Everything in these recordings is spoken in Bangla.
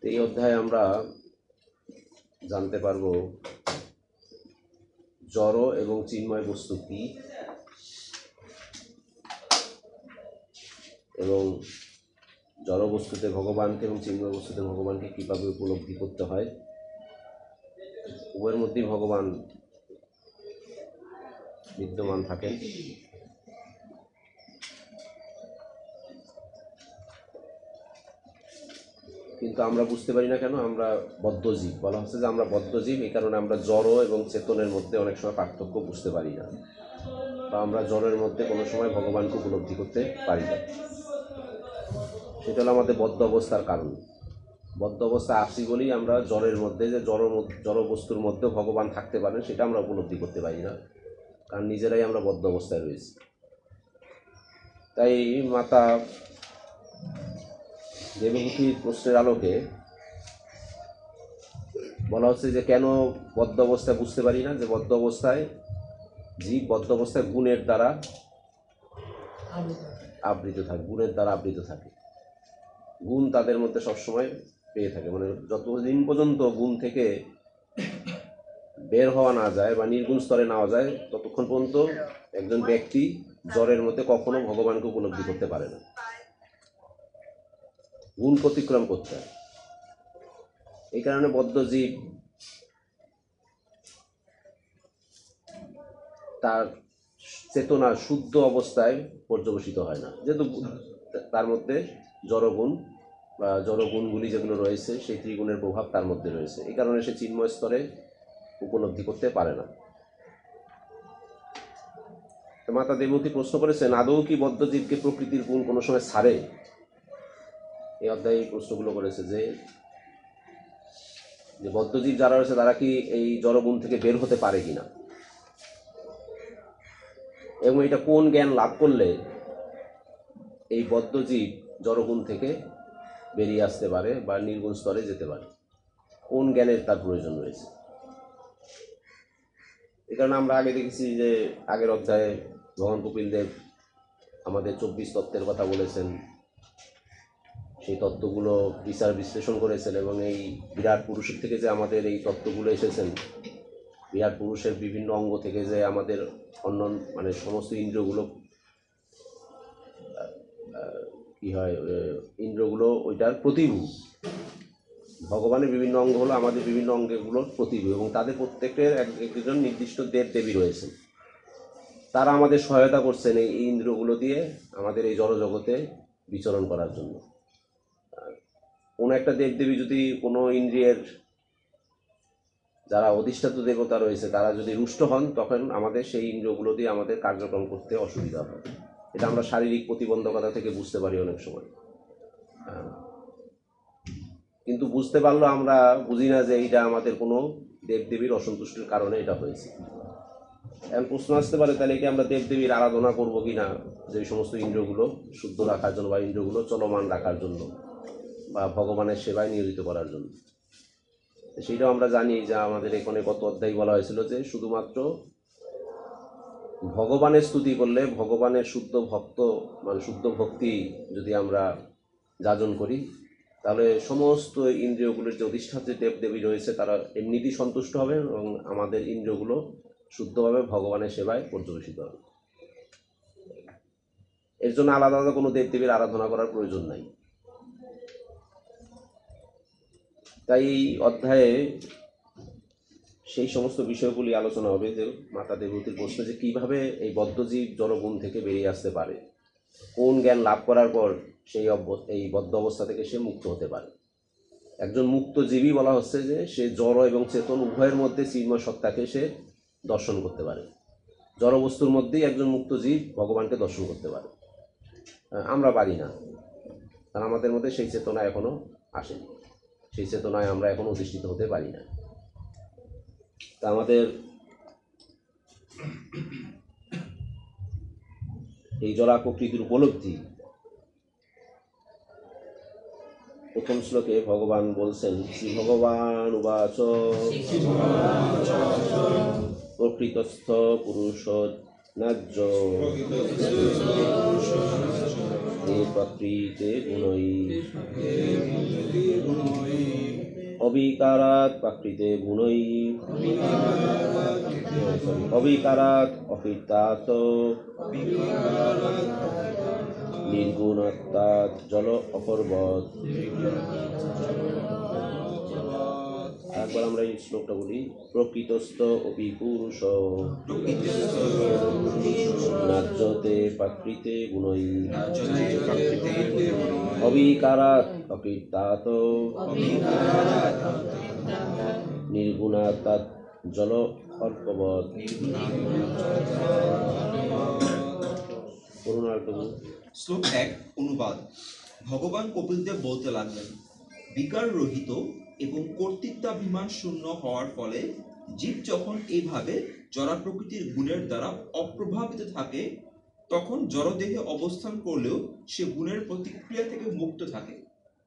এই অধ্যায়ে আমরা জানতে পারব জড় এবং চিন্ময় বস্তু কি, এবং জড় বস্তুতে ভগবানকে এবং চিন্ময় বস্তুতে ভগবানকে কীভাবে উপলব্ধি করতে হয়। উভয়ের মধ্যেই ভগবান বিদ্যমান থাকেন। কিন্তু আমরা বুঝতে পারি না কেন আমরা বদ্ধজীব। বলা হচ্ছে যে আমরা বদ্ধজীব, এই কারণে আমরা জড় এবং চেতনের মধ্যে অনেক সময় পার্থক্য বুঝতে পারি না, বা আমরা জড়ের মধ্যে কোনো সময় ভগবানকে উপলব্ধি করতে পারি না। সেটা হলো আমাদের বদ্ধ অবস্থার কারণ। বদ্ধ অবস্থা আসি বলেই আমরা জড়ের মধ্যে, যে জড় বস্তুর মধ্যে ভগবান থাকতে পারেন, সেটা আমরা উপলব্ধি করতে পারি না, কারণ নিজেরাই আমরা বদ্ধ অবস্থায় রয়েছি। তাই মাতা দেবভূতির প্রশ্নের আলোকে বলা হচ্ছে যে কেন বদ্ধ অবস্থায় বুঝতে পারি না, যে বদ্ধ অবস্থায় জীব বদ্ধ অবস্থায় গুণের দ্বারা আবৃত থাকে, গুণের দ্বারা আবৃত থাকে। গুণ তাদের মধ্যে সবসময় পেয়ে থাকে, মানে যতদিন পর্যন্ত গুণ থেকে বের হওয়া না যায় বা নির্গুণ স্তরে নেওয়া যায়, ততক্ষণ পর্যন্ত একজন ব্যক্তি জড়ের মধ্যে কখনো ভগবানকে উপলব্ধি করতে পারে না। গুণ অতিক্রম করতে হয়। এই কারণে বদ্ধ জীব তার চেতনা শুদ্ধ অবস্থায় পর্যবেসিত হয় না, যেহেতু তার মধ্যে জড়গুণ বা জড়গুণগুলি যেগুলো রয়েছে সেই ত্রিগুণের প্রভাব তার মধ্যে রয়েছে। এই কারণে সে চিন্ময় স্তরে উপলব্ধি করতে পারে না। মাতা দেবতী প্রশ্ন করেছেন, আদৌ কি বদ্ধজীবকে প্রকৃতির গুণ কোনো সময় ছাড়ে? এই অধ্যায়ে এই প্রশ্নগুলো করেছে যে বদ্ধজীব যারা রয়েছে তারা কি এই জড়গুণ থেকে বের হতে পারে কিনা, এবং এটা কোন জ্ঞান লাভ করলে এই বদ্ধজীব জড়গুণ থেকে বেরিয়ে আসতে পারে বা নির্গুণ স্তরে যেতে পারে, কোন জ্ঞানের তার প্রয়োজন রয়েছে। এই কারণে আমরা আগে দেখেছি যে আগের অধ্যায়ে ভগবান কপিল দেব আমাদের 24 তত্ত্বের কথা বলেছেন, সেই তত্ত্বগুলো বিচার বিশ্লেষণ করেছেন, এবং এই বিরাট পুরুষের থেকে যে আমাদের এই তত্ত্বগুলো এসেছেন, বিরাট পুরুষের বিভিন্ন অঙ্গ থেকে যে আমাদের অন্য মানে সমস্ত ইন্দ্রগুলো কি হয়, ইন্দ্রগুলো ওইটার প্রতিভূ। ভগবানের বিভিন্ন অঙ্গ হলো আমাদের বিভিন্ন অঙ্গগুলোর প্রতিভূ, এবং তাদের প্রত্যেকের একজন নির্দিষ্ট দেব দেবী রয়েছেন। তারা আমাদের সহায়তা করছেন এই ইন্দ্রগুলো দিয়ে আমাদের এই জড়জগতে বিচরণ করার জন্য। কোনো একটা দেবদেবী যদি কোনো ইন্দ্রিয়ের যারা অধিষ্ঠাতা দেবতা রয়েছে তারা যদি রুষ্ট হন, তখন আমাদের সেই ইন্দ্রগুলো দিয়ে আমাদের কার্যক্রম করতে অসুবিধা হয়। এটা আমরা শারীরিক প্রতিবন্ধকতা থেকে বুঝতে পারি অনেক সময়, কিন্তু বুঝতে পারলেও আমরা বুঝি না যে এইটা আমাদের কোনো দেবদেবীর অসন্তুষ্টির কারণে এটা হয়েছে। এখন প্রশ্ন আসতে পারে, তাহলে কি আমরা দেবদেবীর আরাধনা করবো কিনা, যে সমস্ত ইন্দ্রগুলো শুদ্ধ রাখার জন্য বা ইন্দ্রগুলো চলমান রাখার জন্য বা ভগবানের সেবায় নিয়োজিত করার জন্য। সেইটাও আমরা জানি যে আমাদের এখানে কত অধ্যায় বলা হয়েছিল যে শুধুমাত্র ভগবানের স্তুতি করলে, ভগবানের শুদ্ধ ভক্ত মানে শুদ্ধ ভক্তি যদি আমরা যাজন করি, তাহলে সমস্ত ইন্দ্রিয়গুলোর যে অধিষ্ঠাত্রী দেবদেবী রয়েছে তারা এমনিতেই সন্তুষ্ট হবে, এবং আমাদের ইন্দ্রিয়গুলো শুদ্ধভাবে ভগবানের সেবায় পর্যবেসিত হবে। এর জন্য আলাদা আলাদা কোনো দেবদেবীর আরাধনা করার প্রয়োজন নাই। তাই এই অধ্যায়ে সেই সমস্ত বিষয়গুলি আলোচনা হবে, যে মাতা দেবতীর প্রশ্ন যে কীভাবে এই বদ্ধজীব জড়গুণ থেকে বেরিয়ে আসতে পারে, কোন জ্ঞান লাভ করার পর সেই এই বদ্ধ অবস্থা থেকে সে মুক্ত হতে পারে। একজন মুক্ত জীবী বলা হচ্ছে যে সে জড় এবং চেতন উভয়ের মধ্যে চিন্ময় সত্তাকে সে দর্শন করতে পারে। জড় বস্তুর মধ্যেই একজন মুক্ত জীব ভগবানকে দর্শন করতে পারে। আমরা পারি না, কারণ আমাদের মধ্যে সেই চেতনা এখনো আসেনি, সেই চেতনায় আমরা এখন অধিষ্ঠিত হতে পারি না। তা আমাদের এই জড়া প্রকৃতির উপলব্ধি প্রথম শ্লোকে ভগবান বলছেন, শ্রী ভগবান উবাচ প্রকৃতস্থ পুরুষ ন্যায্য প্রকৃতে গুণৈ অবিকারাৎ প্রকৃতে গুণৈ অবিকারাৎ অকৃতাৎ নির্গুণাত্মাৎ জল অপর্বত। একবার আমরা এই শ্লোকটা বলি। প্রকৃতস্থ অপি পুরুষ নাজ্যতে প্রকৃতে গুণৈ অবিকারাৎ অকৃতাৎ নির্গুণাত্মাৎ জল অর্কবৎ। শ্লোক 1 অনুবাদ। ভগবান কপিলদেব বলতে লাগলেন, বিকার রহিত এবং কর্তৃত্বাভিমান শূন্য হওয়ার ফলে জীব যখন এইভাবে জড় প্রকৃতির গুণের দ্বারা অপ্রভাবিত থাকে, তখন জড়দেহে অবস্থান করলেও সে গুণের প্রতিক্রিয়া থেকে মুক্ত থাকে,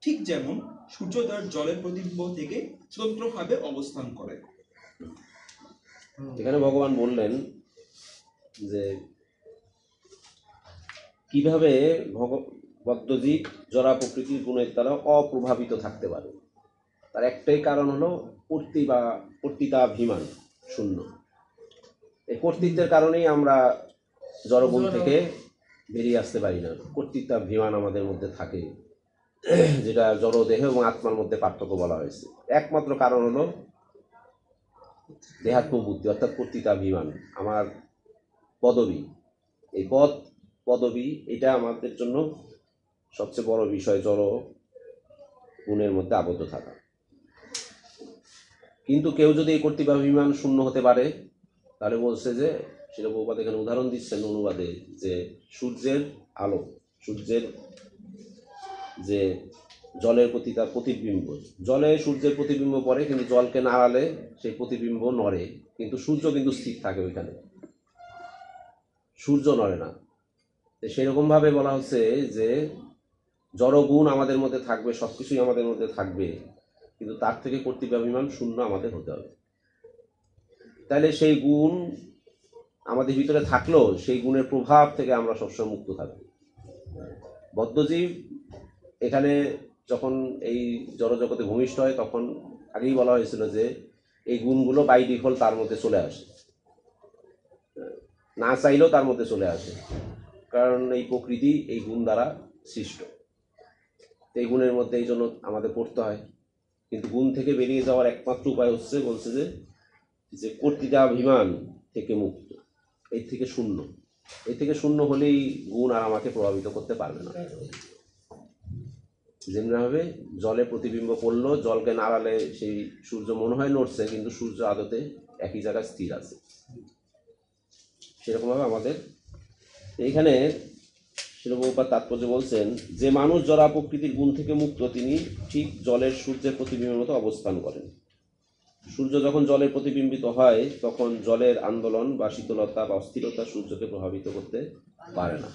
ঠিক যেমন সূর্য তার জলের প্রতিবিম্ব থেকে স্বতন্ত্রভাবে অবস্থান করে। এখানে ভগবান বললেন যে কিভাবে বদ্ধজীব জড়া প্রকৃতির গুণের দ্বারা অপ্রভাবিত থাকতে পারে। তার একটাই কারণ হলো কর্তৃত্বাভিমান শূন্য। এই কর্তৃত্বের কারণেই আমরা জড়গুণ থেকে বেরিয়ে আসতে পারি না। কর্তৃত্বাভিমান আমাদের মধ্যে থাকে, যেটা জড়দেহ এবং আত্মার মধ্যে পার্থক্য বলা হয়েছে। একমাত্র কারণ হলো দেহাত্মবুদ্ধি, অর্থাৎ কর্তৃত্বাভিমান। আমার পদবী, এই পদবী, এটা আমাদের জন্য সবচেয়ে বড় বিষয়, জড় গুণের মধ্যে আবদ্ধ থাকা। কিন্তু কেউ যদি এই কর্তৃত্বাভিমান শূন্য হতে পারে, তাহলে বলছে যে, সেটা প্রভুপাদ এখানে উদাহরণ দিচ্ছেন অনুবাদে, যে সূর্যের আলো, সূর্যের যে জলের প্রতি তার প্রতিবিম্ব, জলে সূর্যের প্রতিবিম্ব পড়ে, কিন্তু জলকে নাড়ালে সেই প্রতিবিম্ব নড়ে, কিন্তু সূর্য কিন্তু স্থির থাকে ওইখানে, সূর্য নড়ে না। সেরকমভাবে বলা হচ্ছে যে জড়গুণ আমাদের মধ্যে থাকবে, সব কিছুই আমাদের মধ্যে থাকবে, কিন্তু তার থেকে কর্তৃত্বাভিমান শূন্য আমাদের হতে হবে। তাহলে সেই গুণ আমাদের ভিতরে থাকলেও সেই গুণের প্রভাব থেকে আমরা সবসময় মুক্ত থাকব। বদ্ধজীব এখানে যখন এই জড়জগতে ভূমিষ্ঠ হয়, তখন আগেই বলা হয়েছিল যে এই গুণগুলো বাই ডিফল্ট তার মধ্যে চলে আসে, না চাইলেও তার মধ্যে চলে আসে, কারণ এই প্রকৃতি এই গুণ দ্বারা সৃষ্ট। এই গুণের মধ্যে এই জন্য আমাদের পড়তে হয়। কিন্তু গুণ থেকে বেরিয়ে যাওয়ার একমাত্র উপায় হচ্ছে, বলছে যে কর্তৃত্বাভিমান থেকে মুক্ত, এই থেকে শূন্য। এই থেকে শূন্য হলেই গুণ আর আমাকে প্রভাবিত করতে পারবে না। যেমনিভাবে জলে প্রতিবিম্ব পড়লো, জলকে নাড়ালে সেই সূর্য মনে হয় নড়ছে, কিন্তু সূর্য আদতে একই জায়গায় স্থির আছে। সেরকমভাবে আমাদের এইখানে শিলপ্রভুপাদ তাৎপর্য বলছেন, যে মানুষ জড়া প্রকৃতির গুণ থেকে মুক্ত, তিনি ঠিক জলের সূর্যের প্রতিবিম্বের মতো অবস্থান করেন। সূর্য যখন জলে প্রতিবিম্বিত হয়, তখন জলের আন্দোলন বা শীতলতা বা অস্থিরতা সূর্যকে প্রভাবিত করতে পারে না।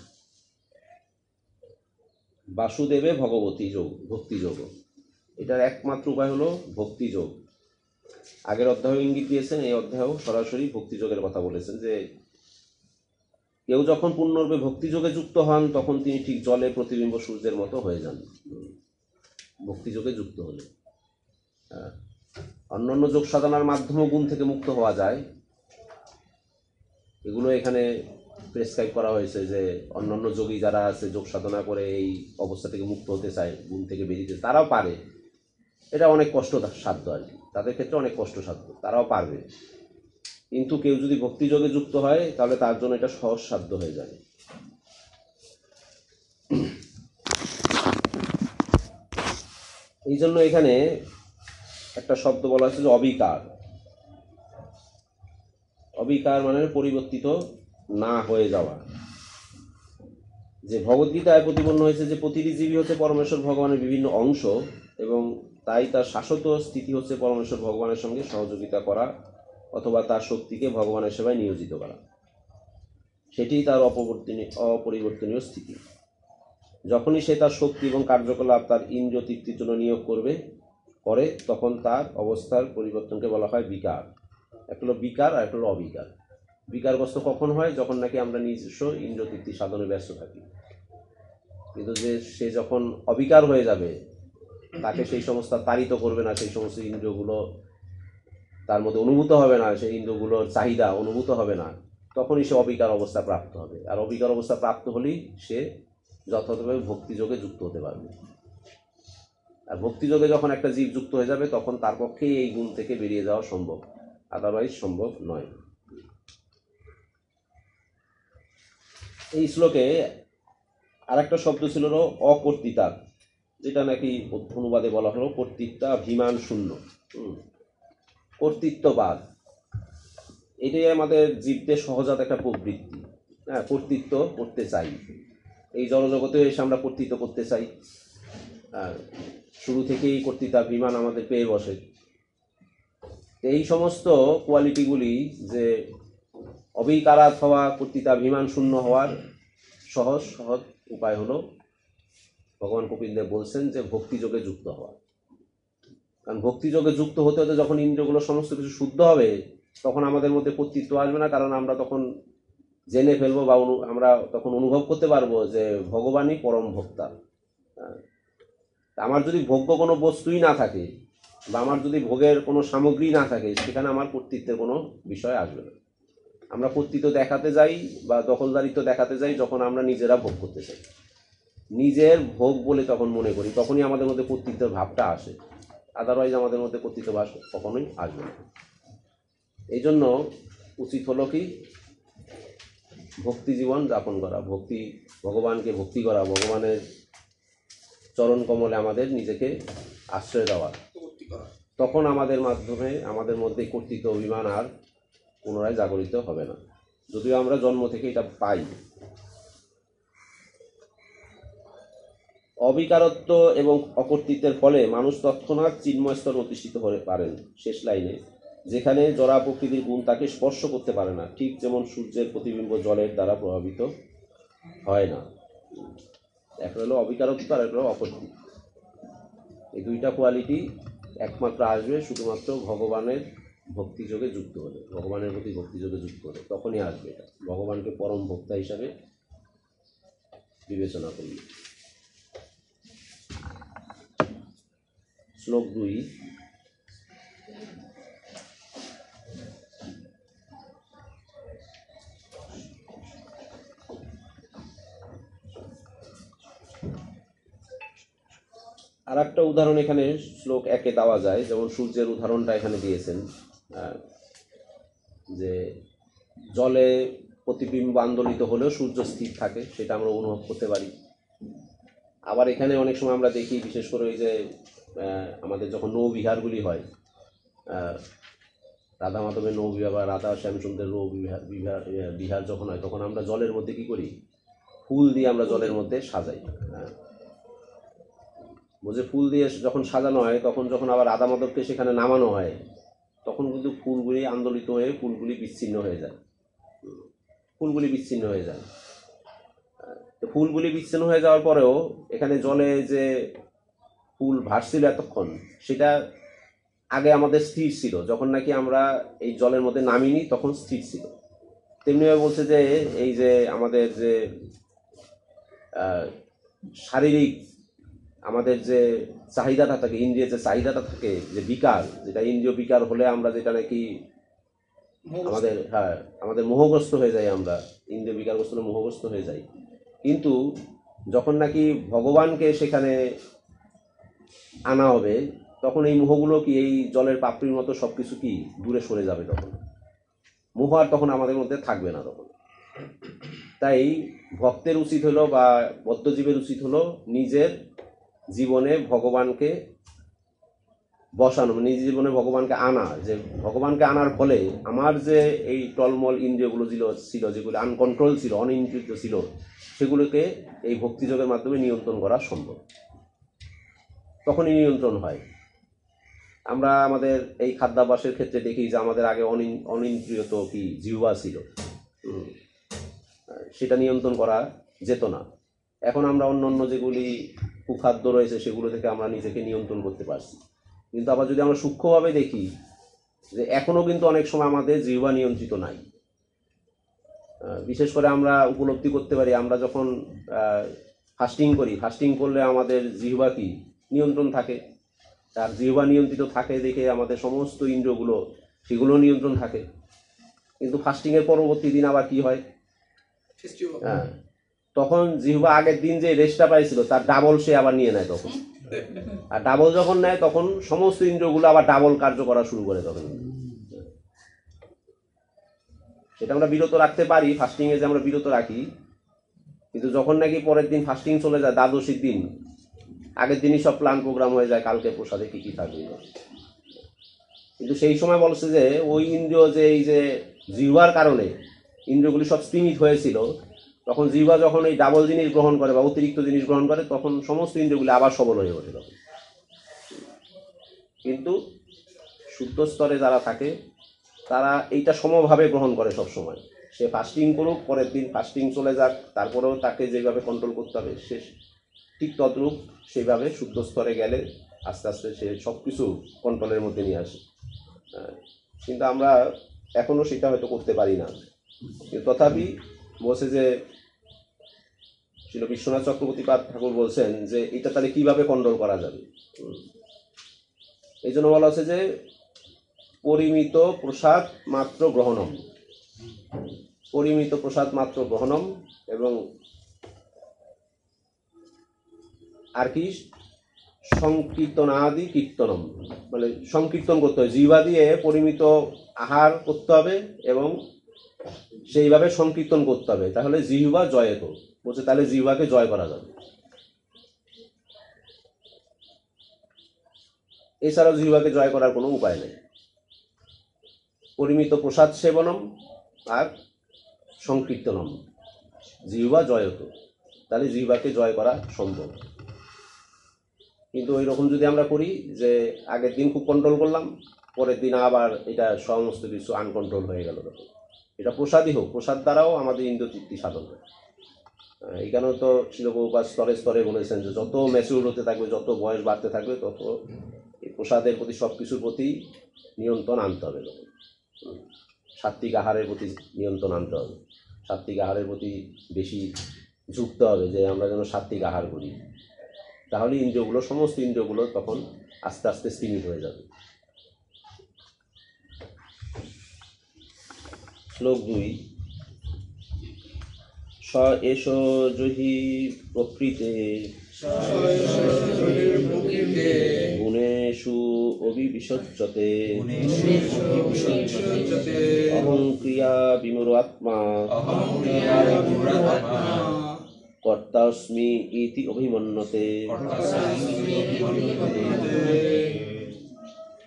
বাসুদেবে ভগবতী যোগ, ভক্তিযোগ, এটার একমাত্র উপায় হলো ভক্তিযোগ। আগের অধ্যায়ে ইঙ্গিত দিয়েছেন, এই অধ্যায়েও সরাসরি ভক্তিযোগের কথা বলেছেন, যে কেউ যখন পূর্ণরূপে ভক্তিযোগে যুক্ত হন, তখন তিনি ঠিক জলে প্রতিবিম্ব সূর্যের মতো হয়ে যান, ভক্তিযোগে যুক্ত হলে। অন্যান্য যোগ সাধনার মাধ্যমেও গুণ থেকে মুক্ত হওয়া যায়, এগুলো এখানে প্রেসক্রাইব করা হয়েছে, যে অন্যান্য যোগী যারা আছে, যোগ সাধনা করে এই অবস্থা থেকে মুক্ত হতে চায়, গুণ থেকে বেরিয়ে, তারাও পারে। এটা অনেক কষ্ট সাধ্য আর কি, তাদের ক্ষেত্রে অনেক কষ্ট সাধ্য, তারাও পারবে। কিন্তু কেউ যদি ভক্তিযোগে যুক্ত হয়, তাহলে তার জন্য এটা সহজ সাধ্য হয়ে যায়। এই জন্য এখানে একটা শব্দ বলা হচ্ছে যে অবিকার। অবিকার মানে পরিবর্তিত না হয়ে যাওয়া। যে ভগবদ্গীতায় প্রতিপন্ন হয়েছে যে প্রতিটি জীবই হচ্ছে পরমেশ্বর ভগবানের বিভিন্ন অংশ, এবং তাই তার শাশ্বত স্থিতি হচ্ছে পরমেশ্বর ভগবানের সঙ্গে সহযোগিতা করা অথবা তার শক্তিকে ভগবানের সেবায় নিয়োজিত করা। সেটি তার অপরিবর্তনীয় স্থিতি। যখনই সে তার শক্তি এবং কার্যকলাপ তার ইন্দ্রিয় তৃপ্তির জন্য নিয়োগ করে, তখন তার অবস্থার পরিবর্তনকে বলা হয় বিকার। একটা হলো বিকার আর একটা হলো অবিকার। বিকারগ্রস্ত কখন হয়? যখন নাকি আমরা নিজস্ব ইন্দ্রিয় তৃপ্তি সাধনে ব্যস্ত থাকি। কিন্তু যে সে যখন অবিকার হয়ে যাবে, তাকে সেই সমস্ত তাড়িত করবে না, সেই সমস্ত ইন্দ্রিয়গুলো তার মধ্যে অনুভূত হবে না, সেই ইন্দ্রিয়গুলোর চাহিদা অনুভূত হবে না, তখনই সে অবিকার অবস্থা প্রাপ্ত হবে। আর অবিকার অবস্থা প্রাপ্ত হলেই সে যথাযথভাবে ভক্তিযোগে যুক্ত হতে পারবে। আর ভক্তিযোগে যখন একটা জীব যুক্ত হয়ে যাবে, তখন তার পক্ষে এই গুণ থেকে বেরিয়ে যাওয়া সম্ভব, আদারওয়াইজ সম্ভব নয়। এই শ্লোকে আরেকটা শব্দ ছিল অকর্তৃতা, যেটা নাকি অনুবাদে বলা হলো কর্তৃত্বাভিমান শূন্য। কর্তৃত্ববাদ, এটাই আমাদের জীবদের সহজাত একটা প্রবৃত্তি। হ্যাঁ, কর্তৃত্ব করতে চাই, এই জড়জগতে এসে আমরা কর্তৃত্ব করতে চাই। আর শুরু থেকেই কর্তৃত্বাভিমান আমাদের পেয়ে বসে। এই সমস্ত কোয়ালিটিগুলি যে অবিকারাত হওয়া, কর্তৃত্বাভিমান শূন্য হওয়ার সহজ সহজ উপায় হলো ভগবান কপিলদেব বলছেন যে ভক্তিযোগে যুক্ত হওয়া। কারণ ভক্তিযোগে যুক্ত হতে হতে যখন ইন্দ্রিয়গুলো সমস্ত কিছু শুদ্ধ হবে, তখন আমাদের মধ্যে কর্তৃত্ব আসবে না। কারণ আমরা তখন জেনে ফেলবো বা আমরা তখন অনুভব করতে পারবো যে ভগবানই পরম ভোক্তা। আমার যদি ভোগ্য কোনো বস্তুই না থাকে, বা আমার যদি ভোগের কোনো সামগ্রী না থাকে, সেখানে আমার কর্তৃত্বের কোনো বিষয় আসবে না। আমরা কর্তৃত্ব দেখাতে যাই বা দখলদারিত্ব দেখাতে যাই যখন আমরা নিজেরা ভোগ করতে চাই, নিজের ভোগ বলে তখন মনে করি, তখনই আমাদের মধ্যে কর্তৃত্বের ভাবটা আসে। আদারওয়াইজ আমাদের মধ্যে কর্তৃত্ব ভাব কখনোই আসবে না। এই জন্য উচিত হলো কি, ভক্তি জীবন যাপন করা, ভগবানকে ভক্তি করা, ভগবানের চরণ কমলে আমাদের নিজেকে আশ্রয় দেওয়া। তখন আমাদের মাধ্যমে আমাদের মধ্যে কর্তৃত্ব অভিমান আর পুনরায় জাগরিত হবে না, যদিও আমরা জন্ম থেকে এটা পাই। অবিকারত্ব এবং অকর্তৃত্বের ফলে মানুষ তৎক্ষণাৎ চিন্ময় স্তর অধিষ্ঠিত হতে পারেন। শেষ লাইনে, যেখানে জড়া প্রকৃতির গুণ তাকে স্পর্শ করতে পারে না, ঠিক যেমন সূর্যের প্রতিবিম্ব জলের দ্বারা প্রভাবিত হয় না। একটা হলো অবিকারত্ব আর একটা হলো অকর্তৃত্ব। এই দুইটা কোয়ালিটি একমাত্র আসবে শুধুমাত্র ভগবানের ভক্তিযোগে যুক্ত হলে, ভগবানের প্রতি ভক্তিযোগে যুক্ত হলে তখনই আসবে এটা, ভগবানকে পরম ভক্তা হিসাবে বিবেচনা করবে। শ্লোক 2। আর একটা উদাহরণ এখানে শ্লোক 1-এ দেওয়া যায়, যেমন সূর্যের উদাহরণটা এখানে দিয়েছেন, যে জলে প্রতিবিম্ব আন্দোলিত হলেও সূর্য স্থির থাকে, সেটা আমরা অনুভব করতে পারি। আবার এখানে অনেক সময় আমরা দেখি, বিশেষ করে ওই যে আমাদের যখন নৌবিহারগুলি হয়, রাধা মাধবের নৌবিহার বা রাধা শ্যামচন্দ্রের বিহার যখন হয়, তখন আমরা জলের মধ্যে কি করি, ফুল দিয়ে আমরা জলের মধ্যে সাজাই। বুঝে ফুল দিয়ে যখন সাজানো হয়, তখন যখন আবার রাধা মাধবকে সেখানে নামানো হয়, তখন কিন্তু ফুলগুলি আন্দোলিত হয়ে ফুলগুলি বিচ্ছিন্ন হয়ে যায়, ফুলগুলি বিচ্ছিন্ন হয়ে যায়। তো ফুলগুলি বিচ্ছিন্ন হয়ে যাওয়ার পরেও এখানে জলে যে ফুল ভাসছিল এতক্ষণ, সেটা আগে আমাদের স্থির ছিল, যখন নাকি আমরা এই জলের মধ্যে নামিনি তখন স্থির ছিল। তেমনিভাবে বলছে যে এই যে আমাদের যে শারীরিক আমাদের যে চাহিদাটা থাকে, ইন্দ্রিয়ের যে চাহিদাটা থাকে, যে বিকার, যেটা ইন্দ্রিয় বিকার হলে আমরা যেটা নাকি আমাদের আমাদের মোহগ্রস্ত হয়ে যাই, আমরা ইন্দ্রিয় বিকারগ্রস্ত হলে মোহগ্রস্ত হয়ে যাই। কিন্তু যখন নাকি ভগবানকে সেখানে আনা হবে, তখন এই মোহগুলো কি এই জলের পাপড়ির মতো সব কিছু কি দূরে সরে যাবে, তখন মোহ আর তখন আমাদের মধ্যে থাকবে না তখন। তাই ভক্তের উচিত হলো বা বদ্ধজীবের উচিত হলো নিজের জীবনে ভগবানকে বসানো, নিজের জীবনে ভগবানকে আনা। যে ভগবানকে আনার ফলে আমার যে এই টলমল ইন্দ্রিয়গুলো ছিল, যেগুলো আনকন্ট্রোল ছিল, অনিয়ন্ত্রিত ছিল, সেগুলোকে এই ভক্তিযোগের মাধ্যমে নিয়ন্ত্রণ করা সম্ভব। তখনই নিয়ন্ত্রণ হয়। আমরা আমাদের এই খাদ্যাভ্যাসের ক্ষেত্রে দেখি যে আমাদের আগে অনিয়ন্ত্রিত কি জিহ্বা ছিল, সেটা নিয়ন্ত্রণ করা যেত না। এখন আমরা অন্য যেগুলি কুখাদ্য রয়েছে সেগুলো থেকে আমরা নিজেকে নিয়ন্ত্রণ করতে পারছি। কিন্তু আবার যদি আমরা সূক্ষ্মভাবে দেখি, যে এখনও কিন্তু অনেক সময় আমাদের জিহ্বা নিয়ন্ত্রিত নাই। বিশেষ করে আমরা উপলব্ধি করতে পারি, আমরা যখন ফাস্টিং করি, ফাস্টিং করলে আমাদের জিহ্বা কি নিয়ন্ত্রণ থাকে, তার জিহ্বা নিয়ন্ত্রিত থাকে দেখে আমাদের সমস্ত ইন্দ্রিয়গুলো সেগুলো নিয়ন্ত্রণ থাকে। কিন্তু ফাস্টিংয়ের পরবর্তী দিন আবার কি হয়, হ্যাঁ, তখন জিহ্বা আগের দিন যে রেস্টটা পাইছিল তার ডাবল সে আবার নিয়ে নেয় তখন। আর ডাবল যখন নেয় তখন সমস্ত ইন্দ্রিয়গুলো আবার ডাবল কার্য করা শুরু করে তখন। সেটা আমরা বিরত রাখতে পারি, ফাস্টিংয়ে যে আমরা বিরত রাখি, কিন্তু যখন নাকি পরের দিন ফাস্টিং চলে যায়, দ্বাদশীর দিন, আগের দিনই সব প্ল্যান প্রোগ্রাম হয়ে যায় কালকে প্রসাদে কী কী থাকবে। কিন্তু সেই সময় বলছে যে ওই ইন্দ্রিয় যে এই যে জিহ্বার কারণে ইন্দ্রিয়গুলি সব স্তীমিত হয়েছিল, তখন জিহ্বা যখন এই ডাবল জিনিস গ্রহণ করে বা অতিরিক্ত জিনিস গ্রহণ করে তখন সমস্ত ইন্দ্রিয়গুলি আবার সবল হয়ে ওঠে তখন। কিন্তু শুদ্ধ স্তরে যারা থাকে তারা এইটা সমভাবে গ্রহণ করে সব সময়। সে ফাস্টিং করুক, পরের দিন ফাস্টিং চলে যাক, তারপরেও তাকে যেভাবে কন্ট্রোল করতে হবে সে ঠিক তদ্রূপ সেইভাবে শুদ্ধ স্তরে গেলে আস্তে আস্তে সে সব কিছু কন্ট্রোলের মধ্যে নিয়ে আসে। কিন্তু আমরা এখনও সেটা হয়তো করতে পারি না। কিন্তু তথাপি বলছে যে শ্রীল বিশ্বনাথ চক্রবর্তী পাদ ঠাকুর বলছেন যে এটা তাহলে কিভাবে কন্ট্রোল করা যাবে। এই জন্য বলা হচ্ছে যে পরিমিত প্রসাদ মাত্র গ্রহণম, পরিমিত প্রসাদ মাত্র গ্রহণম, এবং আর কি সংকীর্তনাদি কীর্তনম, মানে সংকীর্তন করতে হবে, জিহ্বা দিয়ে পরিমিত আহার করতে হবে এবং সেইভাবে সংকীর্তন করতে হবে, তাহলে জিহ্বা জয়েত বলছে, তাহলে জিহ্বাকে জয় করা যাবে। এছাড়াও জিহ্বাকে জয় করার কোনো উপায় নেই। পরিমিত প্রসাদ সেবনম আর সংকীর্তনম, জিহ্বা জয়ত, তাহলে জিহ্বাকে জয় করা সম্ভব। কিন্তু ওই রকম যদি আমরা করি যে আগের দিন খুব কন্ট্রোল করলাম, পরের দিন আবার এটা সমস্ত কিছু আনকন্ট্রোল হয়ে গেল, তখন এটা প্রসাদই হোক, প্রসাদ দ্বারাও আমাদের ইন্দ্রিয় তৃপ্তি সাধন হয়। এই কারণে তো শিল প্রভুপাদ স্তরে স্তরে বলেছেন যে যত ম্যাচিউর হতে থাকবে, যত বয়স বাড়তে থাকবে, তত এই প্রসাদের প্রতি সব কিছুর প্রতি নিয়ন্ত্রণ আনতে হবে। তখন সাত্বিক আহারের প্রতি নিয়ন্ত্রণ আনতে হবে, সাত্বিক আহারের প্রতি বেশি ঝুঁকতে হবে যে আমরা যেন সাত্বিক আহার করি, তাহলে ইন্দ্রিয়গুলো, সমস্ত ইন্দ্রিয়গুলো তখন আস্তে আস্তে স্থিমিত হয়ে যাবে। শ্লোক 2। স এষ জহি প্রকৃতে গুণেষু অবিবিশচ্যতে অহং ক্রিয়া বিমূঢ় আত্মা কর্তাস্মি ইতি অভিমন্যতে।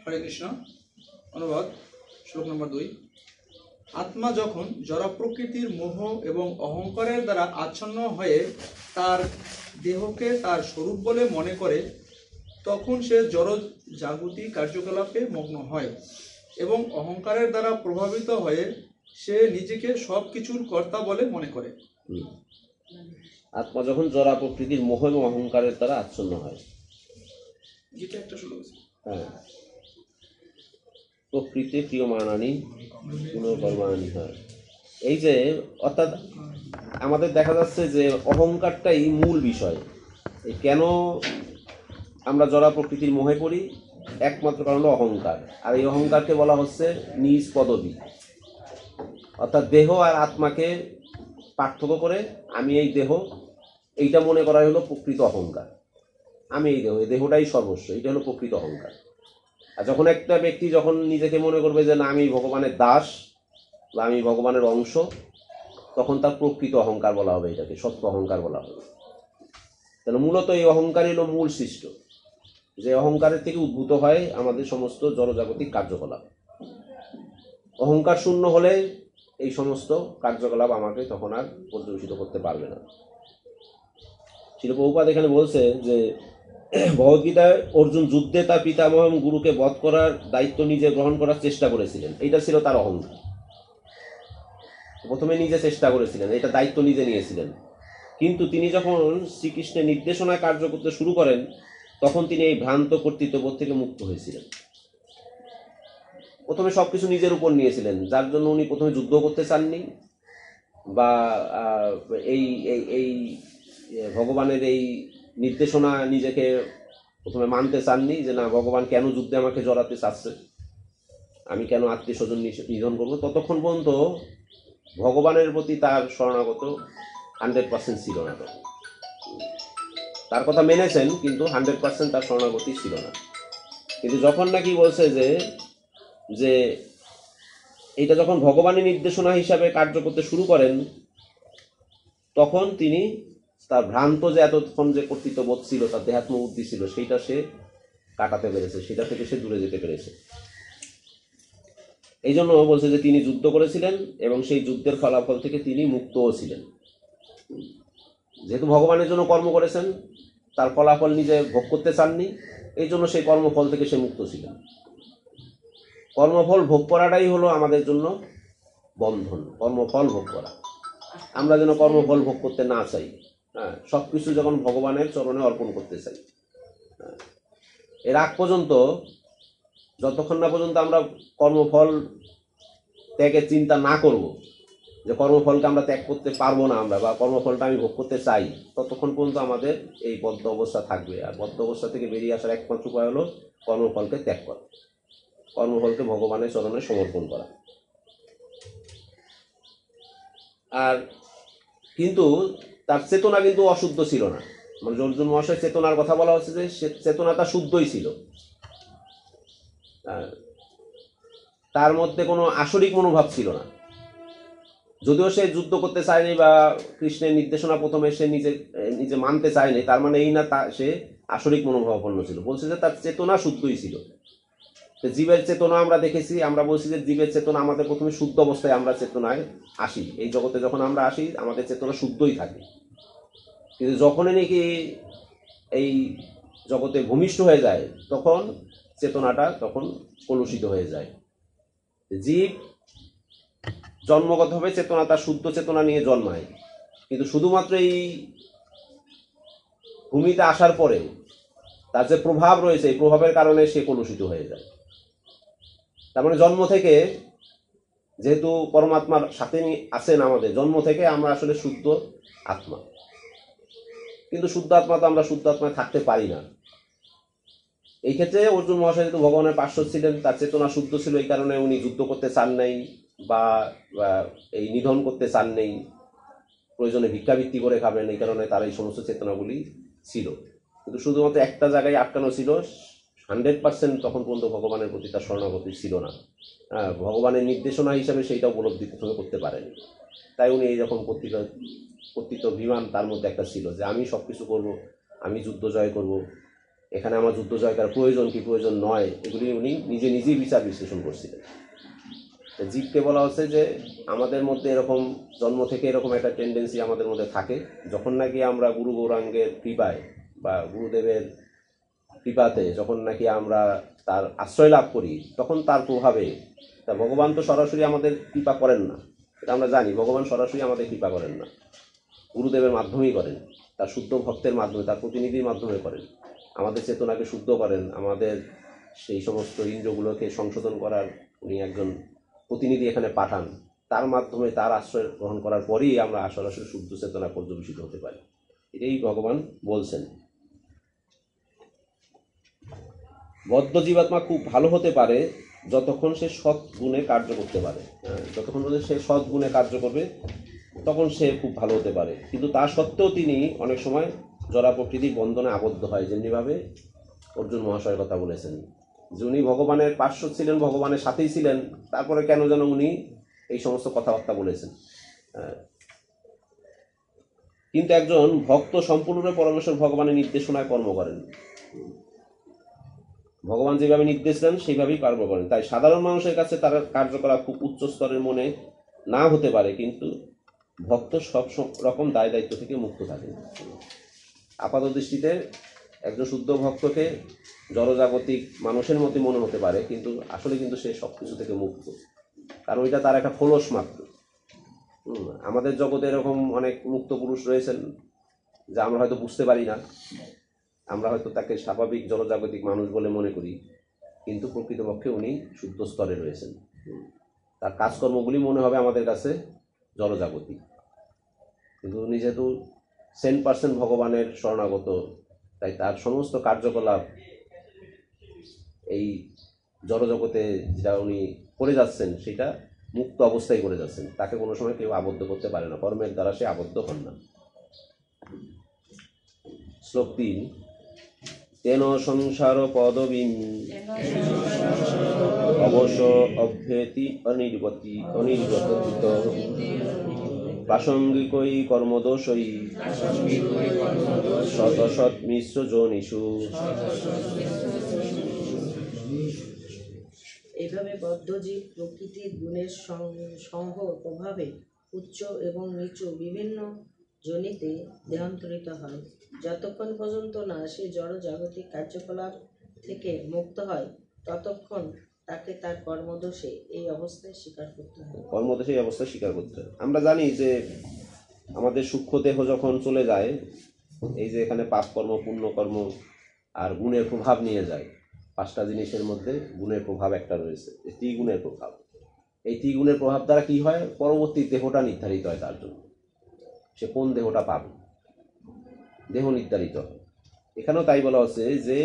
হরে কৃষ্ণ। অনুবাদ। শ্লোক নম্বর 2। আত্মা যখন জড় প্রকৃতির মোহ এবং অহংকারের দ্বারা আচ্ছন্ন হয়ে তার দেহকে তার স্বরূপ বলে মনে করে, তখন সে জড় জাগতিক কার্যকলাপে মগ্ন হয় এবং অহংকারের দ্বারা প্রভাবিত হয়ে সে নিজেকে সব কিছুর কর্তা বলে মনে করে। আত্মা যখন জড়া প্রকৃতির মোহ এবং অহংকারের দ্বারা আচ্ছন্ন হয়, যেটা একটা শ্লোক আছে। হ্যাঁ, প্রকৃতি প্রিয়মানানি গুণকর্মানি হয়। এই যে অর্থাৎ আমাদের দেখা যাচ্ছে যে অহংকারটাই মূল বিষয়। এই কেন আমরা জড়া প্রকৃতির মোহে পড়ি, একমাত্র কারণ হলো অহংকার। আর এই অহংকারকে বলা হচ্ছে নিজ পদবী, অর্থাৎ দেহ আর আত্মাকে পার্থক্য করে আমি এই দেহ, এইটা মনে করা হলো প্রকৃত অহংকার। আমি এই দেহ, এই দেহটাই সর্বস্ব, এইটা হলো প্রকৃত অহংকার। আর যখন একটা ব্যক্তি যখন নিজেকে মনে করবে যে না আমি ভগবানের দাস বা আমি ভগবানের অংশ, তখন তার প্রকৃত অহংকার বলা হবে, এটাকে সত্য অহংকার বলা হবে। তাহলে মূলত এই অহংকারই হলো মূল সৃষ্ট, যে অহংকারের থেকে উদ্ভূত হয় আমাদের সমস্ত জড়জাগতিক কার্যকলাপ। অহংকার শূন্য হলে এই সমস্ত কার্যকলাপ আমাকে তখন আর পর্যবেসিত করতে পারবে না। শিল প্রভুপাদ এখানে বলছে যে ভগবদ্গীতায় অর্জুন যুদ্ধে তার পিতামহ এবং গুরুকে বধ করার দায়িত্ব নিজে গ্রহণ করার চেষ্টা করেছিলেন, এটা ছিল তার অহংকার। প্রথমে নিজে চেষ্টা করেছিলেন, এটা দায়িত্ব নিজে নিয়েছিলেন। কিন্তু তিনি যখন শ্রীকৃষ্ণের নির্দেশনায় কার্য করতে শুরু করেন, তখন তিনি এই ভ্রান্ত কর্তৃত্ববোধ থেকে মুক্ত হয়েছিলেন। প্রথমে সবকিছু নিজের উপর নিয়েছিলেন, যার জন্য উনি প্রথমে যুদ্ধ করতে চাননি বা এই এই ভগবানের এই নির্দেশনা নিজেকে প্রথমে মানতে চাননি, যে না ভগবান কেন যুদ্ধে আমাকে জড়াতে চাচ্ছে, আমি কেন আত্মীয় স্বজন নিধন করবো, ততক্ষণ পর্যন্ত ভগবানের প্রতি তার শরণাগত 100% ছিল না। তার কথা মেনেছেন কিন্তু 100% তার শরণাগতি ছিল না। কিন্তু যখন নাকি বলছে যে যে এইটা যখন ভগবানের নির্দেশনা হিসাবে কার্য করতে শুরু করেন, তখন তিনি তার ভ্রান্ত যে এতক্ষণ যে কর্তৃত্ববোধ ছিল, তার দেহাত্ম বুদ্ধি ছিল, সেইটা সে কাটাতে পেরেছে, সেটা থেকে সে দূরে যেতে পেরেছে। এই জন্য বলছে যে তিনি যুদ্ধ করেছিলেন এবং সেই যুদ্ধের ফলাফল থেকে তিনি মুক্তও ছিলেন। যেহেতু ভগবানের জন্য কর্ম করেছেন, তার ফলাফল নিজে ভোগ করতে চাননি, এই জন্য সেই কর্মফল থেকে সে মুক্ত ছিলেন। কর্মফল ভোগ করাটাই হলো আমাদের জন্য বন্ধন, কর্মফল ভোগ করা। আমরা যেন কর্মফল ভোগ করতে না চাই, হ্যাঁ, সব কিছু যখন ভগবানের চরণে অর্পণ করতে চাই। এর আগ পর্যন্ত, যতক্ষণ না পর্যন্ত আমরা কর্মফল ত্যাগের চিন্তা না করব, যে কর্মফলকে আমরা ত্যাগ করতে পারবো না আমরা, বা কর্মফলটা আমি ভোগ করতে চাই, ততক্ষণ পর্যন্ত আমাদের এই বদ্ধ অবস্থা থাকবে। আর বদ্ধ অবস্থা থেকে বেরিয়ে আসার একমাত্র উপায় হলো কর্মফলকে ত্যাগ করা, কর্মফলকে ভগবানের চরণে সমর্পণ করা। আর কিন্তু তার চেতনা কিন্তু অশুদ্ধ ছিল না। মানে অর্জুন মহাশয় চেতনার কথা বলা হচ্ছে যে চেতনা তার শুদ্ধই ছিল, তার মধ্যে কোনো আসরিক মনোভাব ছিল না। যদিও সে যুদ্ধ করতে চায়নি বা কৃষ্ণের নির্দেশনা প্রথমে সে নিজে নিজে মানতে চায়নি, তার মানে এই না সে আসরিক মনোভাবাপন্ন ছিল। বলছে যে তার চেতনা শুদ্ধই ছিল। জীবের চেতনা আমরা দেখেছি, আমরা বলছি যে জীবের চেতনা আমাদের প্রথমে শুদ্ধ অবস্থায় আমরা চেতনায় আসি, এই জগতে যখন আমরা আসি আমাদের চেতনা শুদ্ধই থাকে। কিন্তু যখনই নাকি এই জগতে ভূমিষ্ঠ হয়ে যায়, তখন চেতনাটা তখন কলুষিত হয়ে যায়। জীব জন্মগতভাবে চেতনা, তার শুদ্ধ চেতনা নিয়ে জন্মায়, কিন্তু শুধুমাত্র এই ভূমিতে আসার পরে তার যে প্রভাব রয়েছে, এই প্রভাবের কারণে সে কলুষিত হয়ে যায়। তার মানে জন্ম থেকে, যেহেতু পরমাত্মার সাথে আছেন আমাদের, জন্ম থেকে আমরা আসলে শুদ্ধ আত্মা, কিন্তু শুদ্ধ আত্মা তো আমরা শুদ্ধ আত্মায় থাকতে পারি না। এই ক্ষেত্রে অর্জুন মহাশয় যেহেতু ভগবানের পার্শ্বদ ছিলেন, তার চেতনা শুদ্ধ ছিল, এই কারণে উনি যুদ্ধ করতে চান নাই বা এই নিধন করতে চান নেই, প্রয়োজনে ভিক্ষাবৃত্তি করে খাবেন, এই কারণে তার এই সমস্ত চেতনাগুলি ছিল। কিন্তু শুধুমাত্র একটা জায়গায় আটকানো ছিল, 100% তখন পর্যন্ত ভগবানের প্রতি তার শরণাগতি ছিল না। ভগবানের নির্দেশনা হিসাবে সেইটা উপলব্ধি প্রথমে করতে পারেনি। তাই উনি এইরকম কর্তৃত্ব অভিমান তার মধ্যে একটা ছিল, যে আমি সব কিছু করবো, আমি যুদ্ধ জয় করব, এখানে আমার যুদ্ধ জয় করার প্রয়োজন কি প্রয়োজন নয়, এগুলি উনি নিজেই বিচার বিশ্লেষণ করছিলেন। জীবকে বলা হচ্ছে যে আমাদের মধ্যে এরকম জন্ম থেকে এরকম একটা টেন্ডেন্সি আমাদের মধ্যে থাকে, যখন নাকি আমরা গুরু গৌরাঙ্গের কৃপায় বা গুরুদেবের কৃপাতে যখন নাকি আমরা তার আশ্রয় লাভ করি, তখন তার প্রভাবে, তা ভগবান তো সরাসরি আমাদের কৃপা করেন না, এটা আমরা জানি। ভগবান সরাসরি আমাদের কৃপা করেন না, গুরুদেবের মাধ্যমেই করেন, তার শুদ্ধ ভক্তের মাধ্যমে, তার প্রতিনিধির মাধ্যমে করেন। আমাদের চেতনাকে শুদ্ধ করেন, আমাদের সেই সমস্ত ইন্দ্রগুলোকে সংশোধন করার উনি একজন প্রতিনিধি এখানে পাঠান, তার মাধ্যমে তার আশ্রয় গ্রহণ করার পরেই আমরা সরাসরি শুদ্ধ চেতনা পর্যবেসিত হতে পারি। এটাই ভগবান বলছেন। বদ্ধ জীবাত্মা খুব ভালো হতে পারে যতক্ষণ সে সৎ গুণে কার্য করতে পারে। যতক্ষণ পর্যন্ত সে সৎ গুণে কার্য করবে, তখন সে খুব ভালো হতে পারে। কিন্তু তা সত্ত্বেও তিনি অনেক সময় জড়া প্রকৃতির বন্ধনে আবদ্ধ হয়, যেমনিভাবে অর্জুন মহাশয়ের কথা বলেছেন, যে উনি ভগবানের পার্শ্ব ছিলেন, ভগবানের সাথেই ছিলেন, তারপরে কেন যেন উনি এই সমস্ত কথাবার্তা বলেছেন। কিন্তু একজন ভক্ত সম্পূর্ণরূপে পরমেশ্বর ভগবানের নির্দেশনায় কর্ম করেন, ভগবান যেভাবে নির্দেশ দেন সেইভাবেই কর্ম করেন। তাই সাধারণ মানুষের কাছে তার কার্যকলাপ খুব উচ্চ স্তরের মনে না হতে পারে, কিন্তু ভক্ত সব রকম দায় দায়িত্ব থেকে মুক্ত থাকেন। আপাত দৃষ্টিতে একজন শুদ্ধ ভক্তকে জড়জাগতিক মানুষের মতো মনে হতে পারে, কিন্তু আসলে কিন্তু সে সব কিছু থেকে মুক্ত, কারণ এটা তার একটা খোলস মাত্র। আমাদের জগতে এরকম অনেক মুক্ত পুরুষ রয়েছেন যা আমরা হয়তো বুঝতে পারি না, আমরা হয়তো তাকে স্বাভাবিক জড়জাগতিক মানুষ বলে মনে করি, কিন্তু প্রকৃতপক্ষে উনি শুদ্ধ স্তরে রয়েছেন। তার কাজকর্মগুলি মনে হবে আমাদের কাছে জড়জাগতিক, কিন্তু উনি যেহেতু 100% ভগবানের শরণাগত, তাই তার সমস্ত কার্যকলাপ এই জড়জগতে যেটা উনি করে যাচ্ছেন সেটা মুক্ত অবস্থায় করে যাচ্ছেন, তাকে কোনো সময় কেউ আবদ্ধ করতে পারে না, কর্মের দ্বারা সে আবদ্ধ হন না। শ্লোক 3, তেন সংসার পদবীম অবশ অভ্যেতি অনির্বতিত প্রাসঙ্গিকই কর্মদোষই শত মিশ্র যোনিষু। এইভাবে বদ্ধজীব প্রকৃতির গুণের সংঘ প্রভাবে উচ্চ এবং নিচু বিভিন্ন যোনিতে দেহান্তরিত হয়। যতক্ষণ পর্যন্ত না সে জড় জাগতিক কার্যকলাপ থেকে মুক্ত হয় ততক্ষণ তাকে তার কর্মদোষে এই অবস্থায় স্বীকার করতে হয়। কর্মদোষে এই অবস্থায় স্বীকার করতে হয়। আমরা জানি যে আমাদের সূক্ষ্ম দেহ যখন চলে যায়, এই যে এখানে পাপ কর্ম, পুণ্যকর্ম আর গুণের প্রভাব নিয়ে যায়, 5টা জিনিসের মধ্যে গুণের প্রভাব একটা রয়েছে, এই ত্রিগুণের প্রভাব। এই ত্রিগুণের প্রভাব দ্বারা কি হয়, পরবর্তী দেহটা নির্ধারিত হয় তার জন্য, সে কোন দেহটা পাবে, দেহ নির্ধারিত হয়। এখানেও তাই বলা হচ্ছে যে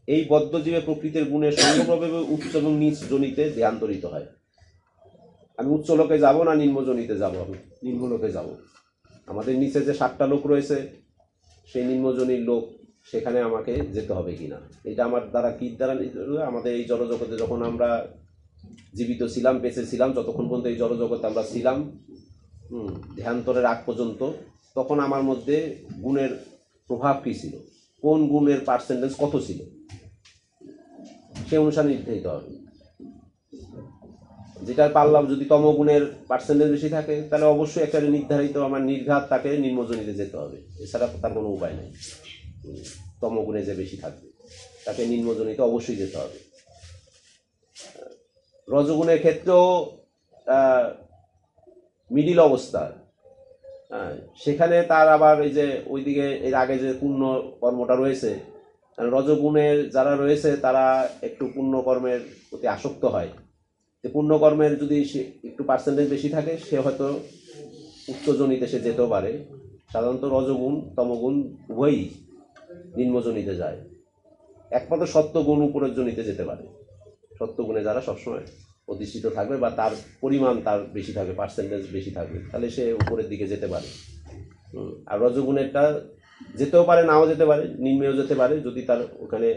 এই বদ্ধজীবে প্রকৃতির গুণের সঙ্গপ্রভাবে উচ্চ এবং নিচ জনিতে দেহান্তরিত হয়। আমি উচ্চ লোকে যাব না নিম্ন জনিতে যাব, আমি নিম্ন লোকে যাব। আমাদের নিচে যে 7টা লোক রয়েছে, সেই নিম্নজনীর লোক, সেখানে আমাকে যেতে হবে কিনা, এটা আমার দ্বারা কি দ্বারা আমাদের এই জড়জগতে যখন আমরা জীবিত ছিলাম, বেঁচে ছিলাম, যতক্ষণ পর্যন্ত এই জড়জগতে আমরা ছিলাম, দেহান্তরের আগ পর্যন্ত, তখন আমার মধ্যে গুণের প্রভাব কী ছিল, কোন গুণের পার্সেন্টেজ কত ছিল, সে অনুসারে নির্ধারিত হবে। যেটার পারলাম যদি তমগুণের পার্সেন্টেজ বেশি থাকে, তাহলে অবশ্যই একটা নির্ধারিত আমার নির্ঘাত তাকে নিম্নজনীতে যেতে হবে, এছাড়া তার কোনো উপায় নেই। তমগুণে যে বেশি থাকবে তাকে নিম্নজনীতে অবশ্যই যেতে হবে। রজগুণের ক্ষেত্রেও মিডিল অবস্থা, সেখানে তার আবার এই যে ওইদিকে এর আগে যে পুণ্য কর্মটা রয়েছে, রজগুণের যারা রয়েছে তারা একটু পুণ্যকর্মের প্রতি আসক্ত হয়। পুণ্যকর্মের যদি সে একটু পার্সেন্টেজ বেশি থাকে, সে হয়তো উচ্চজনীতে সে যেতেও পারে। সাধারণত রজগুণ তমগুণ উভয়ই নিম্নজনীতে যায়, একমাত্র সত্যগুণ উপরের জনীতে যেতে পারে। সত্যগুণে যারা সবসময় প্রতিষ্ঠিত থাকবে বা তার পরিমাণ তার বেশি থাকবে, পার্সেন্টেজ বেশি থাকবে, তাহলে সে উপরের দিকে যেতে পারে। আর রজগুণেরটা যেতেও পারে, নাও যেতে পারে, নিম্নেও যেতে পারে, যদি তার ওখানে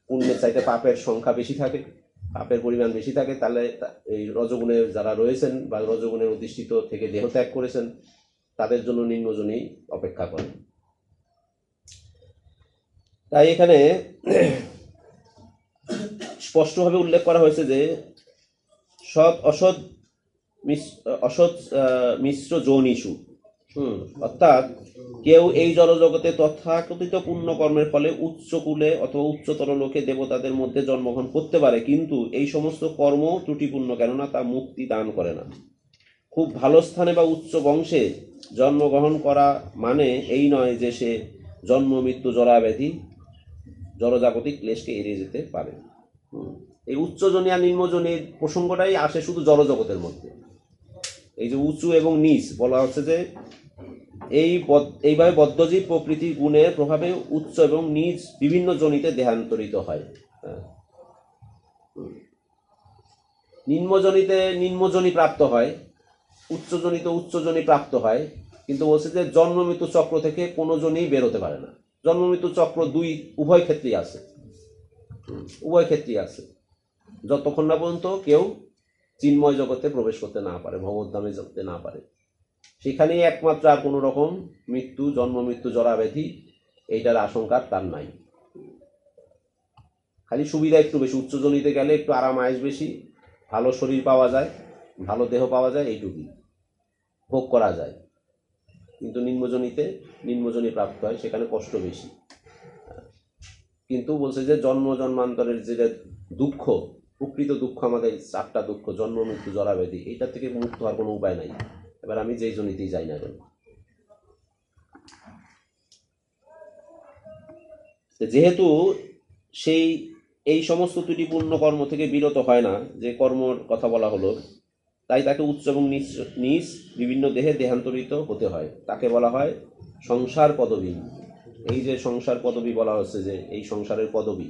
পুণ্যের চাইতে পাপের সংখ্যা বেশি থাকে, পাপের পরিমাণ বেশি থাকে, তাহলে এই রজগুণে যারা রয়েছেন বা রজগুণের অধিষ্ঠিত থেকে দেহ ত্যাগ করেছেন, তাদের জন্য নিম্নজনী অপেক্ষা করে। তাই এখানে স্পষ্টভাবে উল্লেখ করা হয়েছে যে সৎ অসৎ মিশ্র যৌনিষু, অর্থাৎ কেউ এই জড়জগতে তথাকথিত পুণ্যকর্মের ফলে উচ্চ কুলে অথবা উচ্চতর লোকে দেবতাদের মধ্যে জন্মগ্রহণ করতে পারে, কিন্তু এই সমস্ত কর্ম ত্রুটিপূর্ণ, কেননা তা মুক্তি দান করে না। খুব ভালো স্থানে বা উচ্চ বংশে জন্মগ্রহণ করা মানে এই নয় যে সে জন্ম মৃত্যু জরাব্যাধি জড়জাগতিক ক্লেশকে এড়িয়ে যেতে পারে। এই উচ্চজনী আর নিম্নজনীর প্রসঙ্গটাই আসে শুধু জড়জগতের মধ্যে। এই যে উঁচু এবং নিচ বলা হচ্ছে যে এইভাবে বদ্ধজীব প্রকৃতির গুণের প্রভাবে উচ্চ এবং নিচ বিভিন্ন জনিতে দেহান্তরিত হয়। নিম্নজনীতে নিম্নজনী প্রাপ্ত হয়, উচ্চজনীতে উচ্চজনী প্রাপ্ত হয়, কিন্তু বলছে যে জন্ম মৃত্যু চক্র থেকে কোনো জনই বেরোতে পারে না। জন্ম মৃত্যু চক্র উভয় ক্ষেত্রেই আছে, উভয় ক্ষেত্রেই আছে, যতক্ষণ না পর্যন্ত কেউ চিন্ময় জগতে প্রবেশ করতে না পারে, ভগবদ্ধামে যেতে না পারে, সেখানেই একমাত্র আর কোনো রকম মৃত্যু, জন্ম মৃত্যু জরাব্যাধি এইটার আশঙ্কা তার নাই। খালি সুবিধা একটু বেশি, উচ্চজনীতে গেলে একটু আরাম আয়েস বেশি, ভালো শরীর পাওয়া যায়, ভালো দেহ পাওয়া যায়, এইটুকুই ভোগ করা যায়। কিন্তু নিম্নজনী প্রাপ্ত হয়, সেখানে কষ্ট বেশি। কিন্তু বলছে যে জন্ম জন্মান্তরের যে দুঃখ, প্রকৃত দুঃখ, আমাদের 4টা দুঃখ, জন্ম মৃত্যু জরাব্যাধি, এইটার থেকে মুক্ত হওয়ার কোনো উপায় নাই। এবার আমি যেই জনিতেই যাই না কেন, যেহেতু এই সমস্ত ত্রুটিপূর্ণ কর্ম থেকে বিরত হয় না, যে কর্মর কথা বলা হলো, তাই তাকে উচ্চ এবং নিচ নিচ বিভিন্ন দেহে দেহান্তরিত হতে হয়। তাকে বলা হয় সংসার পদবী। এই যে সংসার পদবী বলা হচ্ছে, যে এই সংসারের পদবী,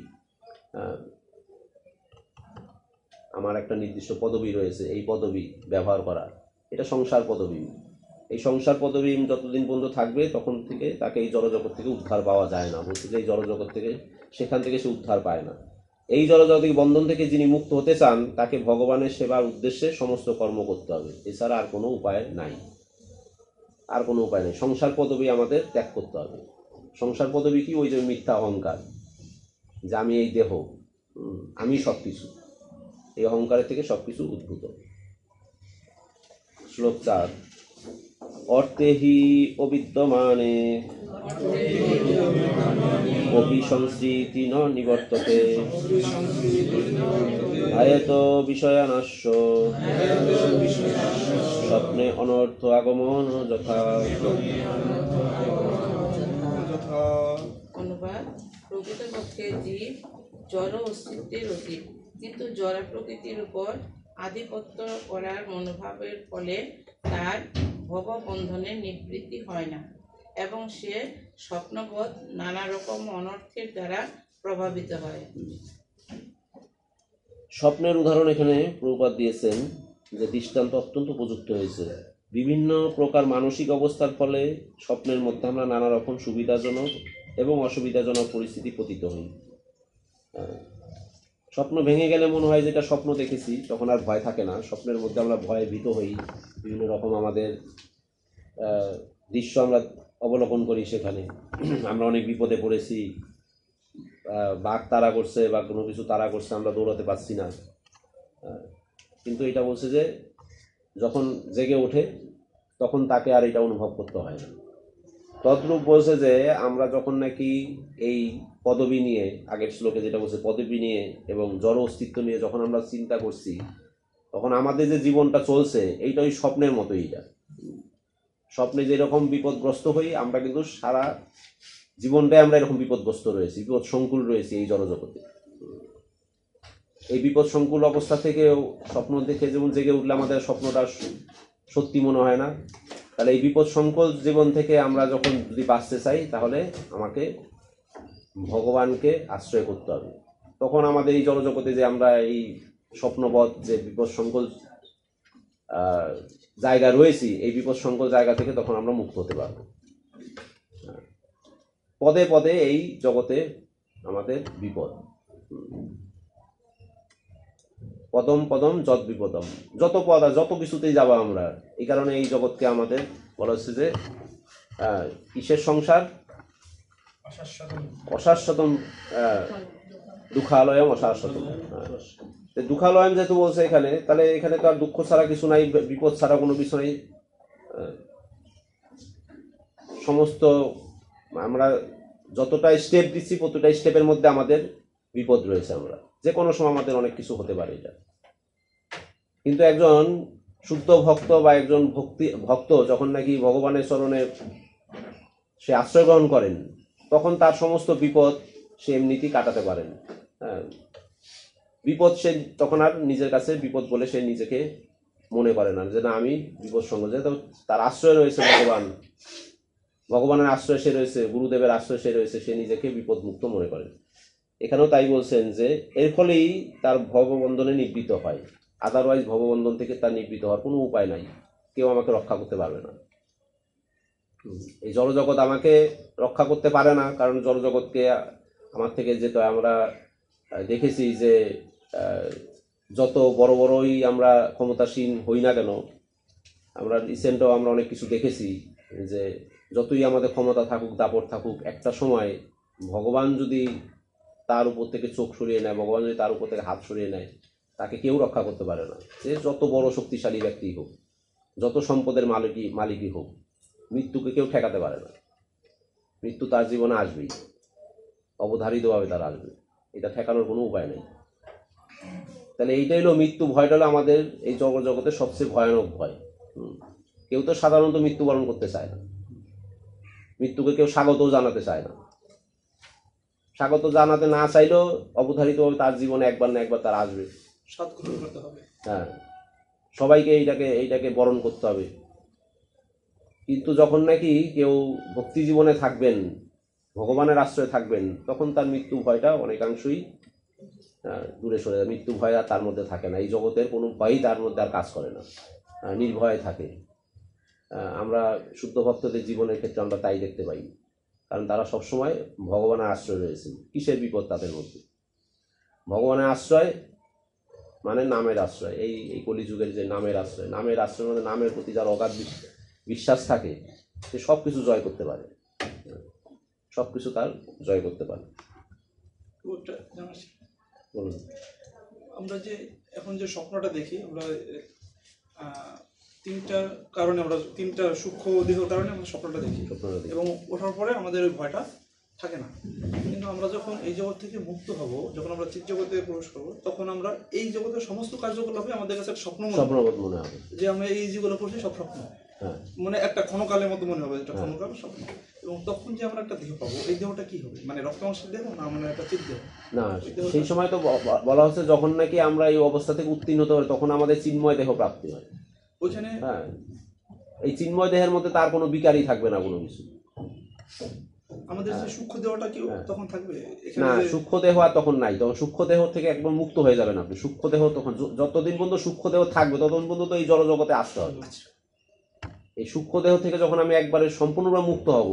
আমার একটা নির্দিষ্ট পদবী রয়েছে, এই পদবী ব্যবহার করা, এটা সংসার পদবী। এই সংসার পদবী যতদিন পর্যন্ত থাকবে তখন থেকে তাকে এই জড়জগৎ থেকে উদ্ধার পাওয়া যায় না। বলছে যে এই জড়জগৎ থেকে, সেখান থেকে সে উদ্ধার পায় না। এই জড়জগতিক বন্ধন থেকে যিনি মুক্ত হতে চান তাকে ভগবানের সেবার উদ্দেশ্যে সমস্ত কর্ম করতে হবে, এছাড়া আর কোনো উপায় নাই। আর কোনো উপায় নেই, সংসার পদবী আমাদের ত্যাগ করতে হবে। সংসার পদবী কি? ওই যে মিথ্যা অহংকার, যে আমি এই দেহ, আমি সব কিছু, এই অহংকারের থেকে সব কিছু উদ্ভূত। শ্লোক 4। অর্থে হি অবিদ্যমানে অভিসংস্কৃতি ন নিবর্ততে ধায়েত বিষয়ানাস্য স্বপ্নে অনর্থ আগমন যথা। অনুবাদ: প্রকৃতপক্ষে জীব জড় অস্তিত্বের অতীত, কিন্তু জড় প্রকৃতির উপর আধিপত্য করার মনোভাবের ফলে তার ভববন্ধনের নিবৃত্তি হয় না এবং সে স্বপ্নবোধ নানা রকম অনর্থের দ্বারা প্রভাবিত হয়। স্বপ্নের উদাহরণ এখানে প্রভুপাদ দিয়েছেন, যে দৃষ্টান্ত অত্যন্ত উপযুক্ত হয়েছে। বিভিন্ন প্রকার মানসিক অবস্থার ফলে স্বপ্নের মধ্যে আমরা নানা রকম সুবিধাজনক এবং অসুবিধাজনক পরিস্থিতি পতিত হই। স্বপ্ন ভেঙে গেলে মনে হয় যেটা স্বপ্ন দেখেছি, তখন আর ভয় থাকে না। স্বপ্নের মধ্যে আমরা ভয়ে ভীত হই, বিভিন্ন রকম আমাদের দৃশ্য আমরা অবলোকন করি। সেখানে আমরা অনেক বিপদে পড়েছি, বাঘ তাড়া করছে বা কোনো কিছু তাড়া করছে, আমরা দৌড়াতে পারছি না। কিন্তু এটা বলছে যে যখন জেগে ওঠে তখন তাকে আর এটা অনুভব করতে হয় না। তদ্রূপ বলছে যে আমরা যখন নাকি এই পদবী নিয়ে, আগের শ্লোকে যেটা বলছে পদবী নিয়ে এবং জড় অস্তিত্ব নিয়ে যখন আমরা চিন্তা করছি, তখন আমাদের যে জীবনটা চলছে এইটা ওই স্বপ্নের মতো। এইটা স্বপ্নে যেরকম বিপদগ্রস্ত হই, আমরা কিন্তু সারা জীবনটাই আমরা এরকম বিপদগ্রস্ত রয়েছি, বিপদ সংকুল রয়েছি এই জড়জগতে। এই বিপদ সংকুল অবস্থা থেকেও স্বপ্ন দেখে যেমন জেগে উঠলে আমাদের স্বপ্নটা সত্যি মনে হয় না। তাহলে এই বিপদ সংকুল জীবন থেকে আমরা যখন যদি বাঁচতে চাই, তাহলে আমাকে ভগবানকে আশ্রয় করতে হবে। তখন আমাদের এই জড়জগতে যে আমরা এই স্বপ্নবৎ যে বিপদ সংকুল জায়গা রয়েছি, এই বিপদ সংকুল জায়গা থেকে তখন আমরা মুক্ত হতে পারবো। পদে পদে এই জগতে আমাদের বিপদ। পদম পদম যত বিপদম, যত পদ যত কিছুতেই যাবো আমরা। এই কারণে এই জগৎকে আমাদের বলা হচ্ছে যে কিসের সংসার? অশাশ্বতম দুঃখালয়ম অশাশ্বতম। দুঃখালয়ম যেহেতু বলছে এখানে, তাহলে এখানে তো আর দুঃখ ছাড়া কিছু নাই, বিপদ ছাড়া কোনো কিছু নাই। সমস্ত আমরা যতটা স্টেপ দিচ্ছি, প্রতিটা স্টেপের মধ্যে আমাদের বিপদ রয়েছে। আমরা যে কোনো সময় আমাদের অনেক কিছু হতে পারে এটা। কিন্তু একজন শুদ্ধ ভক্ত বা একজন ভক্ত যখন নাকি ভগবানের চরণে সে আশ্রয় গ্রহণ করেন, তখন তার সমস্ত বিপদ সে এমনিতেই কাটাতে পারেন। বিপদ সে তখন আর নিজের কাছে বিপদ বলে সে নিজেকে মনে করে না, যে না আমি বিপদ সঙ্গ। যেহেতু তার আশ্রয় রয়েছে ভগবান, ভগবানের আশ্রয় সে রয়েছে, গুরুদেবের আশ্রয় সে রয়েছে, সে নিজেকে বিপদ মুক্ত মনে করেন। এখানেও তাই বলছেন যে এর ফলেই তার ভববন্ধনে নিবৃত্ত হয়। আদারওয়াইজ ভববন্ধন থেকে তার নিবৃত্ত হওয়ার কোনো উপায় নাই, কেউ আমাকে রক্ষা করতে পারবে না। এই জড়জগৎ আমাকে রক্ষা করতে পারে না, কারণ জড়জগৎকে আমার থেকে যেটা আমরা দেখেছি যে যত বড় বড়ই আমরা ক্ষমতাসীন হই না কেন, আমরা রিসেন্টও আমরা অনেক কিছু দেখেছি যে যতই আমাদের ক্ষমতা থাকুক, দাপট থাকুক, একটা সময় ভগবান যদি তার উপর থেকে চোখ সরিয়ে নেয়, ভগবান যদি তার উপর থেকে হাত সরিয়ে নেয়, তাকে কেউ রক্ষা করতে পারে না। সে যত বড় শক্তিশালী ব্যক্তি হোক, যত সম্পদের মালিকই হোক, মৃত্যুকে কেউ ঠেকাতে পারে না। মৃত্যু তার জীবনে আসবেই, অবধারিতভাবে তার আসবে, এটা ঠেকানোর কোনো উপায় নেই। তাহলে এইটাই হলো মৃত্যু ভয়টা, হলো আমাদের এই জগতের সবচেয়ে ভয়ানক ভয়। কেউ তো সাধারণত মৃত্যুবরণ করতে চায় না, মৃত্যুকে কেউ স্বাগতও জানাতে চায় না। স্বাগত জানাতে না চাইলেও অবধারিতভাবে তার জীবনে একবার না একবার তার আসবে। সৎকর্ম করতে হবে। হ্যাঁ, সবাইকে এইটাকে বরণ করতে হবে। কিন্তু যখন নাকি কেউ ভক্তি জীবনে থাকবেন, ভগবানের আশ্রয়ে থাকবেন, তখন তার মৃত্যু ভয়টা অনেকাংশই দূরে সরে যায়। মৃত্যু ভয় আর তার মধ্যে থাকে না, এই জগতের কোনো ভয়ই তার মধ্যে আর কাজ করে না, নির্ভয়ে থাকে। আমরা শুদ্ধ ভক্তদের জীবনের ক্ষেত্রে আমরা তাই দেখতে পাই, কারণ তারা সবসময় ভগবানের আশ্রয় রয়েছেন। কিসের বিপদ তাদের মধ্যে? ভগবানের আশ্রয় মানে নামের আশ্রয়। এই কলিযুগের যে নামের আশ্রয় মানে নামের প্রতি যার অগাধ বিশ্বাস থাকে, সে সব কিছু জয় করতে পারে, সব কিছু তার জয় করতে পারে। ওটা জানাস, বলুন। আমরা যে এখন যে স্বপ্নটা দেখি, আমরা তিনটা কারণে, আমরা তিনটা সূক্ষ্ম দেহের কারণে আমরা স্বপ্নটা দেখি, স্বপ্নটা দেখি। এবং ওঠার পরে আমাদের ওই ভয়টা থাকে না। কিন্তু আমরা যখন এই জগৎ থেকে মুক্ত হব, যখন আমরা চিৎ জগতে প্রবেশ করবো, তখন আমরা এই জগতের সমস্ত কার্যকলাপে আমাদের কাছে একটা স্বপ্ন মনে হবে, স্বপ্নবোধ মনে হবে যে আমরা এই যেগুলো করছি সব স্বপ্ন। হ্যাঁ, মানে একটা ক্ষণকালের মতো মনে হবে, এটা ক্ষণকাল স্বপ্ন। এবং তখন যে আমরা একটা দেহ পাবো, এই দেহটা কি হবে? মানে রক্ত মাংসের দেহ না, মানে একটা চিৎ দেহ? না সেই সময় তো বলা হচ্ছে যখন নাকি আমরা এই অবস্থা থেকে উত্তীর্ণ হতে পারি, তখন আমাদের চিন্ময় দেহ প্রাপ্তি হয়। ওইখানে হ্যাঁ, এই চিন্ময় দেহের মধ্যে তার কোনো বিকারই থাকবে না, কোনো কিছু। আমাদের যে সূক্ষ্ম দেহটা কি তখন থাকবে? না, এখানে যে সূক্ষ্ম দেহ আর তখন নাই, তখন সূক্ষ্ম দেহ থেকে একদম মুক্ত হয়ে যাবেন আপনি। সূক্ষ্ম দেহ তখন যতদিন পর্যন্ত সূক্ষ্ম দেহ থাকবে, ততদিন পর্যন্ত এই জড় জগতে আসতে হবে। এই সূক্ষ্ম দেহ থেকে যখন আমি একবারে সম্পূর্ণভাবে মুক্ত হব,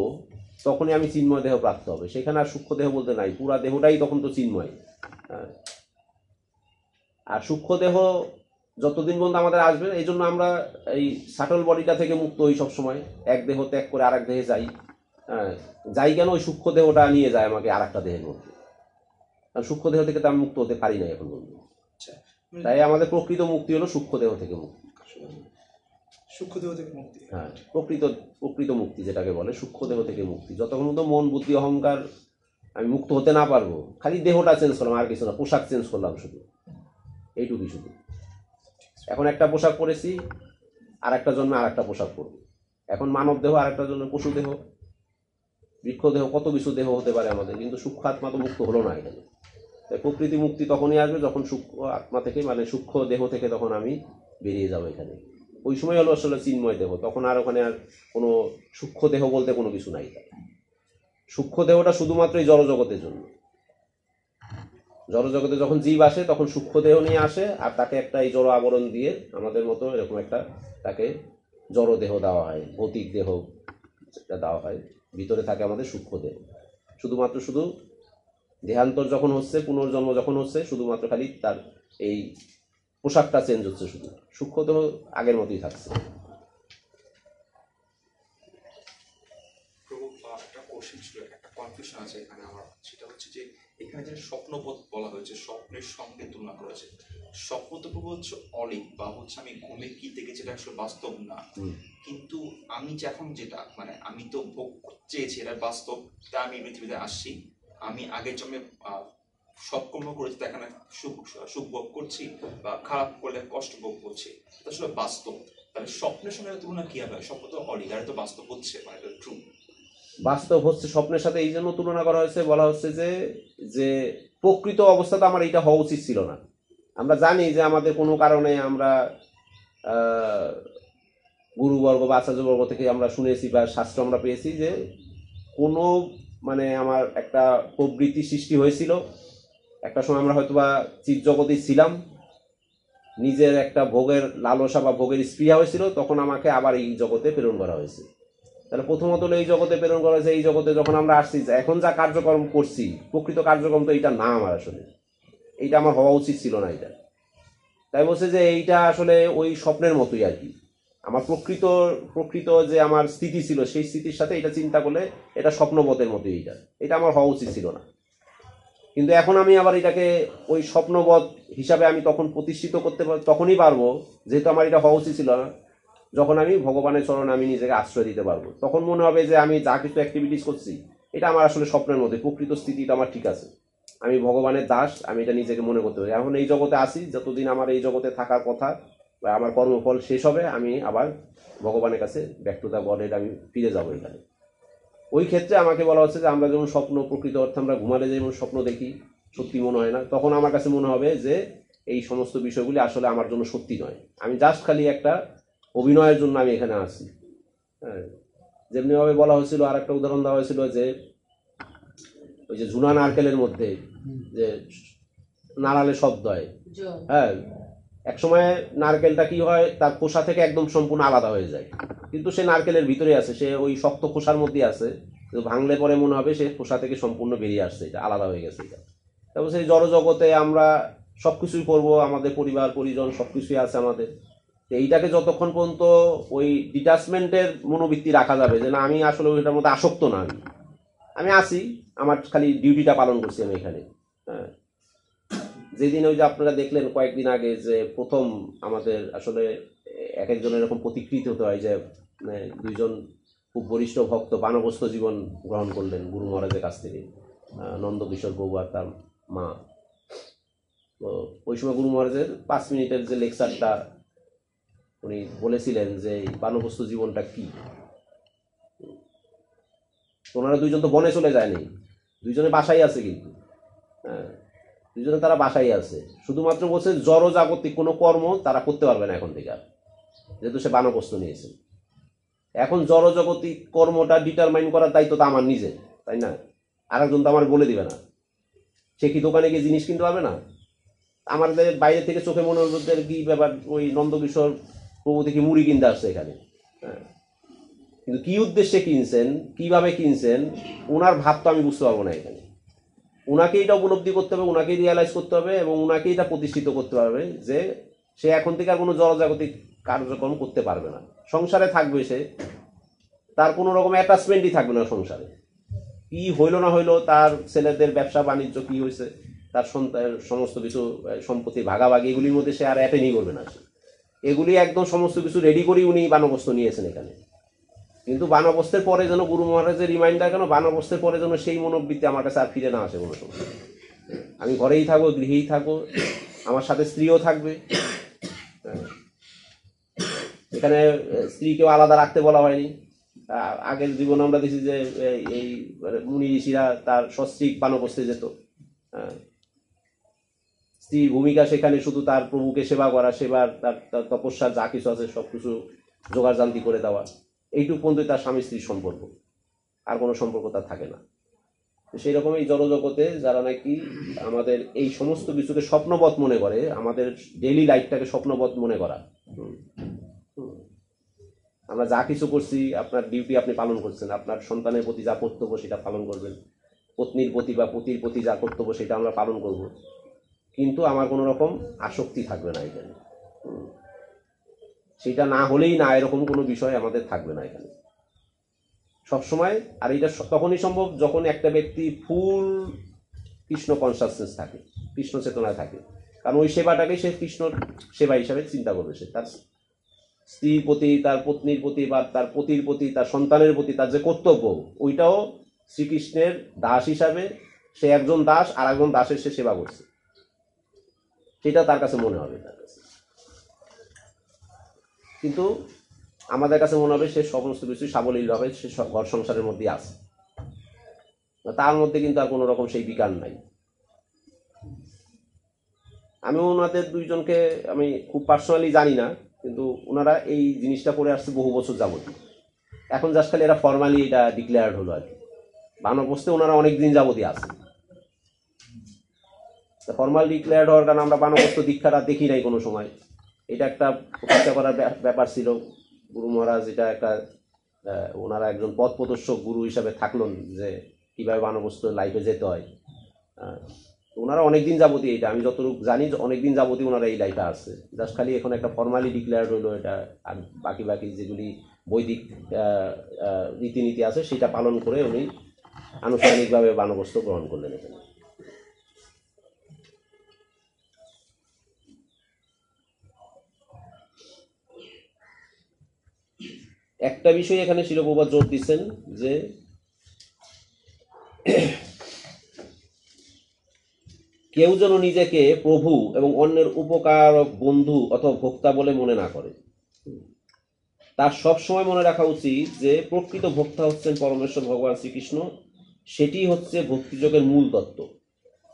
তখনই আমি চিন্ময় দেহ প্রাপ্ত হবে। সেখানে আর সূক্ষ্ম দেহ বলতে নাই, পুরা দেহটাই তখন তো চিন্ময়। হ্যাঁ, আর সূক্ষ্ম দেহ যতদিন পর্যন্ত আমাদের আসবে, এই জন্য আমরা এই সাটল বডিটা থেকে মুক্ত হই সবসময়। এক দেহ ত্যাগ করে আরেক দেহে যাই। হ্যাঁ, যাই কেন ওই সূক্ষ্ম দেহটা নিয়ে যায় আমাকে আর একটা দেহের মধ্যে, কারণ সূক্ষ্ম দেহ থেকে তো আমি মুক্ত হতে পারি না এখন পর্যন্ত। আচ্ছা, তাই আমাদের প্রকৃত মুক্তি হলো সূক্ষ্ম দেহ থেকে মুক্তি। সূক্ষ্ম দেহ থেকে মুক্তি। হ্যাঁ, প্রকৃত মুক্তি যেটাকে বলে, সূক্ষ্ম দেহ থেকে মুক্তি। যতক্ষণ পর্যন্ত মন বুদ্ধি অহংকার আমি মুক্ত হতে না পারবো, খালি দেহটা চেঞ্জ করলাম, আর কিছু না, পোশাক চেঞ্জ করলাম শুধু, এইটুকুই শুধু। এখন একটা পোশাক পরেছি, আর একটা জন্মে আর একটা পোশাক পরবো। এখন মানব দেহ, আর একটা জন্য পশু দেহ, বৃক্ষ দেহ, কত কিছু দেহ হতে পারে আমাদের, কিন্তু সূক্ষ্ম আত্মা তো মুক্ত হলো না এখানে। তাই প্রকৃতি মুক্তি তখনই আসবে যখন সূক্ষ্ম আত্মা থেকে, মানে সূক্ষ্ম দেহ থেকে তখন আমি বেরিয়ে যাবো এখানে। ওই সময় হলো আসলে চিন্ময় দেহ, তখন আর ওখানে আর কোনো সূক্ষ্ম দেহ বলতে কোনো কিছু নাই। সূক্ষ্ম দেহটা শুধুমাত্র এই জড়জগতের জন্য। জড়জগতে যখন জীব আসে, তখন সূক্ষ্ম দেহ নিয়ে আসে, আর তাকে একটা এই জড় আবরণ দিয়ে আমাদের মতো এরকম একটা তাকে জড় দেহ দেওয়া হয়, ভৌতিক দেহ দেওয়া হয়। ভিতরে থাকে আমাদের সূক্ষ্ম দেহ। শুধুমাত্র শুধু দেহান্তর যখন হচ্ছে, পুনর্জন্ম যখন হচ্ছে, শুধুমাত্র খালি তার এই পোশাকটা চেঞ্জ হচ্ছে, শুধু সূক্ষ্ম দেহ আগের মতোই থাকছে। প্রভু, একটা কোশ্চেন ছিল, একটা কনফিউশন আছে এখানে আমার। সেটা হচ্ছে যে এখানে যে স্বপ্নবোধ বলা হয়েছে, স্বপ্নের সঙ্গে তুলনা করা হয়েছে। স্বপ্ন তো প্রভু হচ্ছে অলিক, বা হচ্ছে আমি ঘুমে কি দেখেছি এটা আসলে বাস্তব না। কিন্তু আমি যখন যেটা, মানে আমি তো ভোগ চেয়েছি, এটা বাস্তব, তা আমি পৃথিবীতে আসছি, আমি আগের জন্মে সৎকর্ম করেছি, তা এখানে সুখ ভোগ করছি, বা খারাপ করলে কষ্ট ভোগ করছি, এটা আসলে বাস্তব। তাহলে স্বপ্নের সঙ্গে তুলনা কি হবে? স্বপ্ন তো অলিক, আর তো বাস্তব হচ্ছে, মানে ট্রু বাস্তব হচ্ছে স্বপ্নের সাথে এই জন্য তুলনা করা হয়েছে, বলা হচ্ছে যে প্রকৃত অবস্থাতে আমার এটা হওয়া উচিত ছিল না। আমরা জানি যে আমাদের কোনো কারণে আমরা গুরুবর্গ বা আচার্যবর্গ থেকে আমরা শুনেছি বা শাস্ত্র আমরা পেয়েছি যে কোনো মানে আমার একটা প্রবৃত্তি সৃষ্টি হয়েছিল, একটা সময় আমরা হয়তো বা চিৎজগতেই ছিলাম, নিজের একটা ভোগের লালসা বা ভোগের স্পৃহা হয়েছিল, তখন আমাকে আবার এই জগতে প্রেরণ করা হয়েছে। তাহলে প্রথমত হলো এই জগতে প্রেরণ করা হয়েছে, এই জগতে যখন আমরা আসছি, এখন যা কার্যক্রম করছি, প্রকৃত কার্যক্রম তো এইটা না আমার, আসলে এইটা আমার হওয়া উচিত ছিল না এটা। তাই বলছে যে এইটা আসলে ওই স্বপ্নের মতোই আর কি। আমার প্রকৃত যে আমার স্থিতি ছিল, সেই স্থিতির সাথে এটা চিন্তা করলে এটা স্বপ্নবোধের মতোই, এটা আমার হওয়া উচিত ছিল না। কিন্তু এখন আমি আবার এটাকে ওই স্বপ্নবোধ হিসাবে আমি তখন প্রতিষ্ঠিত করতে তখনই পারবো, যেহেতু আমার এটা হওয়া উচিত ছিল না, যখন আমি ভগবানের চরণে আমি নিজেকে আশ্রয় দিতে পারবো। তখন মনে হবে যে আমি যা কিছু অ্যাক্টিভিটিস করছি, এটা আমার আসলে স্বপ্নের মধ্যে, প্রকৃত স্থিতিটা আমার ঠিক আছে, আমি ভগবানের দাস, আমি এটা নিজেকে মনে করতে পারি। এখন এই জগতে আসি, যতদিন আমার এই জগতে থাকার কথা বা আমার কর্মফল শেষ হবে, আমি আবার ভগবানের কাছে ব্যাক টু দ্য গডেড আমি ফিরে যাবো এখানে। ওই ক্ষেত্রে আমাকে বলা হচ্ছে যে আমরা যেমন স্বপ্ন, প্রকৃত অর্থে আমরা ঘুমালে যেমন স্বপ্ন দেখি, সত্যি মনে হয় না, তখন আমার কাছে মনে হবে যে এই সমস্ত বিষয়গুলি আসলে আমার জন্য সত্যি নয়। আমি জাস্ট খালি একটা অভিনয়ের জন্য আমি এখানে আসি। হ্যাঁ, যেমনিভাবে বলা হয়েছিল, আর একটা উদাহরণ দেওয়া হয়েছিল যে ওই যে ঝুনা নারকেলের মধ্যে যে নাড়ালে শব্দ হয়। জল হ্যাঁ, একসময় নারকেলটা কি হয়, তার খোসা থেকে একদম সম্পূর্ণ আলাদা হয়ে যায়, কিন্তু সে নারকেলের ভিতরে আছে, সে ওই শক্ত খোসার মধ্যে আছে, কিন্তু ভাঙলে পরে মনে হবে সে খোসা থেকে সম্পূর্ণ বেরিয়ে আসছে, এটা আলাদা হয়ে গেছে। এটা তারপর সেই জড়জগতে আমরা সবকিছুই করবো, আমাদের পরিবার পরিজন সবকিছুই আছে আমাদের। তো এইটাকে যতক্ষণ পর্যন্ত ওই ডিটাচমেন্টের মনোবৃত্তি রাখা যাবে যে না আমি আসলে ওইটার মধ্যে আসক্ত না, আমি আসি, আমার খালি ডিউটিটা পালন করছি আমি এখানে। হ্যাঁ, যেদিন ওই যে আপনারা দেখলেন কয়েকদিন আগে যে প্রথম আমাদের আসলে এক একজনের এরকম প্রতিকৃত হতে হয় যে দুইজন খুব বরিষ্ঠ ভক্ত বানপ্রস্থ জীবন গ্রহণ করলেন গুরু মহারাজের কাছ থেকে, নন্দকিশোর বউ আর তার মা। তো ওই সময় গুরু মহারাজের 5 মিনিটের যে লেকচারটা উনি বলেছিলেন যে বানপ্রস্থ জীবনটা কি। ওনারা দুইজন তো বনে চলে যায়নি, দুইজনে বাসায় আছে, কিন্তু হ্যাঁ দুজনে তারা বাসায় আছে, শুধুমাত্র বলছে জড় জাগতিক কোনো কর্ম তারা করতে পারবে না এখন থেকে, যেহেতু সে বানপ্রস্থ নিয়েছে। এখন জড় জগতিক কর্মটা ডিটারমাইন করার দায়িত্ব তো আমার নিজের, তাই না? আরেকজন তো আমার বলে দিবে না, সে কি দোকানে গিয়ে জিনিস কিনতে পারবে না? আমাদের বাইরে থেকে চোখে মনে হচ্ছে কি ব্যাপার, ওই নন্দকিশোর প্রভু থেকে মুড়ি কিনতে আসছে এখানে। হ্যাঁ, কিন্তু কি উদ্দেশ্যে কিনছেন, কিভাবে কিনছেন, ওনার ভাব তো আমি বুঝতে পারবো না এখানে। উনাকে এটা উপলব্ধি করতে হবে, উনাকেই রিয়ালাইজ করতে হবে এবং উনাকেই এটা প্রতিষ্ঠিত করতে হবে যে সে এখন থেকে আর কোনো জড়জাগতিক কার্যক্রম করতে পারবে না। সংসারে থাকবে সে, তার কোনো রকম অ্যাটাচমেন্টই থাকবে না সংসারে। কি হইলো না হইলো, তার ছেলেদের ব্যবসা বাণিজ্য কি হয়েছে, তার সন্তান সমস্ত কিছু সম্পত্তি ভাগাভাগি, এগুলির মধ্যে সে আর অ্যাটেন্ডই করবে না। এগুলি একদম সমস্ত কিছু রেডি করেই উনি বানপ্রস্থ নিয়েছেন এখানে। কিন্তু বানপ্রস্থের পরে যেন গুরু মহারাজের রিমাইন্ডার, কেন বানপ্রস্থের পরে যেন সেই মনোবৃত্তি আমার কাছে আর ফিরে না আসে কোনো সময়। আমি ঘরেই থাকবো, গৃহেই থাকবো, আমার সাথে স্ত্রীও থাকবে। এখানে স্ত্রীকেও আলাদা রাখতে বলা হয়নি। আগের জীবনে আমরা দেখি যে এই মুনি ঋষিরা তার সস্ত্রীক বানপ্রস্থে যেত। স্ত্রীর ভূমিকা সেখানে শুধু তার প্রভুকে সেবা করা, সেবার তার তপস্যার যা কিছু আছে সব কিছু জোগাড়জান্তি করে দেওয়া, এইটুকু পর্যন্ত তার স্বামী স্ত্রীর সম্পর্ক, আর কোনো সম্পর্ক তার থাকে না। সেই রকম এই জড়জগতে যারা নাকি আমাদের এই সমস্ত কিছুকে স্বপ্নবৎ মনে করে, আমাদের ডেইলি লাইফটাকে স্বপ্নবৎ মনে করা, আমরা যা কিছু করছি, আপনার ডিউটি আপনি পালন করছেন, আপনার সন্তানের প্রতি যা কর্তব্য সেটা পালন করবেন, পত্নীর প্রতি বা পতির প্রতি যা কর্তব্য সেটা আমরা পালন করব, কিন্তু আমার কোনো রকম আসক্তি থাকবে না এখানে। সেটা না হলেই না, এরকম কোনো বিষয় আমাদের থাকবে না এখানে সবসময়। আর এটা তখনই সম্ভব যখন একটা ব্যক্তি ফুল কৃষ্ণ কনসাসনেস থাকে, কৃষ্ণ চেতনায় থাকে। কারণ ওই সেবাটাকে সে কৃষ্ণর সেবা হিসাবে চিন্তা করবে। সে তার স্ত্রীর প্রতি, তার পত্নীর প্রতি বা তার পতির প্রতি, তার সন্তানের প্রতি তার যে কর্তব্য, ওইটাও শ্রীকৃষ্ণের দাস হিসাবে, সে একজন দাস আর একজন দাসের সে সেবা করছে, সেটা তার কাছে মনে হবে। তার কাছে কিন্তু আমাদের কাছে মনে হবে সে সমস্ত কিছু সাবলীলভাবে সে ঘর সংসারের মধ্যে আছে, তার মধ্যে কিন্তু আর কোনো রকম সেই বিকার নাই। আমি ওনাদের দুইজনকে আমি খুব পার্সোনালি জানি না, কিন্তু ওনারা এই জিনিসটা করে আসছে বহু বছর যাবত। এখন জাস্ট খালি এরা ফর্মালি এটা ডিক্লেয়ার্ড হলো আর কি। বানপ্রস্থে ওনারা অনেক দিন যাবতই আছে। ফর্মাল ডিক্লেয়ার্ড হওয়ার কারণে আমরা বানপ্রস্থ দীক্ষাটা দেখি নাই কোনো সময়। এটা একটা প্রতিষ্ঠা করার ব্যাপার ছিল। গুরু মহারাজ এটা একটা, ওনারা একজন পথ প্রদর্শক গুরু হিসাবে থাকলেন যে কীভাবে বানপ্রস্থ লাইফে যেতে হয়। ওনারা অনেকদিন যাবতীয়, এটা আমি যতটুকু জানি অনেকদিন যাবতীয় ওনারা এই লাইফে আসছে। জাস্ট খালি এখন একটা ফর্মালি ডিক্লেয়ার্ড হলো এটা, আর বাকি বাকি যেগুলি বৈদিক রীতিনীতি আছে সেটা পালন করে উনি আনুষ্ঠানিকভাবে বানপ্রস্থ গ্রহণ করলেন এখানে। একটা বিষয় এখানে শিল প্রভুপাদ জোর দিচ্ছেন যে কেউ যেন নিজেকে প্রভু এবং অন্যের উপকারক বন্ধু অথবা ভোক্তা বলে মনে না করে। তার সবসময় মনে রাখা উচিত যে প্রকৃত ভোক্তা হচ্ছেন পরমেশ্বর ভগবান শ্রীকৃষ্ণ। সেটি হচ্ছে ভক্তিযোগের মূল তত্ত্ব।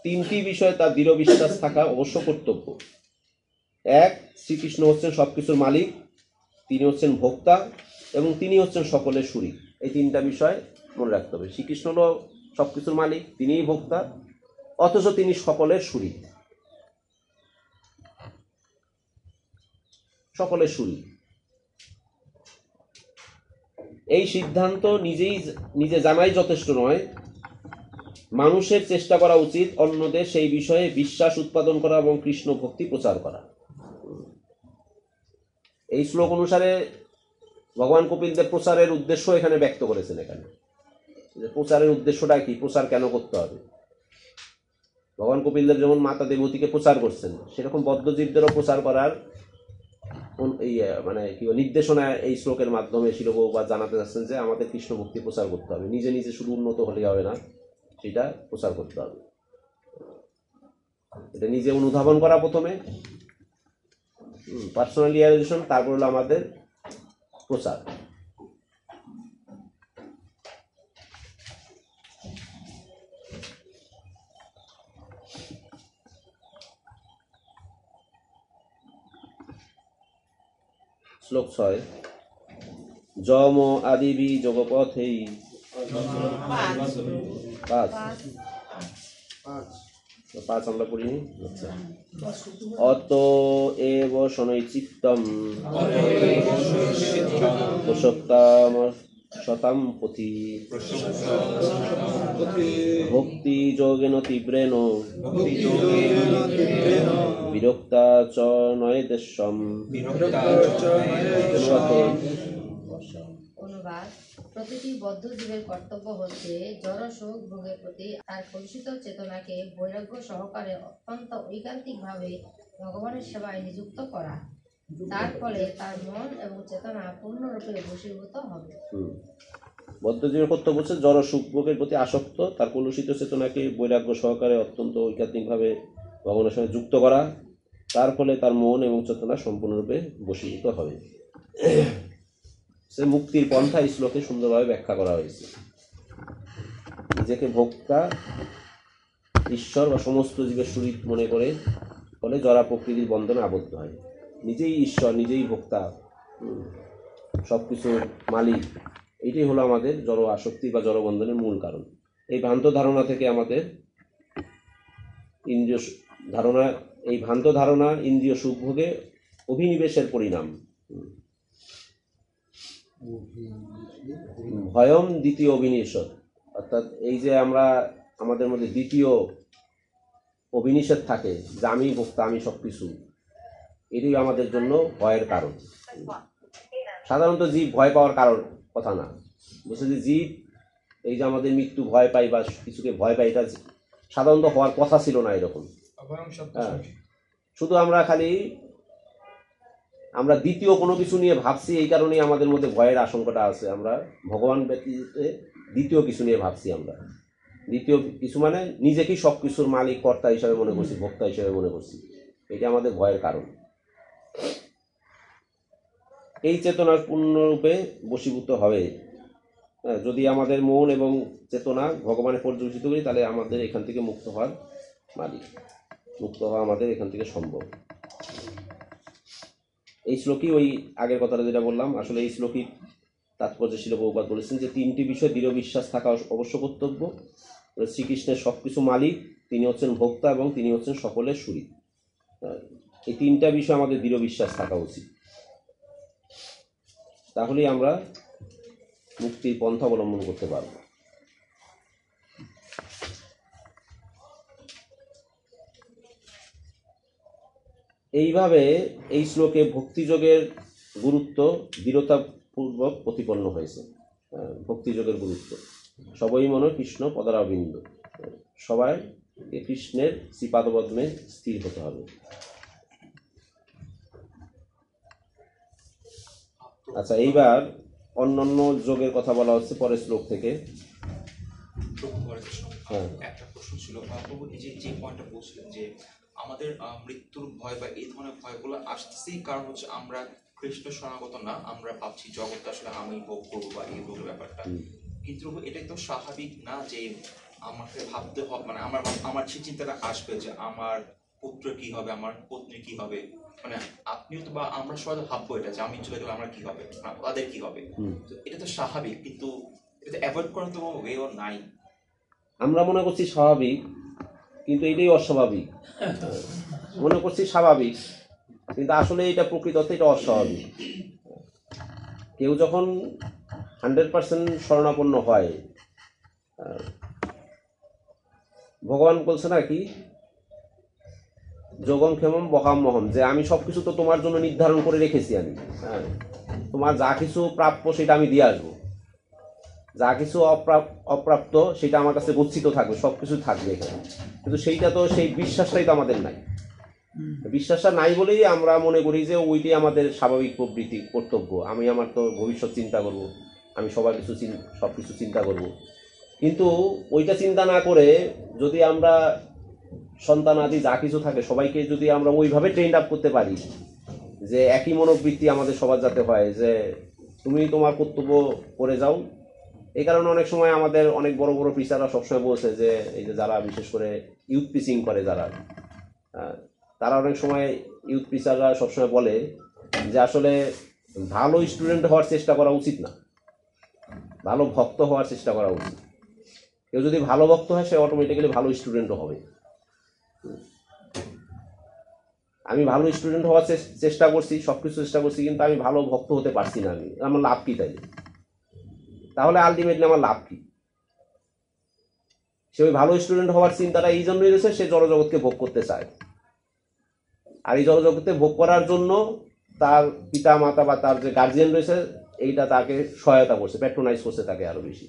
3টি বিষয়ে তার দৃঢ় বিশ্বাস থাকা অবশ্য কর্তব্য। এক, শ্রীকৃষ্ণ হচ্ছেন সবকিছুর মালিক, তিনি হচ্ছেন ভোক্তা এবং তিনি হচ্ছেন সকলের শরীর। এই তিনটা বিষয় মনে রাখতে হবে। শ্রীকৃষ্ণ হল সবকিছুর মালিক, তিনিই ভোক্তা, অথচ তিনি সকলের শরীর, সকলের শরীর। এই সিদ্ধান্ত নিজে জানাই যথেষ্ট নয়, মানুষের চেষ্টা করা উচিত অন্যদের সেই বিষয়ে বিশ্বাস উৎপাদন করা এবং কৃষ্ণ ভক্তি প্রচার করা। এই শ্লোক অনুসারে ভগবান কপিলদেব প্রচারের উদ্দেশ্য এখানে ব্যক্ত করেছেন। এখানে যে প্রচারের উদ্দেশ্যটা কি, প্রচার কেন করতে হবে। ভগবান কপিলদেব যেমন মাতা দেবতীকে প্রচার করছেন, সেরকম বদ্ধজীবদেরও প্রচার করার এই মানে কি নির্দেশনা এই শ্লোকের মাধ্যমে শিল প্রভুপাদ জানাতে যাচ্ছেন যে আমাদের কৃষ্ণ ভক্তি প্রচার করতে হবে। নিজে নিজে শুধু উন্নত হলে হবে না, সেটা প্রচার করতে হবে। এটা নিজে অনুধাবন করা প্রথমে, পার্সোনাল রিয়ালাইজেশন, তারপর হলো আমাদের প্রচার। শ্লোক 6, যম আদিবি যোগপথেই 5 আমরা পড়িনি। আচ্ছা, অত এব শনৈচিত্তম প্রসক্তাম শতাম পথি ভক্তি যোগেন তীব্রেণ বিরক্তা চ নয়েদেশম। অনুবাদ: প্রতিটি বদ্ধ জীবের কর্তব্য হচ্ছে জড় সুখ ভোগের প্রতি তার কলুষিত চেতনাকে বৈরাগ্য সহকারে অত্যন্ত ঐকান্তিকভাবে ভগবানের সেবায় নিযুক্ত করা। তার ফলে তার মন এবং চেতনা পূর্ণরূপে বশীভূত হবে। বদ্ধজীবের কর্তব্য হচ্ছে জড় সুখ ভোগের প্রতি আসক্ত, তার কলুষিত চেতনাকে বৈরাগ্য সহকারে অত্যন্ত ঐকান্তিকভাবে ভগবানের সঙ্গে যুক্ত করা। তার ফলে তার মন এবং চেতনা সম্পূর্ণরূপে বশীভূত হবে। সে মুক্তির পন্থা এই শ্লোকে সুন্দরভাবে ব্যাখ্যা করা হয়েছে। নিজেকে ভোক্তা, ঈশ্বর বা সমস্ত জীবের শরীর মনে করে ফলে জড়া প্রকৃতির বন্ধনে আবদ্ধ হয়। নিজেই ঈশ্বর, নিজেই ভোক্তা, সবকিছুর মালিক, এটাই হলো আমাদের জড় আসক্তি বা জড়বন্ধনের মূল কারণ। এই ভ্রান্ত ধারণা থেকে আমাদের ভ্রান্ত ধারণা ইন্দ্রিয় সুখভোগে অভিনিবেশের পরিণাম। ভয়ম দ্বিতীয় অভিনিষেধ, অর্থাৎ এই যে আমরা আমাদের মধ্যে দ্বিতীয় অভিনিষেধ থাকে যে আমি ভোক্তা, আমি সবকিছু, এটাই আমাদের জন্য ভয়ের কারণ। সাধারণত জীব ভয় পাওয়ার কারণ কথা না, বুঝছে যে জীব এই যে আমাদের মৃত্যু ভয় পাই বা কিছুকে ভয় পাই, এটা সাধারণত হওয়ার কথা ছিল না এরকম। শুধু আমরা দ্বিতীয় কোনো কিছু নিয়ে ভাবছি, এই কারণেই আমাদের মধ্যে ভয়ের আশঙ্কাটা আছে। আমরা ভগবান ব্যতীতে দ্বিতীয় কিছু নিয়ে ভাবছি। আমরা দ্বিতীয় কিছু মানে নিজেকেই সব কিছুর মালিক, কর্তা হিসাবে মনে করছি, ভোক্তা হিসাবে মনে করছি, এটা আমাদের ভয়ের কারণ। এই চেতনার পূর্ণরূপে বশীভূত হবে যদি আমাদের মন এবং চেতনা ভগবানে পর্যবেসিত করি, তাহলে আমাদের এখান থেকে মুক্ত হওয়ার মালিক, মুক্ত হওয়া আমাদের এখান থেকে সম্ভব। এই শ্লোকই ওই আগের কথাটা যেটা বললাম, আসলে এই শ্লোকই তাৎপর্য শিল প্রভুপাদ বলেছেন যে তিনটি বিষয় দৃঢ় বিশ্বাস থাকা অবশ্য কর্তব্য। শ্রীকৃষ্ণের সবকিছু মালিক, তিনি হচ্ছেন ভোক্তা এবং তিনি হচ্ছেন সকলের শরীর। এই তিনটা বিষয় আমাদের দৃঢ় বিশ্বাস থাকা উচিত, তাহলেই আমরা মুক্তির পন্থা অবলম্বন করতে পারব। এইভাবে এই শ্লোকে ভক্তিযোগের গুরুত্ব দৃঢ়তাপূর্বক প্রতিপন্ন হয়েছে। ভক্তিযোগের গুরুত্ব সবই মনে কৃষ্ণ পদারবিন্দ, সবাই কৃষ্ণের শ্রীপাদপদ্মে স্থির হতে হবে। আচ্ছা, এইবার অন্যান্য যোগের কথা বলা হচ্ছে পরের শ্লোক থেকে। একটা প্রশ্ন ছিল প্রভু, এই যে পয়েন্টটা বলছিলেন যে আমাদের মৃত্যুর ভয় বা এই ধরনের ভয়গুলো আসতেছেই কারণ হচ্ছে আমরা কৃষ্ণ শরণাগত না, আমরা ভাবছি জগৎটা আসলে আমি ভোগ করবো বা এই ভোগের ব্যাপারটা। কিন্তু এটাই তো স্বাভাবিক না যে আমাকে ভাবতে হবে, মানে আমার সেই চিন্তাটা আসবে যে আমার পুত্র কি হবে, আমার পত্নী কি হবে, মানে আপনিও তো বা আমরা সবাই তো ভাববো এটা যে আমি চলে গেলে আমার কি হবে, তাদের কি হবে। তো এটা তো স্বাভাবিক, কিন্তু এটা অ্যাভয়েড করার তো কোনো ওয়েও নাই। আমরা মনে করছি স্বাভাবিক, কিন্তু এটাই অস্বাভাবিক। মনে করছি স্বাভাবিক, কিন্তু আসলে এটা প্রকৃত অর্থে এটা অস্বাভাবিক। কেউ যখন 100% শরণাপন্ন হয়, ভগবান বলছে না কি, যোগম ক্ষেমম বহাম মহম, যে আমি সবকিছু তো তোমার জন্য নির্ধারণ করে রেখেছি আমি। হ্যাঁ, তোমার যা কিছু প্রাপ্য সেটা আমি দিয়ে আসবো, যা কিছু অপ্রাপ্ত সেটা আমার কাছে গচ্ছিত থাকবে, সবকিছু থাকবে এখানে। কিন্তু সেইটা তো, সেই বিশ্বাসটাই তো আমাদের নাই। বিশ্বাসটা নাই বলেই আমরা মনে করি যে ওইটাই আমাদের স্বাভাবিক প্রবৃত্তি, কর্তব্য। আমি আমার তো ভবিষ্যৎ চিন্তা করব, আমি সবার কিছু সব কিছু চিন্তা করব। কিন্তু ওইটা চিন্তা না করে যদি আমরা সন্তান আদি যা কিছু থাকে সবাইকে যদি আমরা ওইভাবে ট্রেন আপ করতে পারি যে একই মনোবৃত্তি আমাদের সবার যাতে হয়, যে তুমি তোমার কর্তব্য করে যাও। এই কারণে অনেক সময় আমাদের অনেক বড় বড় টিচাররা সবসময় বলছে যে এই যে যারা বিশেষ করে ইউথ টিচিং করে যারা, তারা অনেক সময় ইউথ টিচাররা সবসময় বলে যে আসলে ভালো স্টুডেন্ট হওয়ার চেষ্টা করা উচিত না, ভালো ভক্ত হওয়ার চেষ্টা করা উচিত। কেউ যদি ভালো ভক্ত হয় সে অটোমেটিক্যালি ভালো স্টুডেন্টও হবে। আমি ভালো স্টুডেন্ট হওয়ার চেষ্টা করছি, সবকিছু চেষ্টা করছি, কিন্তু আমি ভালো ভক্ত হতে পারছি না। আমার লাভ কি তাই? তাহলে আলটিমেটলি আমার লাভ কি? সে ওই ভালো স্টুডেন্ট হওয়ার চিন্তাটা এই জন্যই রয়েছে, সে জড়জগৎকে ভোগ করতে চায়। আর এই জড়জগতে ভোগ করার জন্য তার পিতা মাতা বা তার যে গার্জিয়ান রয়েছে এইটা তাকে সহায়তা করছে, প্যাট্রোনাইজ করছে তাকে আরো বেশি।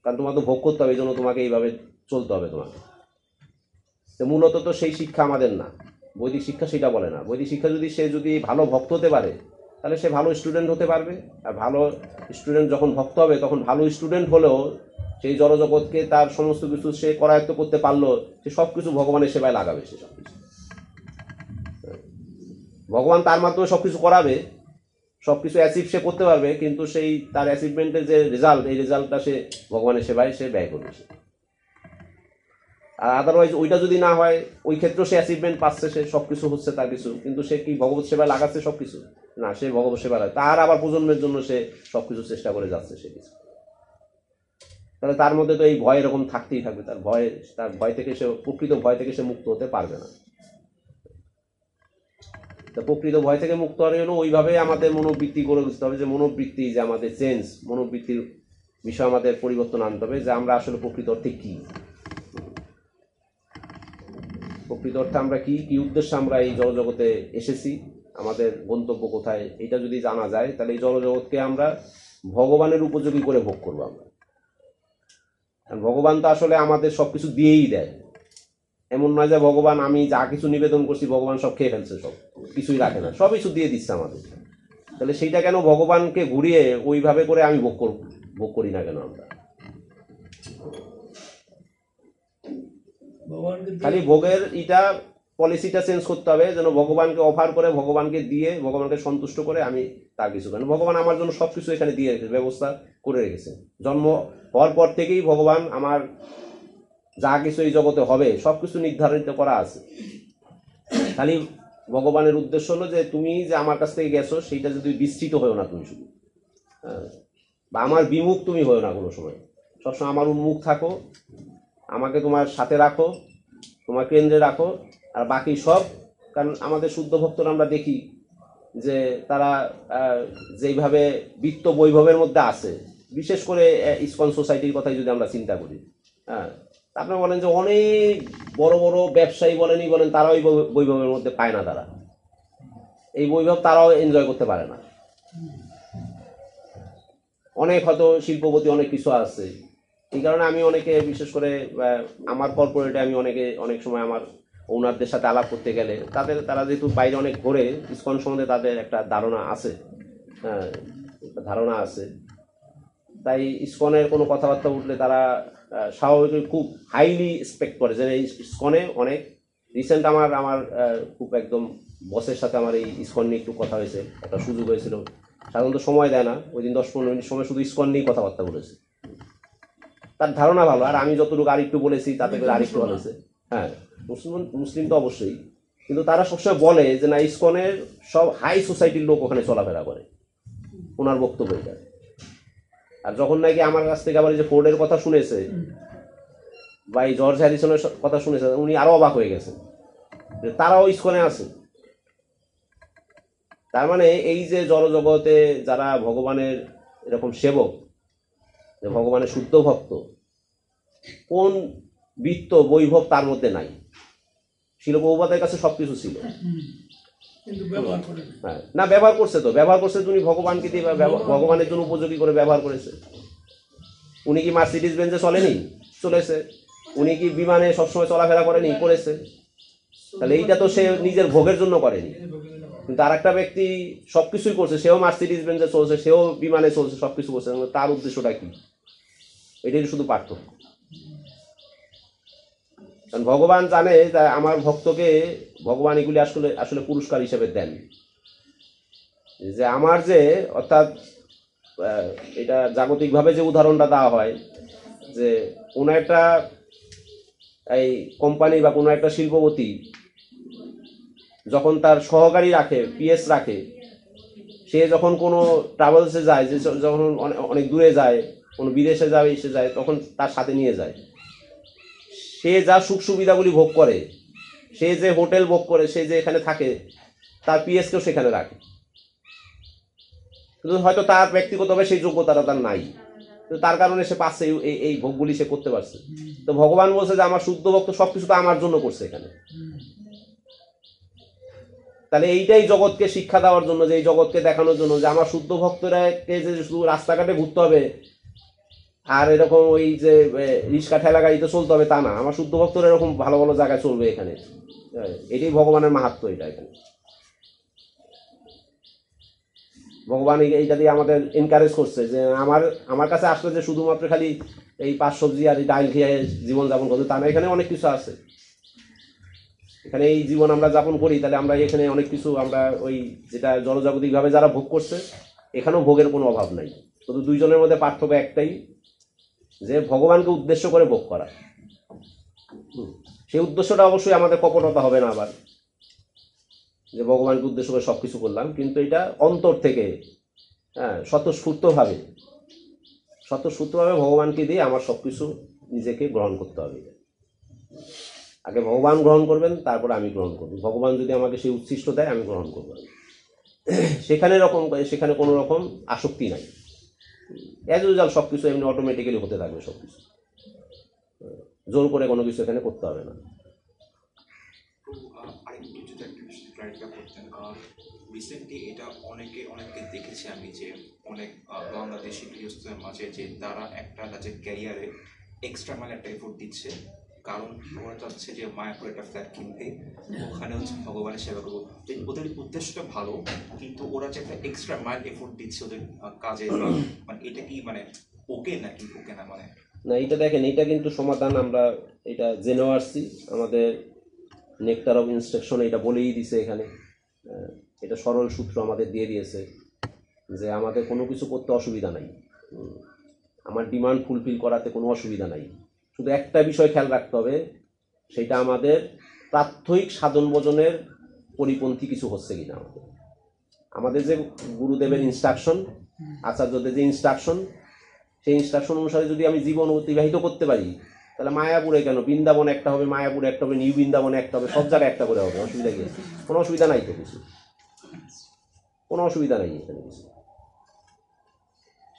কারণ তোমাকে ভোগ করতে হবে, এই জন্য তোমাকে এইভাবে চলতে হবে তোমাকে। তো মূলত তো সেই শিক্ষা আমাদের না, বৈদিক শিক্ষা সেটা বলে না। বৈদিক শিক্ষা যদি সে যদি ভালো ভক্ত হতে পারে তাহলে সে ভালো স্টুডেন্ট হতে পারবে। আর ভালো স্টুডেন্ট যখন ভক্ত হবে তখন ভালো স্টুডেন্ট হলেও সেই জড়জগৎকে তার সমস্ত কিছু সে করায়ত্ত করতে পারলো, সে সব কিছু ভগবানের সেবায় লাগাবে। সে সব কিছু ভগবান তার মাধ্যমে সব কিছু করাবে, সব কিছু অ্যাচিভ সে করতে পারবে, কিন্তু সেই তার অ্যাচিভমেন্টের যে রেজাল্ট, এই রেজাল্টটা সে ভগবানের সেবায় সে ব্যয় করবে। আর আদারওয়াইজ ওইটা যদি না হয়, ওই ক্ষেত্রে সে অ্যাচিভমেন্ট পাচ্ছে, সে সব কিছু হচ্ছে তার কিছু, কিন্তু সে কি ভগবত সেবায় লাগাচ্ছে সব কিছু? না, সে ভগবত সেবা লাগে, তার আবার প্রজন্মের জন্য সে সব কিছু চেষ্টা করে যাচ্ছে সে কিছু। তাহলে তার মধ্যে তো এই ভয় এরকম থাকতেই থাকবে, তার ভয় থেকে সে, প্রকৃত ভয় থেকে সে মুক্ত হতে পারবে না। তা প্রকৃত ভয় থেকে মুক্ত হওয়ার জন্য ওইভাবে আমাদের মনোবৃত্তি গড়ে বুঝতে হবে, যে মনোবৃত্তি যে আমাদের চেঞ্জ, মনোবৃত্তির বিষয় আমাদের পরিবর্তন আনতে হবে, যে আমরা আসলে প্রকৃত অর্থে কি, প্রকৃত অর্থে আমরা কি কি উদ্দেশ্যে আমরা এই জড়জগতে এসেছি, আমাদের গন্তব্য কোথায়, এটা যদি জানা যায় তাহলে এই জড়জগৎকে আমরা ভগবানের উপযোগী করে ভোগ করবো আমরা। ভগবান তো আসলে আমাদের সবকিছু দিয়েই দেয়, এমন নয় যে ভগবান আমি যা কিছু নিবেদন করছি ভগবান সব খেয়ে ফেলছে, সব কিছুই রাখে না, সব কিছু দিয়ে দিচ্ছে আমাদের। তাহলে সেইটা কেন ভগবানকে ঘুরিয়ে ওইভাবে করে আমি ভোগ করি না কেন? আমরা খালি ভোগের এটা পলিসিটা চেঞ্জ করতে হবে, যেন ভগবানকে অফার করে, ভগবানকে দিয়ে, ভগবানকে সন্তুষ্ট করে আমি তার কিছু, কারণ ভগবান আমার জন্য সবকিছু এখানে দিয়ে রেখেছে, ব্যবস্থা করে রেখেছে। জন্ম হওয়ার পর থেকেই ভগবান আমার যা কিছু এই জগতে হবে সবকিছু নির্ধারিত করা আছে। খালি ভগবানের উদ্দেশ্য হলো যে তুমি যে আমার কাছ থেকে গেছো সেইটা যদি বিস্তৃত হয়েও না, তুমি শুধু বা আমার বিমুখ তুমি হয়েও না কোনো সময়, সবসময় আমার উন্মুখ থাকো, আমাকে তোমার সাথে রাখো, তোমার কেন্দ্রে রাখো। আর বাকি সব, কারণ আমাদের শুদ্ধ ভক্তরা আমরা দেখি যে তারা যেইভাবে বিত্ত বৈভবের মধ্যে আছে, বিশেষ করে ইসকন সোসাইটির কথাই যদি আমরা চিন্তা করি, হ্যাঁ, আপনারা বলেন যে অনেক বড় বড় ব্যবসায়ী বলেন তারাও এই বৈভবের মধ্যে পায় না, তারা এই বৈভব তারাও এনজয় করতে পারে না। অনেক হয়তো শিল্পপতি অনেক কিছু আছে, এই কারণে আমি অনেকে, বিশেষ করে আমার কর্পোরেটে আমি অনেক সময় আমার ওনারদের সাথে আলাপ করতে গেলে তারা যেহেতু বাইরে অনেক ঘোরে, ইসকন সম্বন্ধে তাদের একটা ধারণা আছে, হ্যাঁ, ধারণা আছে। তাই ইসকনের কোনো কথাবার্তা উঠলে তারা স্বাভাবিক খুব হাইলি এক্সপেক্ট করে, যে এই ইসকনে অনেক রিসেন্ট আমার খুব একদম বসের সাথে আমার এই ইসকন নিয়ে একটু কথা হয়েছে, একটা সুযোগ হয়েছিল। সাধারণত সময় দেয় না, ওই দিন 10-15 মিনিট সময় শুধু ইসকন নিয়েই কথাবার্তা বলেছে। তার ধারণা ভালো, আর আমি যতটুকু আরেকটু বলেছি তাতে করে আরেকটু ভালো হয়েছে। হ্যাঁ, মুসলিম তো অবশ্যই, কিন্তু তারা সবসময় বলে যে না, ইসকনের সব হাই সোসাইটির লোক ওখানে চলাফেরা করে, ওনার বক্তব্য এটা। আর যখন নাকি আমার কাছ থেকে আবার এই যে ফোর্ডের কথা শুনেছে বা এই জর্জ হ্যারিসনের কথা শুনেছে, উনি আরো অবাক হয়ে গেছেন যে তারাও ইসকনে আছে। তার মানে এই যে জড়জগতে যারা ভগবানের এরকম সেবক, যে ভগবানের শুদ্ধ ভক্ত, কোন বৃত্ত বৈভব তার মধ্যে নাই। শিল প্রভুপাদের কাছে সবকিছু ছিল, হ্যাঁ না ব্যবহার করছে, তো ব্যবহার করছে উনি ভগবানকে দিয়ে, ভগবানের জন্য উপযোগী করে ব্যবহার করেছে। উনি কি মার্সিডিজ বেঞ্জে চলেনি? চলেছে। উনি কি বিমানে সবসময় চলাফেরা করেনি? করেছে। তাহলে এইটা তো সে নিজের ভোগের জন্য করেনি। কিন্তু আর একটা ব্যক্তি সবকিছুই করছে, সেও মার্সিডিজ বেঞ্জে চলছে, সেও বিমানে চলছে, সবকিছু করছে, তার উদ্দেশ্যটা কি? এটাই শুধু পার্থক্য। কারণ ভগবান জানে যে আমার ভক্তকে ভগবান এগুলি আসলে আসলে পুরস্কার হিসেবে দেন, যে আমার যে অর্থাৎ এটা জাগতিকভাবে যে উদাহরণটা দেওয়া হয় যে কোনো একটা এই কোম্পানি বা কোনো একটা শিল্পপতি যখন তার সহকারী রাখে, পিএস রাখে, সে যখন কোনো ট্রাভেলসে যায়, যে যখন অনেক দূরে যায়, কোনো বিদেশে যায়, এসে যায়, তখন তার সাথে নিয়ে যায়। সে যা সুখ সুবিধাগুলি ভোগ করে, সে যে হোটেল ভোগ করে, সে যে এখানে থাকে, তার পিএসকেও সেখানে রাখে। কিন্তু হয়তো তার ব্যক্তিগতভাবে সেই যোগ্যতাটা তার নাই, কিন্তু তার কারণে সে পাচ্ছে এই ভোগগুলি সে করতে পারছে। তো ভগবান বলছে যে আমার শুদ্ধ ভক্ত সবকিছু তো আমার জন্য করছে এখানে। তাহলে এইটাই জগৎকে শিক্ষা দেওয়ার জন্য, যে এই জগৎকে দেখানোর জন্য যে আমার শুদ্ধ ভক্তরাকে যে শুধু রাস্তাঘাটে ঘুরতে হবে আর এরকম ওই যে রিক্সা ঠেলা গাড়িতে চলতে হবে তা না, আমার শুদ্ধ ভক্তরা এরকম ভালো ভালো জায়গায় চলবে এখানে। এটাই ভগবানের মাহাত্ম্য। এটা এখানে ভগবান এইটা দিয়ে আমাদের এনকারেজ করছে যে আমার কাছে আসলে যে শুধুমাত্র খালি এই পাঁচ সবজি আর এই ডাইল খেয়ে জীবনযাপন করছে তা না, এখানে অনেক কিছু আছে। এখানে এই জীবন আমরা যাপন করি, তাহলে আমরা এখানে অনেক কিছু আমরা ওই যেটা জনজাগতিকভাবে যারা ভোগ করছে, এখানেও ভোগের কোনো অভাব নাই। শুধু দুইজনের মধ্যে পার্থক্য একটাই, যে ভগবানকে উদ্দেশ্য করে ভোগ করা। সেই উদ্দেশ্যটা অবশ্যই আমাদের কপটতা হবে না আবার, যে ভগবানকে উদ্দেশ্য করে সবকিছু করলাম, কিন্তু এটা অন্তর থেকে, হ্যাঁ, স্বতঃস্ফূর্তভাবে ভগবানকে দিয়ে আমার সবকিছু নিজেকে গ্রহণ করতে হবে। আগে ভগবান গ্রহণ করবেন, তারপর আমি গ্রহণ করব। ভগবান যদি আমাকে সেই উচ্ছিষ্ট দেয়, আমি গ্রহণ করব। সেখানে কোনো রকম আসক্তি নাই। অ্যাজ ইউজুয়াল সবকিছু এমনি অটোমেটিক্যালি হতে থাকবে, সবকিছু জোর করে কোনো কিছু এখানে করতে হবে না। আরেকটু যদি একটা বিষয় ক্লারিফাই করতেন, রিসেন্টলি এটা অনেককে দেখেছি আমি, যে অনেক বাংলাদেশি গৃহস্থদের মাঝে যে তারা একটা তাদের ক্যারিয়ারে এক্সট্রা মাইল একটা এফোর্ট দিচ্ছে, কারণ ওরা চাচ্ছে যে মায়াপুর একটা ফ্ল্যাট কিনতে, ওখানে হচ্ছে ভগবানের সেবা করবো। ওদের উদ্দেশ্যটা ভালো, কিন্তু ওরা যে একটা এক্সট্রা মাইল এফোর্ট দিচ্ছে ওদের কাজে, মানে এটা কি মানে ওকে নাকি ওকে না? মানে না, এটা দেখেন, এটা কিন্তু সমাধান আমরা এটা জেনেও আসছি। আমাদের নেকটার অফ ইনস্ট্রাকশন এটা বলেই দিছে এখানে। এটা সরল সূত্র আমাদের দিয়ে দিয়েছে যে আমাদের কোনো কিছু করতে অসুবিধা নাই, আমার ডিমান্ড ফুলফিল করাতে কোনো অসুবিধা নাই। শুধু একটা বিষয় খেয়াল রাখতে হবে, সেটা আমাদের প্রাত্যহিক সাধন ভোজনের পরিপন্থী কিছু হচ্ছে কিনা। আমাদের যে গুরুদেবের ইনস্ট্রাকশন, আচার্যদের যে ইনস্ট্রাকশন, সেই ইনস্ট্রাকশন অনুসারে যদি আমি জীবন অতিবাহিত করতে পারি, তাহলে মায়াপুরে কেন, বৃন্দাবনে একটা হবে, মায়াপুরে একটা হবে, নিউ বৃন্দাবনে একটা হবে, সব জায়গায় একটা করে হবে। অসুবিধা কি? কোনো অসুবিধা নাই তো, কিছু কোনো অসুবিধা নাই এখানে কিছু।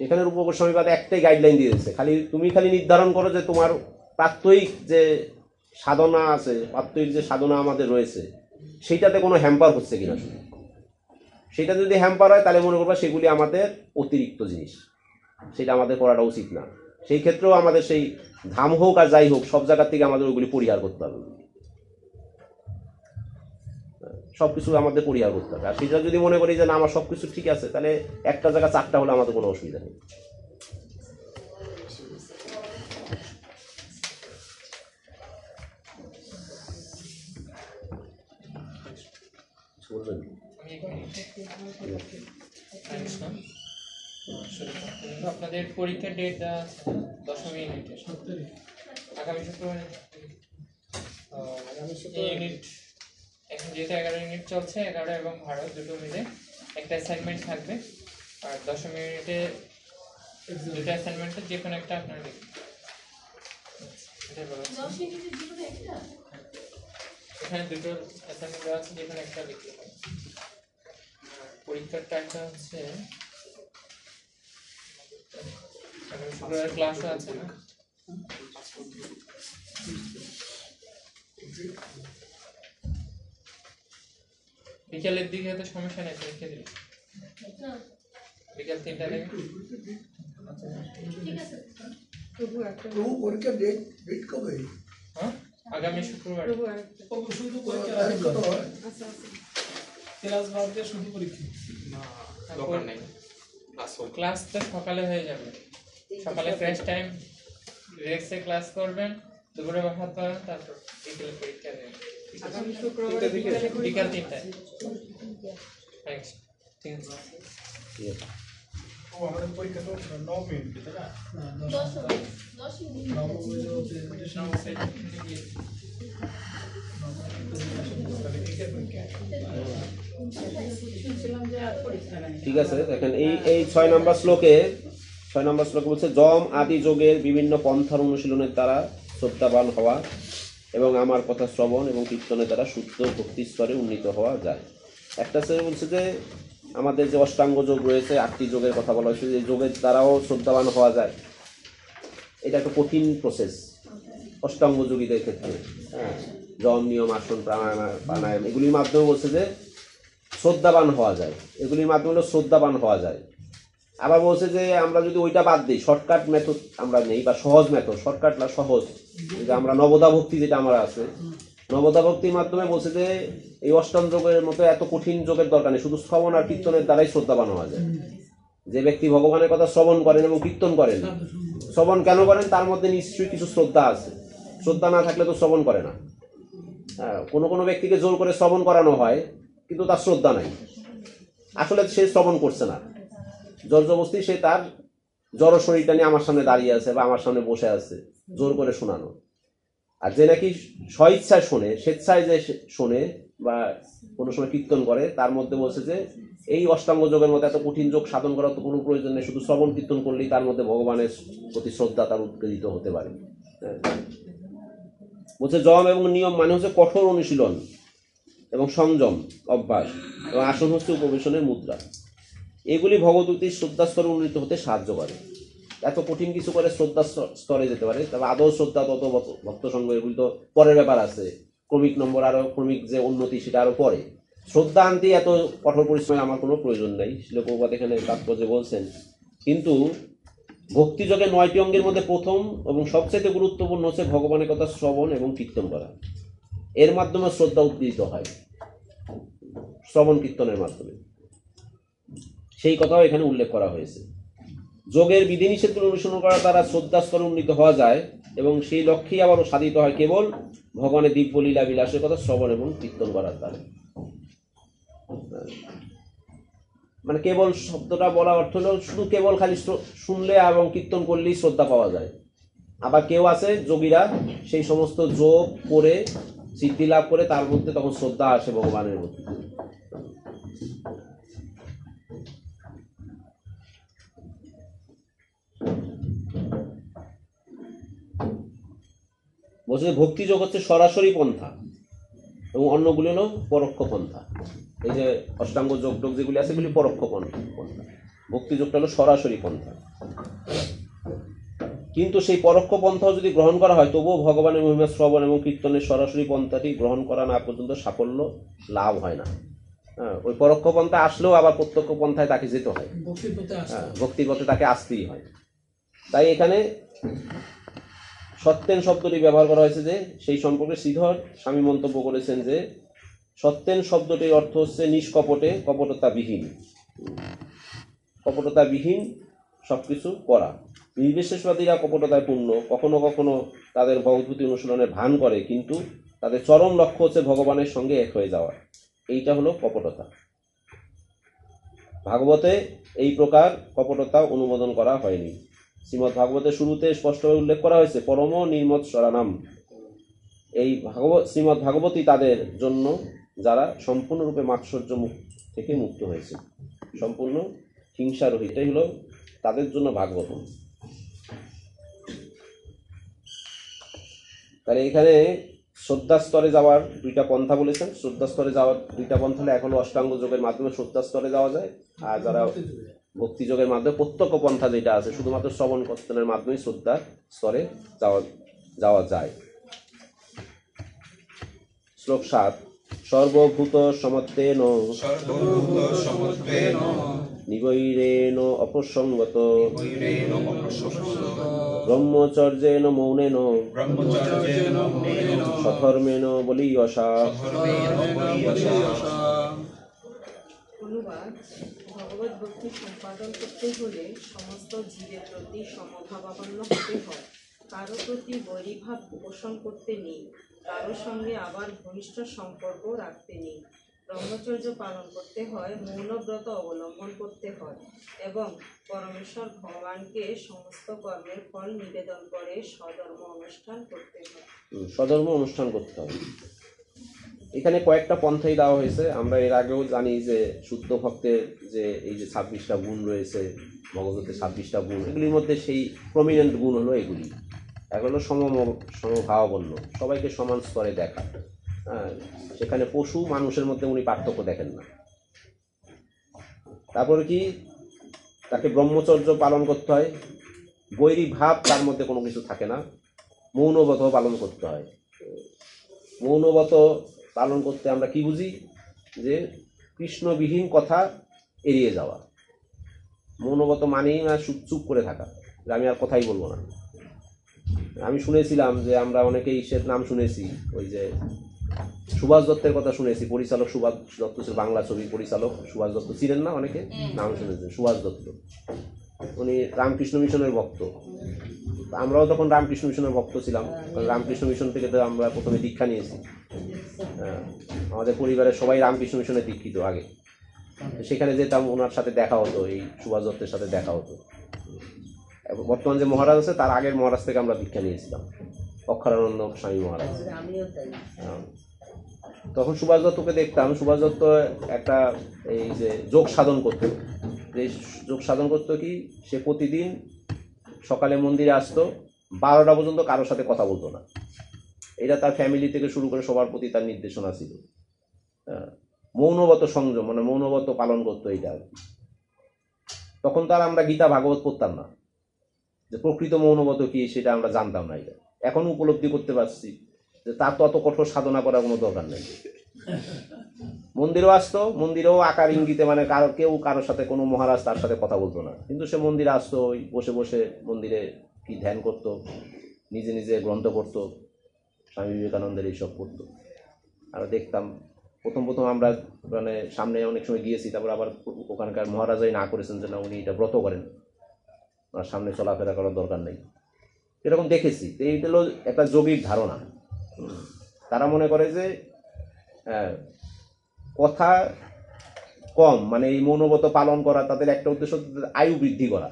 সেখানে রূপ গোস্বামীপাদ একটাই গাইডলাইন দিয়ে দিচ্ছে, তুমি খালি নির্ধারণ করো যে তোমার প্রাত্যহিক যে সাধনা আছে, প্রাত্যহিক যে সাধনা আমাদের রয়েছে, সেইটাতে কোনো হ্যাম্পার হচ্ছে কিনা। সেটা যদি হ্যাম্পার হয়, তাহলে মনে করবা সেগুলি আমাদের অতিরিক্ত জিনিস, সেটা আমাদের করাটা উচিত না। সেই ক্ষেত্রেও আমাদের সেই ধাম হোক আর যাই হোক, সব জায়গার থেকে আমাদের ওইগুলি পরিহার করতে হবে, সবকিছু আমাদের পরিহার করতে হবে। আর সেটা যদি মনে করি যে না আমার সবকিছু ঠিক আছে, তাহলে একটা জায়গা চারটা হলে আমাদের কোনো অসুবিধা নেই। বলবেন আপনাদের পরীক্ষার ডেট দশমী ইউনিটের আগামী শুক্রবারে ইউনিট এখন যেহেতু 11 ইউনিট চলছে, 11 এবং 12 দুটো মিলে একটা অ্যাসাইনমেন্ট থাকবে, আর 10 মিনিটে দুটো অ্যাসাইনমেন্টে যে কোনো একটা আপনারা লিখবেন। এটাই বলা হচ্ছে। এখানে দুটো অ্যাসাইনমেন্ট দেওয়া আছে, যে কোনো একটা লিখতে হবে। পরীক্ষার টাইমটা হচ্ছে শুক্রবার ক্লাসও আছে না? বিকেলের দিকে হয়তো সমস্যা নেই, পরীক্ষা দিলে বিকেল 3টা থেকে। হ্যাঁ, আগামী শুক্রবার। দরকার নেই, ক্লাস হোক। ক্লাস তো সকালে হয়ে যাবে, সকালে ফ্রেশ টাইম রিল্যাক্সে ক্লাস করবেন, দুপুরে ভাত খাবেন, তারপর বিকেলে পরীক্ষা দেবেন। বিকাল 3টায়। থ্যাংকস। ঠিক আছে। ঠিক আছে, দেখেন এই 6 নম্বর শ্লোকে বলছে যম আদি যোগের বিভিন্ন পন্থার অনুশীলনের দ্বারা শ্রদ্ধাবান হওয়া এবং আমার কথা শ্রবণ এবং কীর্তনের দ্বারা শুদ্ধ ভক্তি স্তরে উন্নীত হওয়া যায়। একটা স্তরে বলছে যে আমাদের যে অষ্টাঙ্গ যোগ রয়েছে, 8টি যোগের কথা বলা হয়েছে, যে যোগের দ্বারাও শ্রদ্ধাবান হওয়া যায়। এটা একটা কঠিন প্রসেস অষ্টাঙ্গ যোগীদের ক্ষেত্রে। হ্যাঁ, যম, নিয়ম, আসন, প্রাণায়াম এগুলির মাধ্যমে বলছে যে শ্রদ্ধাবান হওয়া যায়, এগুলির মাধ্যমে হলো শ্রদ্ধাবান হওয়া যায়। আবার বলছে যে আমরা যদি ওইটা বাদ দিই, শর্টকাট মেথড আমরা নেই, বা সহজ মেথড, শর্টকাট না সহজ, যে আমরা নবদা ভক্তি যেটা আমার আছে, নবদা ভক্তির মাধ্যমে বলছে যে এই অষ্টাঙ্গ যোগের মতো এত কঠিন যোগের দরকার নেই, শুধু শ্রবণ আর কীর্তনের দ্বারাই শ্রদ্ধাবান হওয়া যায়। যে ব্যক্তি ভগবানের কথা শ্রবণ করেন এবং কীর্তন করেন, শ্রবণ কেন করেন? তার মধ্যে নিশ্চয়ই কিছু শ্রদ্ধা আছে। শ্রদ্ধা না থাকলে তো শ্রবণ করে না। হ্যাঁ, কোনো ব্যক্তিকে জোর করে শ্রবণ করানো হয়, কিন্তু তার শ্রদ্ধা নাই, আসলে সে শ্রবণ করছে না, জবরদস্তি সে তার জড় শরীরটা নিয়ে আমার সামনে দাঁড়িয়ে আছে বা আমার সামনে বসে আছে, জোর করে শোনানো। আর যে নাকি স্বইচ্ছায় শোনে, স্বেচ্ছায় যে শোনে বা কোনো সময় কীর্তন করে, তার মধ্যে বলছে যে এই অষ্টাঙ্গ যোগের মধ্যে এত কঠিন যোগ সাধন করার তো কোনো প্রয়োজন নেই, শুধু শ্রবণ কীর্তন করলেই তার মধ্যে ভগবানের প্রতি শ্রদ্ধা তার উদ্গীত হতে পারে। বলছে যম এবং নিয়ম মানে হচ্ছে কঠোর অনুশীলন এবং সংযম অভ্যাস, এবং আসন হচ্ছে উপবেশনের মুদ্রা। এগুলি ভগবতীর শ্রদ্ধা স্তরে উন্নীত হতে সাহায্য করে। এত কঠিন কিছু করে শ্রদ্ধা স্তরে যেতে পারে। তবে আদৌ শ্রদ্ধা তত ভক্ত সঙ্গ এগুলি তো পরের ব্যাপার আছে, ক্রমিক নম্বর আরো ক্রমিক যে উন্নতি সেটা আরো পরে। শ্রদ্ধা আনতে এত কঠোর পরিশ্রমের আমার কোনো প্রয়োজন নেই, শিল প্রভুপাদ এখানে তাৎপর্যে বলছেন। কিন্তু ভক্তিযোগের 9টি অঙ্গের মধ্যে প্রথম এবং সবচেয়ে গুরুত্বপূর্ণ হচ্ছে ভগবানের কথা শ্রবণ এবং কীর্তন করা। এর মাধ্যমে শ্রদ্ধা উদ্দীত হয়, শ্রবণ কীর্তনের মাধ্যমে। সেই কথাও এখানে উল্লেখ করা হয়েছে। যোগের বিধিনিষেধগুলো অনুসরণ করার দ্বারা শ্রদ্ধা স্তরে উন্নীত হওয়া যায়, এবং সেই লক্ষ্যেই আবারও সাধিত হয় কেবল ভগবানের দিব্য লীলা বিলাসের কথা শ্রবণ এবং কীর্তন করার দ্বারা। মানে কেবল শব্দটা বলা অর্থ হলো শুধু কেবল খালি শুনলে এবং কীর্তন করলেই শ্রদ্ধা পাওয়া যায়। আবার কেউ আছে যোগীরা সেই সমস্ত যোগ করে সিদ্ধি লাভ করে, তার মধ্যে তখন শ্রদ্ধা আসে ভগবানের প্রতি। বলছে ভক্তিযোগ হচ্ছে সরাসরি পন্থা এবং অন্যগুলি হলো পরোক্ষ পন্থা। এই যে অষ্টাঙ্গ যোগ যেগুলি আছে এগুলি পরোক্ষ পন্থা, ভক্তিযোগটা হলো সরাসরি পন্থা। কিন্তু সেই পরোক্ষ পন্থাও যদি গ্রহণ করা হয়, তবুও ভগবানের মহিমা শ্রবণ এবং কীর্তনের সরাসরি পন্থাটি গ্রহণ করা না পর্যন্ত সাফল্য লাভ হয় না। হ্যাঁ, ওই পরোক্ষ পন্থা আসলেও আবার প্রত্যক্ষ পন্থায় তাকে যেতে হয়, ভক্তির পথে তাকে আসতেই হয়। তাই এখানে সত্যেন শব্দটি ব্যবহার করা হয়েছে। যে সেই সম্পর্কে শ্রীধর স্বামী মন্তব্য করেছেন যে সত্যেন শব্দটির অর্থ হচ্ছে নিষ্কপটে, কপটতাবিহীন, কপটতাবিহীন সবকিছু করা। নির্বিশেষবাদীরা কপটতায় পূর্ণ, কখনো কখনো তাদের ভগবতী অনুশীলনের ভান করে, কিন্তু তাদের চরম লক্ষ্য হচ্ছে ভগবানের সঙ্গে এক হয়ে যাওয়া। এইটা হলো কপটতা। ভাগবতে এই প্রকার কপটতা অনুমোদন করা হয়নি। শ্রীমদ্ ভাগবতের শুরুতে স্পষ্টভাবে উল্লেখ করা হয়েছে পরম নির্মৎসরানাম। এই শ্রীমদ্ ভাগবতী তাদের জন্য যারা সম্পূর্ণরূপে মাৎসর্য থেকে মুক্ত হয়েছে, সম্পূর্ণ হিংসা রহিত, এটাই হলো তাদের জন্য ভাগবতম। তাহলে এখানে শ্রদ্ধা স্তরে যাওয়ার দুইটা পন্থা বলেছেন। শ্রদ্ধা স্তরে যাওয়ার দুইটা পন্থা হলে এখন অষ্টাঙ্গ যোগের মাধ্যমে শ্রদ্ধা স্তরে যাওয়া যায়, আর যারা ভক্তি যোগের মাধ্যমে প্রত্যক্ষ পন্থা যেটা আছে শুধুমাত্র শ্রবণ কীর্তনের মাধ্যমে শ্রদ্ধা স্তরে যাওয়া যায়। শ্লোক ৭। সর্বভূত সমত্বেন নিবৈরেণ অপসঙ্গত ব্রহ্মচর্যেন মৌনেন সধর্মেণ বলীয়সা। অনুবাদ: ভগবত ভক্তি সম্পাদন করতে হলে সমস্ত জীবের প্রতি সমভাবাপন্ন হতে হয়। কারো প্রতি বৈরীভাব পোষণ করতে নেই, কারো সঙ্গে আবার ঘনিষ্ঠ সম্পর্ক রাখতে নেই। ব্রহ্মচর্য পালন করতে হয়, মৌনব্রত অবলম্বন করতে হয় এবং পরমেশ্বর ভগবানকে সমস্ত কর্মের ফল নিবেদন করে সধর্ম অনুষ্ঠান করতে হয়। সধর্ম অনুষ্ঠান করতে হবে। এখানে কয়েকটা পন্থাই দেওয়া হয়েছে। আমরা এর আগেও জানি যে শুদ্ধ ভক্তের যে এই যে 26টা গুণ রয়েছে, ভগবতের 26টা গুণ, এগুলির মধ্যে সেই প্রমিনেন্ট গুণ হলো এগুলি। এক হলো সমভাবাপন্ন, সবাইকে সমান স্তরে দেখা। হ্যাঁ, সেখানে পশু মানুষের মধ্যে উনি পার্থক্য দেখেন না। তারপরে কি, তাকে ব্রহ্মচর্য পালন করতে হয়, বৈরী ভাব তার মধ্যে কোনো কিছু থাকে না। মৌনব্রত পালন করতে হয়। মৌনব্রত পালন করতে আমরা কি বুঝি, যে কৃষ্ণবিহীন কথা এড়িয়ে যাওয়া। মৌনব্রত মানেই না চুপ করে থাকা, যে আমি আর কথাই বলবো না। আমি শুনেছিলাম যে আমরা অনেকেই সে নাম শুনেছি, ওই যে সুভাষ দত্তের কথা শুনেছি, পরিচালক সুভাষ দত্ত ছিল, বাংলা ছবির পরিচালক সুভাষ দত্ত ছিলেন না, অনেকে নাম শুনেছেন সুভাষ দত্ত। উনি রামকৃষ্ণ মিশনের ভক্ত। আমরাও তখন রামকৃষ্ণ মিশনের ভক্ত ছিলাম। রামকৃষ্ণ মিশন থেকে তো আমরা প্রথমে দীক্ষা নিয়েছি। আমাদের পরিবারের সবাই রামকৃষ্ণ মিশনে দীক্ষিত আগে। সেখানে যেতাম, ওনার সাথে দেখা হতো, এই সুভাষ দত্তের সাথে দেখা হতো। বর্তমান যে মহারাজ আছে তার আগের মহারাজ থেকে আমরা দীক্ষা নিয়েছিলাম, অক্ষরানন্দ স্বামী মহারাজ। তখন সুভাষ দত্তকে দেখতাম, সুভাষ দত্ত একটা এই যে যোগ সাধন করতো। এই যোগ সাধন করতো কি, সে প্রতিদিন সকালে মন্দিরে আসতো, 12টা পর্যন্ত কারোর সাথে কথা বলতো না। এটা তার ফ্যামিলি থেকে শুরু করে সবার প্রতি তার নির্দেশনা ছিল। মৌনব্রত সংযম, মানে মৌনব্রত পালন করতো এইটা। তখন তার আমরা গীতা ভাগবত পড়তাম না, যে প্রকৃত মৌনব্রত কি সেটা আমরা জানতাম না। এটা এখন উপলব্ধি করতে পারছি যে তার তো অত কঠোর সাধনা করার কোনো দরকার নেই। মন্দিরেও আসতো, মন্দিরেও আকার ইঙ্গিতে, মানে কেউ কারোর সাথে কোনো মহারাজ তার সাথে কথা বলতো না, কিন্তু সে মন্দিরে আসতো, ওই বসে বসে মন্দিরে কি ধ্যান করতো, নিজে নিজে গ্রন্থ পড়তো, স্বামী বিবেকানন্দের এইসব পড়তো। আমরা দেখতাম প্রথম আমরা মানে সামনে অনেক সময় গিয়েছি, তারপর আবার ওখানকার মহারাজাই না করেছেন যে না উনি এটা ব্রত করেন, আর সামনে চলাফেরা করার দরকার নেই, এরকম দেখেছি। তো এইটা হলো একটা যোগীর ধারণা। তারা মনে করে যে কথা কম, মানে এই মৌনব্রত পালন করা তাদের একটা উদ্দেশ্য, আয়ু বৃদ্ধি করা।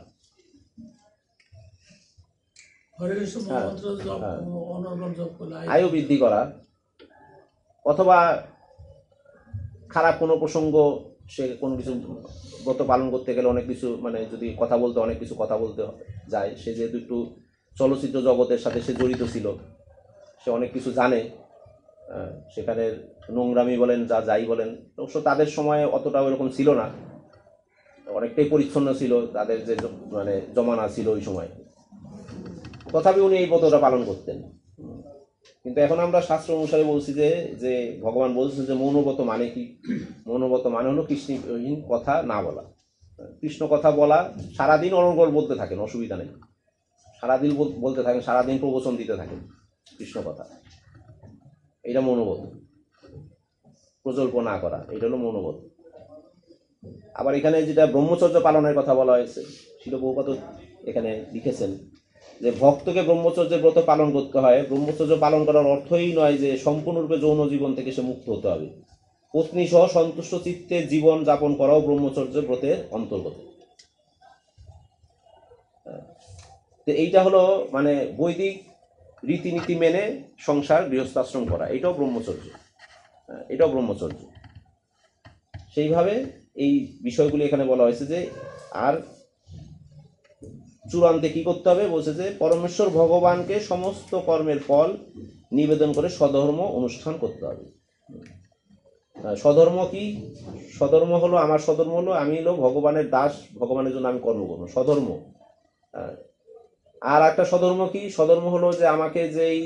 আয়ু বৃদ্ধি করা, অথবা খারাপ কোনো প্রসঙ্গ, সে কোনো কিছু ব্রত পালন করতে গেলে অনেক কিছু, মানে যদি কথা বলতে অনেক কিছু কথা বলতে যায়, সে যেহেতু একটু চলচ্চিত্র জগতের সাথে সে জড়িত ছিল, সে অনেক কিছু জানে। সেখানে নোংরামি বলেন, যাই বলেন, অবশ্য তাদের সময় অতটা ওইরকম ছিল না, অনেকটাই পরিচ্ছন্ন ছিল তাদের যে মানে জমানা ছিল ওই সময়। তথাপি উনি এই ব্রতটা পালন করতেন। কিন্তু এখন আমরা শাস্ত্র অনুসারে বলছি যে ভগবান বলছেন যে মৌনব্রত মানে কি, মৌনব্রত মানে হলো কৃষ্ণহীন কথা না বলা। কৃষ্ণ কথা বলা, সারাদিন অনর্গল বলতে থাকেন, অসুবিধা নেই, সারাদিন বলতে থাকেন, সারাদিন প্রবচন দিতে থাকেন কৃষ্ণ কথা। এটা মৌনব্রত, প্রকল্প না করা, এটা হলো মৌনব্রত। আবার এখানে যেটা ব্রহ্মচর্য পালনের কথা বলা হয়েছে, শিল প্রভুপাদ এখানে লিখেছেন যে ভক্তকে ব্রহ্মচর্যের ব্রত পালন করতে হয়। ব্রহ্মচর্য পালন করার অর্থই নয় যে সম্পূর্ণরূপে যৌন জীবন থেকে সে মুক্ত হতে হবে। পত্নী সহ সন্তুষ্ট চিত্তে জীবন যাপন করাও ব্রহ্মচর্য ব্রতের অন্তর্গত। তো এইটা হলো মানে বৈদিক রীতিনীতি মেনে সংসার গৃহস্থাশ্রম করা, এটাও ব্রহ্মচর্য। এটাও ব্রহ্মচর্য। সেইভাবে এই বিষয়গুলি এখানে বলা হয়েছে যে আর চূড়ান্তে কি করতে হবে বলছে যে পরমেশ্বর ভগবানকে সমস্ত কর্মের ফল নিবেদন করে স্বধর্ম অনুষ্ঠান করতে হবে। স্বধর্ম কি? স্বধর্ম হলো আমার স্বধর্ম হলো আমি হলো ভগবানের দাস, ভগবানের জন্য আমি কর্ম করবো, স্বধর্ম। আর একটা স্বধর্ম কি? স্বধর্ম হলো যে আমাকে যেই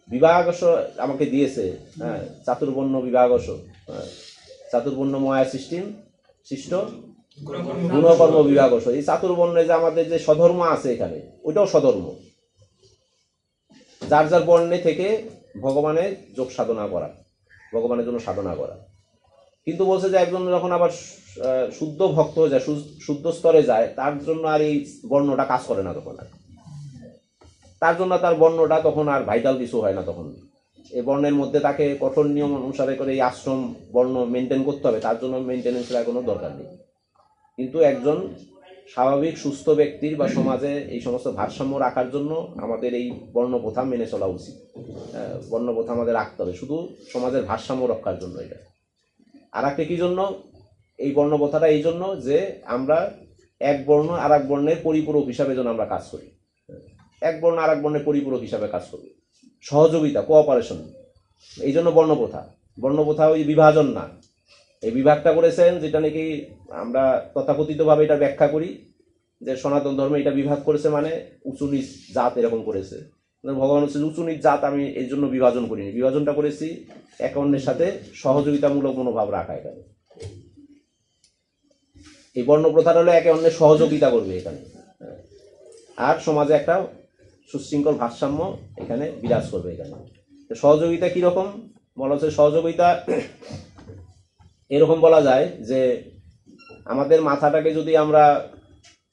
বিভাগস আমাকে দিয়েছে, হ্যাঁ, চাতুর্বর্ণ বিভাগস, চাতুর্বর্ণ ময়া সৃষ্ট গুণকর্ম বিভাগস, এই চাতুর্বর্ণে যে আমাদের যে স্বধর্ম আছে এখানে, ওইটাও স্বধর্ম। যার যার বর্ণে থেকে ভগবানের যোগ সাধনা করা, ভগবানের জন্য সাধনা করা। কিন্তু বলছে যে একজন যখন আবার শুদ্ধ ভক্ত হয়ে যায়, শুদ্ধ স্তরে যায়, তার জন্য আর এই বর্ণটা কাজ করে না, তখন আর তার জন্য তার বর্ণটা তখন আর ভাইটাল কিছু হয় না। তখন এই বর্ণের মধ্যে তাকে কঠোর নিয়ম অনুসারে করে এই আশ্রম বর্ণ মেনটেন করতে হবে, তার জন্য মেনটেনেন্সের কোনো দরকার নেই। কিন্তু একজন স্বাভাবিক সুস্থ ব্যক্তির বা সমাজে এই সমস্ত ভারসাম্য রাখার জন্য আমাদের এই বর্ণপ্রথা মেনে চলা উচিত। বর্ণপ্রথা আমাদের রাখতে হবে শুধু সমাজের ভারসাম্য রক্ষার জন্য। এটা আর একটা কি জন্য এই বর্ণপ্রথাটা? এই জন্য যে আমরা এক বর্ণ আর এক বর্ণের পরিপূরক হিসাবে যেন আমরা কাজ করি, এক বর্ণ আর এক বর্ণের পরিপূরক হিসাবে কাজ করি, সহযোগিতা, কোঅপারেশন। এই জন্য বর্ণপ্রথা। বর্ণপ্রথা ওই বিভাজন না, এই বিভাগটা করেছেন যেটা নাকি আমরা তথাকথিতভাবে এটা ব্যাখ্যা করি যে সনাতন ধর্মে এটা বিভাগ করেছে মানে উঁচু নিচ জাত এরকম করেছে। ভগবান হচ্ছে উঁচু নিচ জাত, আমি এই জন্য বিভাজন করিনি, বিভাজনটা করেছি একে অন্যের সাথে সহযোগিতামূলক মনোভাব রাখা। এখানে এই বর্ণপ্রথাটা হলো একে অন্যের সহযোগিতা করবে এখানে, আর সমাজে একটা সুশৃঙ্খল ভারসাম্য এখানে বিরাজ করবে। এখানে সহযোগিতা কিরকম বলা হচ্ছে? সহযোগিতা এরকম বলা যায় যে আমাদের মাথাটাকে যদি আমরা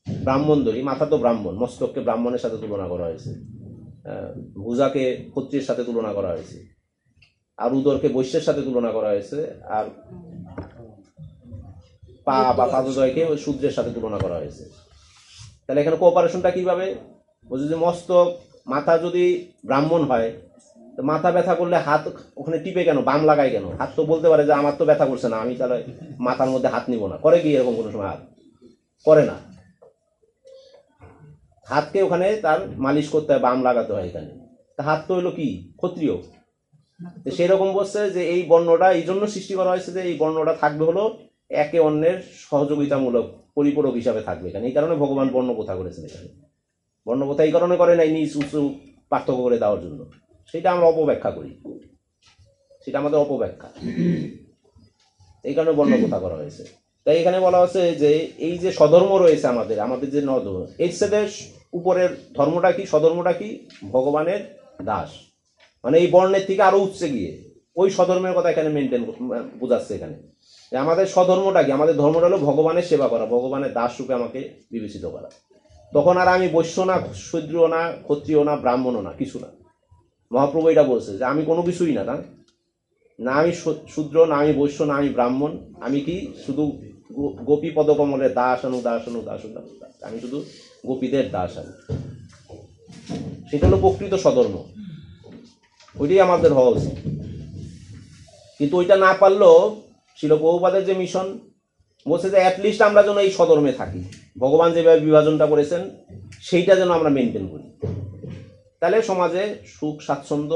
ব্রাহ্মণ ধরি, মাথা তো ব্রাহ্মণ, মস্তককে ব্রাহ্মণের সাথে তুলনা করা হয়েছে, ভুজাকে ক্ষত্রিয়ের সাথে তুলনা করা হয়েছে, আর উদরকে বৈশ্যের সাথে তুলনা করা হয়েছে, আর পা বা পাদদ্বয়কে শূদ্রের সাথে তুলনা করা হয়েছে। তাহলে এখানে কোঅপারেশনটা কিভাবে? বলছে যে মস্তক, মাথা যদি ব্রাহ্মণ হয়, মাথা ব্যথা করলে হাত ওখানে টিপে কেন, বাম লাগায় কেন? হাত তো বলতে পারে যে আমার তো ব্যথা করছে না, আমি তাহলে মাথার মধ্যে হাত নিব না। করে কি এরকম কোনো সময়? হাত করে না, হাতকে ওখানে তার মালিশ করতে হয়, বাম লাগাতে হয় এখানে। তা হাত তো হইলো কি? ক্ষত্রিয়। সেই রকম বলছে যে এই বর্ণটা এই জন্য সৃষ্টি করা হয়েছে যে এই বর্ণটা থাকবে হলো একে অন্যের সহযোগিতামূলক পরিপূরক হিসাবে থাকবে এখানে। এই কারণে ভগবান বর্ণপ্রথা করেছেন এখানে। বর্ণপ্রথা এই কারণে করে নাই নিজ উঁচু পার্থক্য করে দেওয়ার জন্য, সেটা আমরা অপব্যাখ্যা করি, সেটা আমাদের অপব্যাখ্যা। এই কারণে বর্ণপ্রথা করা হয়েছে। তাই এখানে বলা হচ্ছে যে এই যে স্বধর্ম রয়েছে আমাদের, আমাদের যে নধর্ম, এর সাথে উপরের ধর্মটা কি? স্বধর্মটা কি? ভগবানের দাস, মানে এই বর্ণের থেকে আরো উচ্চে গিয়ে ওই স্বধর্মের কথা এখানে মেনটেন বোঝাচ্ছে এখানে। আমাদের স্বধর্মটা কি? আমাদের ধর্মটা হলো ভগবানের সেবা করা, ভগবানের দাস রূপে আমাকে বিবেচিত করা। তখন আর আমি বৈশ্য না, শূদ্র না, ক্ষত্রিয় না, ব্রাহ্মণও না, কিছু না। মহাপ্রভু এটা বলছে যে আমি কোনো কিছুই না, না আমি শূদ্র, না আমি বৈশ্য, না আমি ব্রাহ্মণ, আমি কি শুধু গোপী পদকমলের দাস আনু দাস আনু দাস আনু, আমি শুধু গোপীদের দাস আনু। সেটা হলো প্রকৃত স্বধর্ম, ওইটাই আমাদের হওয়া উচিত। কিন্তু ওইটা না পারলেও শিল প্রভুপাদের যে মিশন বলছে যে অ্যাটলিস্ট আমরা যেন এই স্বধর্মে থাকি, ভগবান যেভাবে বিভাজনটা করেছেন সেইটা যেন আমরা মেনটেন করি, তাহলে সমাজে সুখ, স্বাচ্ছন্দ্য,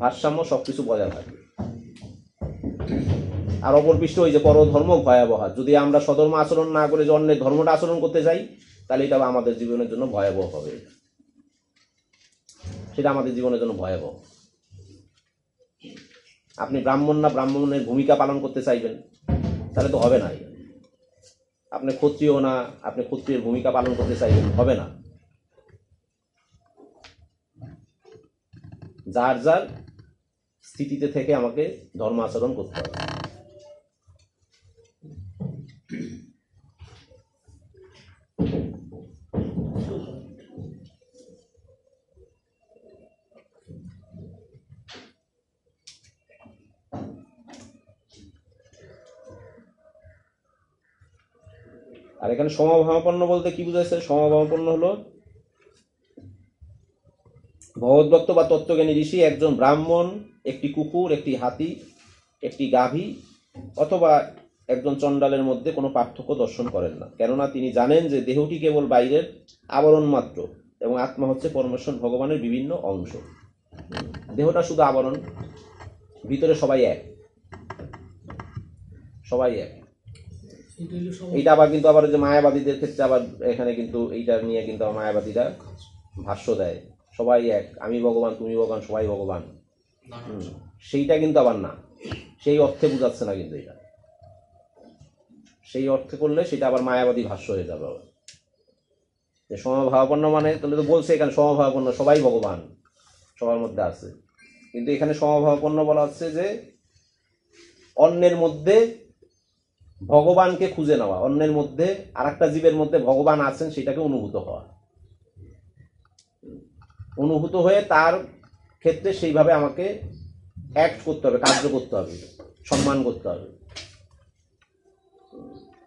ভারসাম্য সবকিছু বজায় থাকবে। আর অপরপৃষ্ঠ ওই যে পরধর্ম ভয়াবহ, যদি আমরা স্বধর্ম আচরণ না করে যে অন্যের ধর্মটা আচরণ করতে যাই, তাহলে এটা আমাদের জীবনের জন্য ভয়াবহ হবে, সেটা আমাদের জীবনের জন্য ভয়াবহ। আপনি ব্রাহ্মণ না, ব্রাহ্মণের ভূমিকা পালন করতে চাইবেন, তাহলে তো হবে না। আপনি ক্ষত্রিয় না, আপনি ক্ষত্রিয়ের ভূমিকা পালন করতে চাইবেন, হবে না। যার যার স্থিতিতে থেকে আমাকে ধর্ম আচরণ করতে হবে। আর এখানে সমভাবাপন্ন বলতে কি বুঝাইছে? সমভাবাপন্ন হলো ভগবদ্ভক্ত বা তত্ত্বজ্ঞানী ঋষি, একজন ব্রাহ্মণ, একটি কুকুর, একটি হাতি একটি গাভী অথবা একজন চণ্ডালের মধ্যে কোনো পার্থক্য দর্শন করেন না, কেননা তিনি জানেন যে দেহটি কেবল বাইরের আবরণ মাত্র এবং আত্মা হচ্ছে পরমেশ্বর ভগবানের বিভিন্ন অংশ। দেহটা শুধু আবরণ, ভিতরে সবাই এক, সবাই এক। এইটা আবার কিন্তু আবার যে মায়াবাদীদের ক্ষেত্রে আবার এখানে কিন্তু এইটা নিয়ে কিন্তু আবার মায়াবাদীরা ভাষ্য দেয়, সবাই এক, আমি ভগবান, তুমি ভগবান, সবাই ভগবান। সেইটা কিন্তু আবার না, সেই অর্থে বুঝাচ্ছে না কিন্তু এটা। সেই অর্থে করলে সেটা আবার মায়াবাদী ভাষ্য হয়ে যাবে। আবার যে সমভাবাপন্ন মানে তাহলে তো বলছে এখানে সমভাবাপন্ন, সবাই ভগবান সবার মধ্যে আছে, কিন্তু এখানে সমভাবাপন্ন বলা হচ্ছে যে অন্যের মধ্যে ভগবানকে খুঁজে নেওয়া, অন্যের মধ্যে আর একটা জীবের মধ্যে ভগবান আছেন সেটাকে অনুভূত হওয়া, অনুভূত হয়ে তার ক্ষেত্রে সেইভাবে আমাকে অ্যাক্ট করতে হবে, কার্য করতে হবে, সম্মান করতে হবে,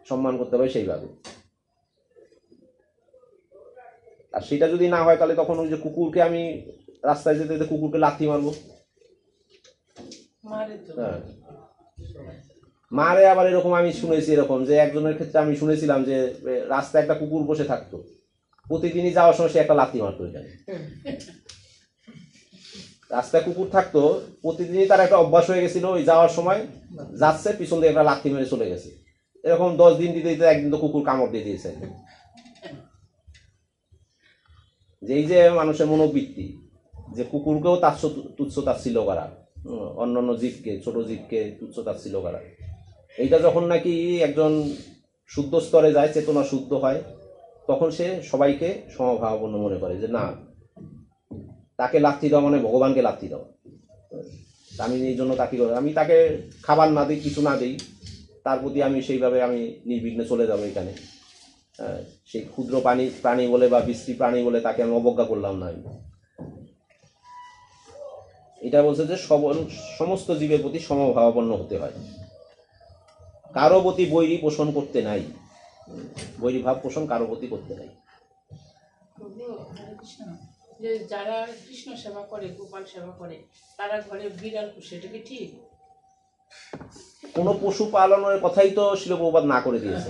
সম্মান করতে হবে সেইভাবে। আর সেটা যদি না হয় তাহলে তখন ওই যে কুকুরকে আমি রাস্তায় যেতে যেতে কুকুরকে লাথি মারবো, হ্যাঁ মারে। আবার এরকম আমি শুনেছি এরকম যে একজনের ক্ষেত্রে আমি শুনেছিলাম যে রাস্তায় একটা কুকুর বসে থাকতো, প্রতিদিনই যাওয়ার সময় সে একটা লাথি মারতো। এখানে রাস্তায় কুকুর থাকতো, প্রতিদিনই তার একটা অভ্যাস হয়ে গেছিল, ওই যাওয়ার সময় যাচ্ছে পিছন দিয়ে একটা লাথি মেরে চলে গেছে। এরকম 10 দিন দিতে দিতে একদিন তো কুকুর কামড় দিয়ে দিয়েছে। যেই যে মানুষের মনোবৃত্তি যে কুকুরকেও তুচ্ছ তাচ্ছিল্য করা, অন্যান্য জীবকে, ছোট জীবকে তুচ্ছ তাচ্ছিল্য করা, এইটা যখন নাকি একজন শুদ্ধ স্তরে যায়, চেতনা শুদ্ধ হয়, তখন সে সবাইকে সমভাবাপন্ন মনে করে যে না, তাকে লাথি দেওয়া মানে ভগবানকে লাথি দেওয়া। আমি এই জন্য তাকে, আমি তাকে খাবার না দিই, কিছু না দিই, তার প্রতি আমি সেইভাবে আমি নির্বিঘ্নে চলে যাবো এখানে। সেই ক্ষুদ্র প্রাণী বলে বা বিশ্রী প্রাণী বলে তাকে আমি অবজ্ঞা করলাম না। এটা বলছে যে সমস্ত জীবের প্রতি সমভাবাপন্ন হতে হয়, কারো প্রতি বৈরী পোষণ করতে নাই, বৈরী ভাব পোষণ কারো প্রতি করতে নাই। যে যারা কৃষ্ণ সেবা করে, গোপাল সেবা করে, তারা ঘরে বিড়াল পুষে, এটা কি ঠিক? কোনো পশু পালনের কথাই তো শিল প্রভুপাদ না করে দিয়েছে,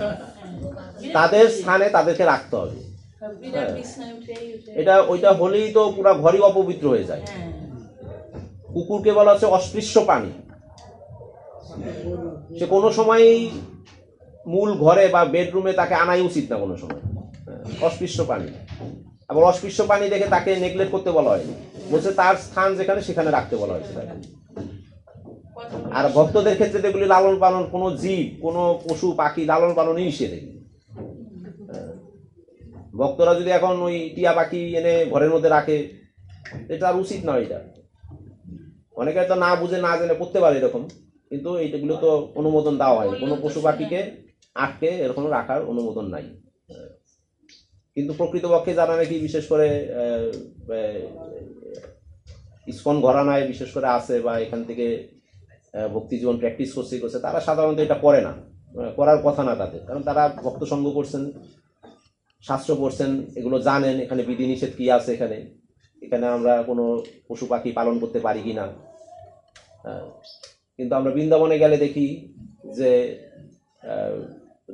তাদের স্থানে তাদেরকে রাখতে হবে। এটা ওইটা হলেই তো পুরো ঘরই অপবিত্র হয়ে যায়। কুকুরকে বলা হচ্ছে অস্পৃশ্য প্রাণী, সে কোনো সময় মূল ঘরে বা বেডরুমে তাকে আনাই উচিত না কোনো সময়, অস্পৃশ্য প্রাণী। আবার অস্পৃশ্য প্রাণী দেখে তাকে নেগলেক্ট করতে বলা হয়নি, বলছে তার স্থান যেখানে সেখানে রাখতে বলা হয়েছে তাকে। আর ভক্তদের ক্ষেত্রে যেগুলি লালন পালন, কোনো জীব, কোনো পশু পাখি লালন পালনই নিষেধ। ভক্তরা যদি এখন ওই টিয়া পাখি এনে ঘরের মধ্যে রাখে, এটা আর উচিত নয়। এটা অনেকে তো না বুঝে না জেনে করতে পারে এরকম, কিন্তু এইগুলো তো অনুমোদন দেওয়া হয়, কোনো পশু পাখিকে আটকে এরকম রাখার অনুমোদন নাই। কিন্তু প্রকৃতপক্ষে যারা নাকি বিশেষ করে ইসকন ঘরানায় বিশেষ করে আছে বা এখান থেকে ভক্তি জীবন প্র্যাকটিস করছে, তারা সাধারণত এটা করে না, করার কথা না তাদের, কারণ তারা ভক্ত সঙ্গ করছেন, শাস্ত্র পড়ছেন, এগুলো জানেন এখানে বিধিনিষেধ কি আছে, এখানে আমরা কোনো পশু পাখি পালন করতে পারি কি না। কিন্তু আমরা বৃন্দাবনে গেলে দেখি যে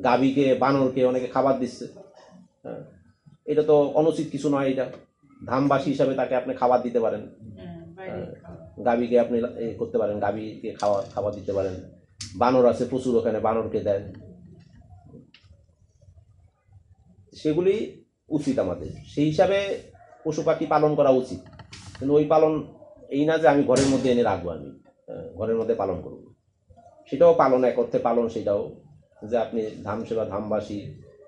গাভীকে, বানরকে অনেকে খাবার দিচ্ছে। এটা তো অনুচিত কিছু নয়, এটা ধামবাসী হিসাবে তাকে আপনি খাবার দিতে পারেন, গাভীকে আপনি করতে পারেন, গাভীকে খাবার দিতে পারেন। বানর আছে প্রচুর, ওখানে বানরকে দেন, সেগুলি উচিত আমাদের, সেই হিসাবে পশু পাখি পালন করা উচিত। কিন্তু ওই পালন এই না যে আমি ঘরের মধ্যে এনে রাখবো, আমি ঘরের মধ্যে পালন করব, সেটাও পালন, এক অর্থে পালন সেটাও, যে আপনি ধাম সেবা, ধামবাসী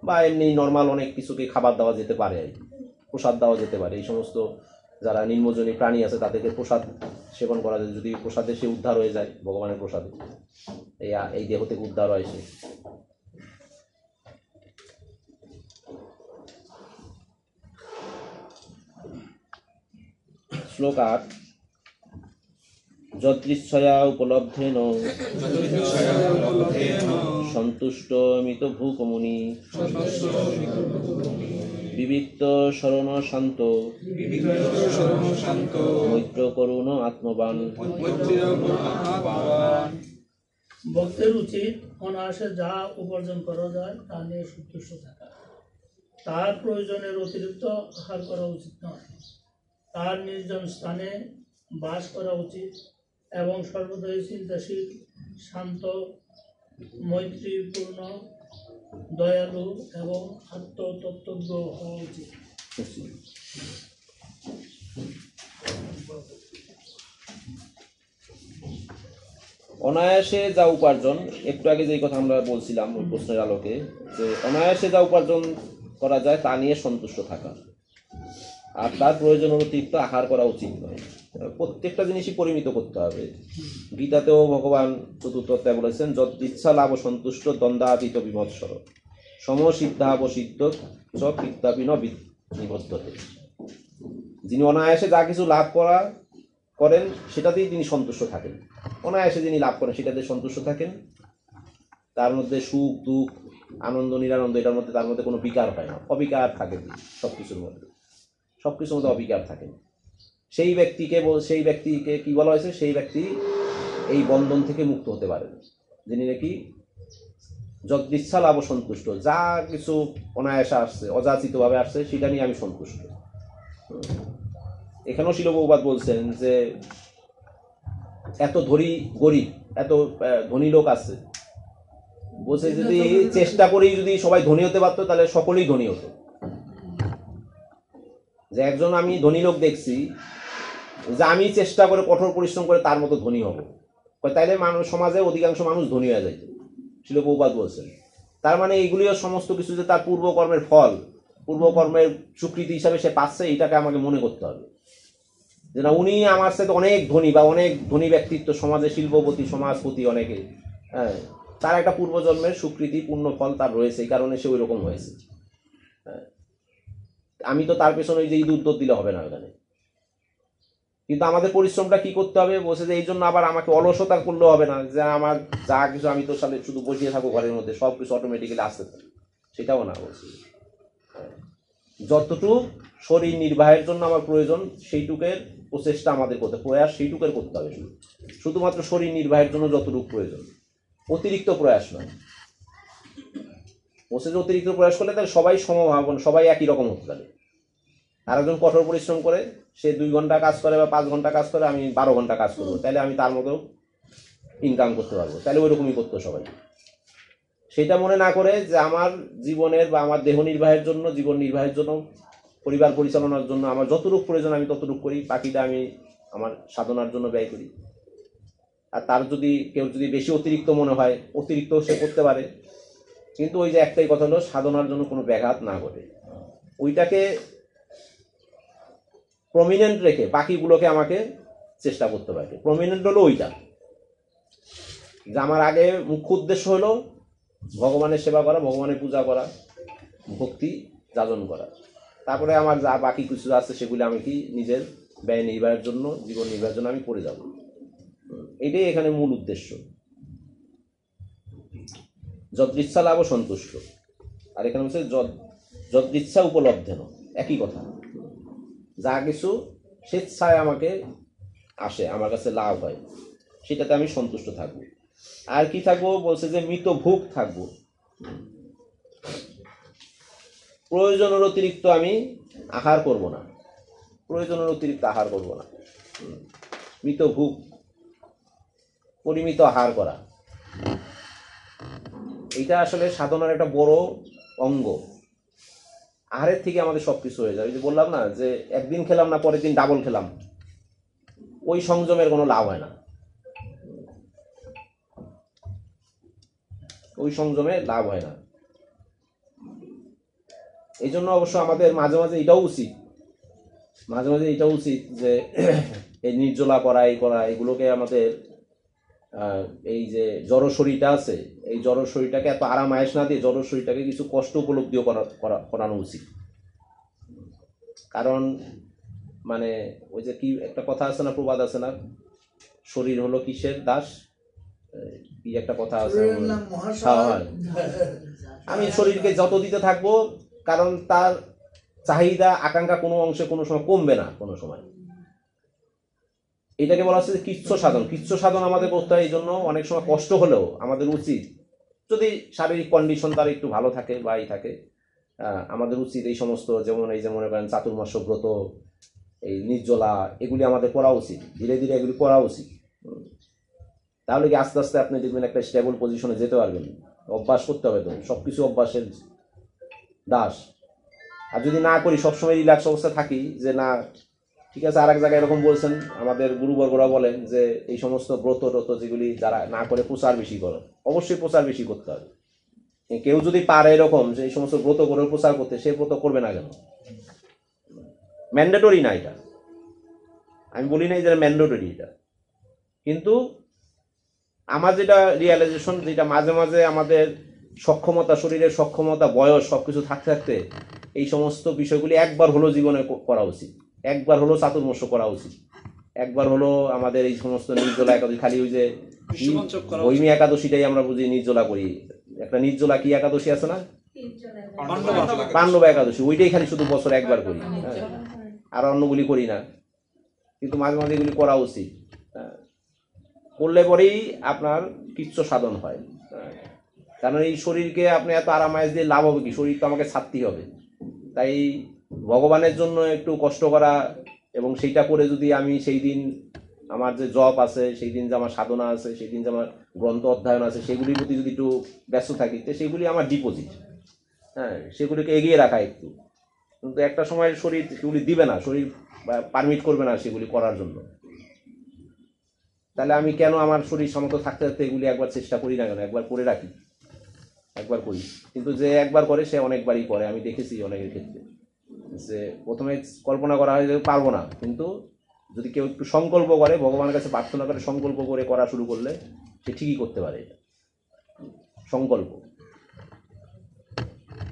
বা এমনি নর্মাল অনেক কিছুকে খাবার দেওয়া যেতে পারে, প্রসাদ দেওয়া যেতে পারে। এই সমস্ত যারা নিম্নজনী প্রাণী আছে তাদেরকে প্রসাদ সেবন করা যায়, যদি প্রসাদে সে উদ্ধার হয়ে যায়, ভগবানের প্রসাদে এই দেহ থেকে উদ্ধার হয় সে। শ্লোক 8 যদৃচ্ছয়া উপলব্ধেন সন্তুষ্ট মিত ভূকমুনি বিবিক্ত শরণ শান্ত মৈত্র করুণ আত্মবান। ভক্তের উচিত অনায়াসে যা উপার্জন করা যায় তা নিয়ে সন্তুষ্ট থাকা। তার প্রয়োজনের অতিরিক্ত আহার করা উচিত নয়। তার নির্জন স্থানে বাস করা উচিত এবং সর্বদাই চিন্তাশীল, শান্ত, মৈত্রীপূর্ণ, দয়ালু এবং আত্মতত্ত্বজ্ঞ হওয়া উচিত। অনায়াসে যা উপার্জন, একটু আগে যে কথা আমরা বলছিলাম ওই প্রশ্নের আলোকে, যে অনায়াসে যা উপার্জন করা যায় তা নিয়ে সন্তুষ্ট থাকা, আর তার প্রয়োজনের অতিরিক্ত আহার করা উচিত নয়। প্রত্যেকটা জিনিসই পরিমিত করতে হবে। গীতাতেও ভগবান চতুর্থ অধ্যায়ে বলেছেন, যদিচ্ছা লাভ সন্তুষ্ট দ্বন্দ্বাতীত বিমৎসর সমসিদ্ধাবসিদ্ধ চ কৃত্যাপিন নিবদ্ধতে। যিনি অনায়াসে যা কিছু লাভ করেন সেটাতেই তিনি সন্তুষ্ট থাকেন। অনায়াসে যিনি লাভ করেন সেটাতে সন্তুষ্ট থাকেন, তার মধ্যে সুখ দুঃখ আনন্দ নিরানন্দ এটার মধ্যে তার মধ্যে কোনো বিকার হয় না, অবিকার থাকে সব কিছুর মধ্যে অবিকার থাকেন। সেই ব্যক্তিকে কি বলা হয়েছে? সেই ব্যক্তি এই বন্ধন থেকে মুক্ত হতে পারেন, যিনি নাকি যদিচ্ছা লাভ সন্তুষ্ট, যা কিছু অনায়াসে আসছে অযাচিতভাবে আসছে সেটা নিয়ে আমি সন্তুষ্ট। এখানেও শিল প্রভুপাদ বলছেন যে এত গরিব এত ধনী লোক আছে, বলছে যদি চেষ্টা করি যদি সবাই ধনী হতে পারতো তাহলে সকলেই ধনী হতো। যে একজন আমি ধনী লোক দেখছি যে আমি চেষ্টা করে কঠোর পরিশ্রম করে তার মতো ধনী হব, তাইলে সমাজে অধিকাংশ মানুষ ধনী হয়ে যাইত, শিল প্রভুপাদ বলছেন। তার মানে এইগুলিও সমস্ত কিছু যে তার পূর্বকর্মের ফল, পূর্বকর্মের স্বীকৃতি হিসাবে সে পাচ্ছে, এইটাকে আমাকে মনে করতে হবে যে না, উনি আমার সাথে অনেক ধনী বা অনেক ধনী ব্যক্তিত্ব সমাজে, শিল্পপতি সমাজপতি অনেকে, হ্যাঁ, তার একটা পূর্বজন্মের স্বীকৃতি পূর্ণ ফল তার রয়েছে, এই কারণে সে ওই রকম হয়েছে। হ্যাঁ, আমি তো তার পেছনে ওই যে ঈদ উদ্যোগ দিলে হবে না ওখানে। কিন্তু আমাদের পরিশ্রমটা কি করতে হবে বলছে যে এই জন্য আবার আমাকে অলসতা করলেও হবে না, যে আমার যা কিছু আমি তো সাথে শুধু বসিয়ে থাকবো ঘরের মধ্যে, সব কিছু অটোমেটিক্যালি আসতে থাকে, সেটাও না বলছি। যতটুকু শরীর নির্বাহের জন্য আমার প্রয়োজন সেইটুকের প্রচেষ্টা আমাদের করতে, প্রয়াস সেইটুকের করতে হবে। শুধুমাত্র শরীর নির্বাহের জন্য যতটুকু প্রয়োজন, অতিরিক্ত প্রয়াস নয়। বলছে যে অতিরিক্ত প্রয়াস করলে তাহলে সবাই সমভাবন, সবাই একই রকম হতে পারে। আর একজন কঠোর পরিশ্রম করে সে 2 ঘন্টা কাজ করে বা 5 ঘন্টা কাজ করে, আমি 12 ঘন্টা কাজ করবো, তাহলে আমি তার মতো ইনকাম করতে পারবো, তাহলে ওই রকমই করতো সবাই। সেটা মনে না করে যে আমার জীবনের বা আমার দেহ নির্বাহের জন্য, জীবন নির্বাহের জন্য, পরিবার পরিচালনার জন্য আমার যতটুকু প্রয়োজন আমি ততটুকু করি, বাকিটা আমি আমার সাধনার জন্য ব্যয় করি। আর তার যদি কেউ যদি বেশি অতিরিক্ত মনে হয়, অতিরিক্ত সে করতে পারে, কিন্তু ওই যে একটাই কথা হলো সাধনার জন্য কোনো ব্যাঘাত না ঘটে, ওইটাকে প্রমিনেন্ট রেখে বাকিগুলোকে আমাকে চেষ্টা করতে পারে। প্রমিনেন্ট হলো ওইটা যে আমার আগে মুখ্য উদ্দেশ্য হলো ভগবানের সেবা করা, ভগবানের পূজা করা, ভক্তি যাজন করা। তারপরে আমার যা বাকি কিছু আছে সেগুলি আমি কি নিজের ব্যয় নির্বাহের জন্য, জীবন নির্বাহের জন্য আমি করে যাব। এটাই এখানে মূল উদ্দেশ্য। যদৃচ্ছা লাভ সন্তুষ্ট, আর এখানে হচ্ছে যদৃচ্ছা উপলব্ধেন, একই কথা। যা কিছু স্বেচ্ছায় আমাকে আসে, আমার কাছে লাভ হয়, সেটাতে আমি সন্তুষ্ট থাকবো। আর কি থাকবো বলছে যে মৃত ভোগ থাকবো, প্রয়োজনের অতিরিক্ত আমি আহার করব না, প্রয়োজনের অতিরিক্ত আহার করব না। মৃত ভোগ, পরিমিত আহার করা, এটা আসলে সাধনার একটা বড় অঙ্গ। আহারের থেকে আমাদের সবকিছু হয়ে যায়। ওই যে বললাম না যে একদিন খেলাম না পরের দিন ডাবল খেলাম, ওই সংযমের কোনো লাভ হয় না, ওই সংযমে লাভ হয় না। এই জন্য অবশ্য আমাদের মাঝে মাঝে এটাও উচিত যে এই নির্জলা করা, এই করা, এগুলোকে আমাদের এই যে জড় শরীরটা আছে, এই জড় শরীরটাকে এত আরাম আয়েস না দিয়ে জড় শরীরটাকে কিছু কষ্ট উপলব্ধিও করানো উচিত। কারণ মানে ওই যে কি একটা কথা আছে না, প্রবাদ আছে না, শরীর হলো কিসের দাস, কি একটা কথা আছে, আমি শরীরকে যত দিতে থাকবো, কারণ তার চাহিদা আকাঙ্ক্ষা কোনো অংশে কোনো সময় কমবে না, কোনো সময় এটাকে বলা হচ্ছে কৃচ্ছ সাধন। কৃচ্ছ সাধন আমাদের করতে হয়, এই জন্য অনেক সময় কষ্ট হলেও আমাদের উচিত, যদি শারীরিক কন্ডিশন তার একটু ভালো থাকে বা এই থাকে, আমাদের উচিত এই সমস্ত, যেমন এই যে মনে করেন চাতুর্মাস্য ব্রত, এই নির্জলা, এগুলি আমাদের করা উচিত, ধীরে ধীরে এগুলি করা উচিত। তাহলে কি আস্তে আস্তে আপনি দেখবেন একটা স্টেবল পজিশনে যেতে পারবেন। অভ্যাস করতে হবে, তো সব কিছু অভ্যাসের দাস। আর যদি না করি, সবসময় রিল্যাক্স অবস্থা থাকি যে না ঠিক আছে, আর এক জায়গায় এরকম বলছেন আমাদের গুরুবর্গরা বলেন যে এই সমস্ত ব্রত টত যেগুলি যারা না করে প্রচার বেশি করো, অবশ্যই প্রচার বেশি করতে হবে। কেউ যদি পারে এরকম যে এই সমস্ত ব্রত করে প্রচার করতে, সে ব্রত করবে না কেন? ম্যান্ডেটরি না এটা, আমি বলি নাই যে ম্যান্ডেটরি এটা, কিন্তু আমার যেটা রিয়েলাইজেশন, যেটা মাঝে মাঝে আমাদের সক্ষমতা, শরীরের সক্ষমতা, বয়স সবকিছু থাকতে থাকতে এই সমস্ত বিষয়গুলি একবার হলো জীবনে করা উচিত, একবার হলো চাতুর্মাস্য করা উচিত, একবার হলো আমাদের এই সমস্ত নির্জলা একাদশী, খালি ওই যে বৈমী একাদশীটাই আমরা বুঝি নির্জলা করি, একটা নির্জলা কি একাদশী আছে না, পাণ্ডবা একাদশী, ওইটাই খালি শুধু বছর একবার করি, আর অন্যগুলি করি না। কিন্তু মাঝে মাঝে এগুলি করা উচিত, করলে পরেই আপনার কৃচ্ছ সাধন হয়। কারণ এই শরীরকে আপনি এত আরামায়েশ দিয়ে লাভ হবে কি? শরীর তো আমাকে ছাড়তেই হবে। তাই ভগবানের জন্য একটু কষ্ট করা, এবং সেইটা করে যদি আমি সেই দিন আমার যে জপ আছে, সেই দিন যে আমার সাধনা আছে, সেই দিন যে আমার গ্রন্থ অধ্যয়ন আছে, সেগুলির প্রতি যদি একটু ব্যস্ত থাকি, তো সেগুলি আমার ডিপোজিট, সেগুলিকে এগিয়ে রাখা একটু। কিন্তু একটা সময় শরীর সেগুলি দিবে না, শরীর পারমিট করবে না সেগুলি করার জন্য। তাহলে আমি কেন আমার শরীর সমর্থ থাকতে থাকতে এগুলি একবার চেষ্টা করি না কেন? একবার করে রাখি, একবার করি। কিন্তু যে একবার করে সে অনেকবারই করে, আমি দেখেছি অনেকের ক্ষেত্রে যে প্রথমে কল্পনা করা হয় যে পারবো না, কিন্তু যদি কেউ একটু সংকল্প করে, ভগবানের কাছে প্রার্থনা করে, সংকল্প করে করা শুরু করলে সে ঠিকই করতে পারে। এটা সংকল্প।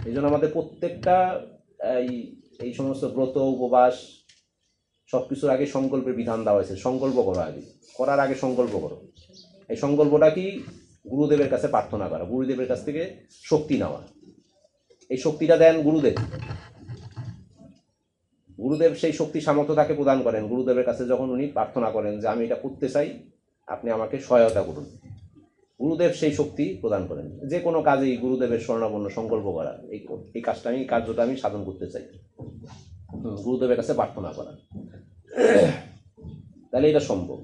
এই জন্য আমাদের প্রত্যেকটা এই সমস্ত ব্রত, উপবাস সব কিছুর আগে সংকল্পের বিধান দেওয়া হয়েছে। সংকল্প করো, আগে করার আগে সংকল্প করো। এই সংকল্পটা কি? গুরুদেবের কাছে প্রার্থনা করা, গুরুদেবের কাছ থেকে শক্তি নেওয়া। এই শক্তিটা দেন গুরুদেব। গুরুদেব সেই শক্তি সামর্থ্য তাকে প্রদান করেন। গুরুদেবের কাছে যখন উনি প্রার্থনা করেন যে আমি এটা করতে চাই, আপনি আমাকে সহায়তা করুন, গুরুদেব সেই শক্তি প্রদান করেন। যে কোনো কাজেই গুরুদেবের শরণাপন্ন সংকল্প করা, এই কাজটা আমি, কার্যটা আমি সাধন করতে চাই, গুরুদেবের কাছে প্রার্থনা করা, তাহলে এটা সম্ভব।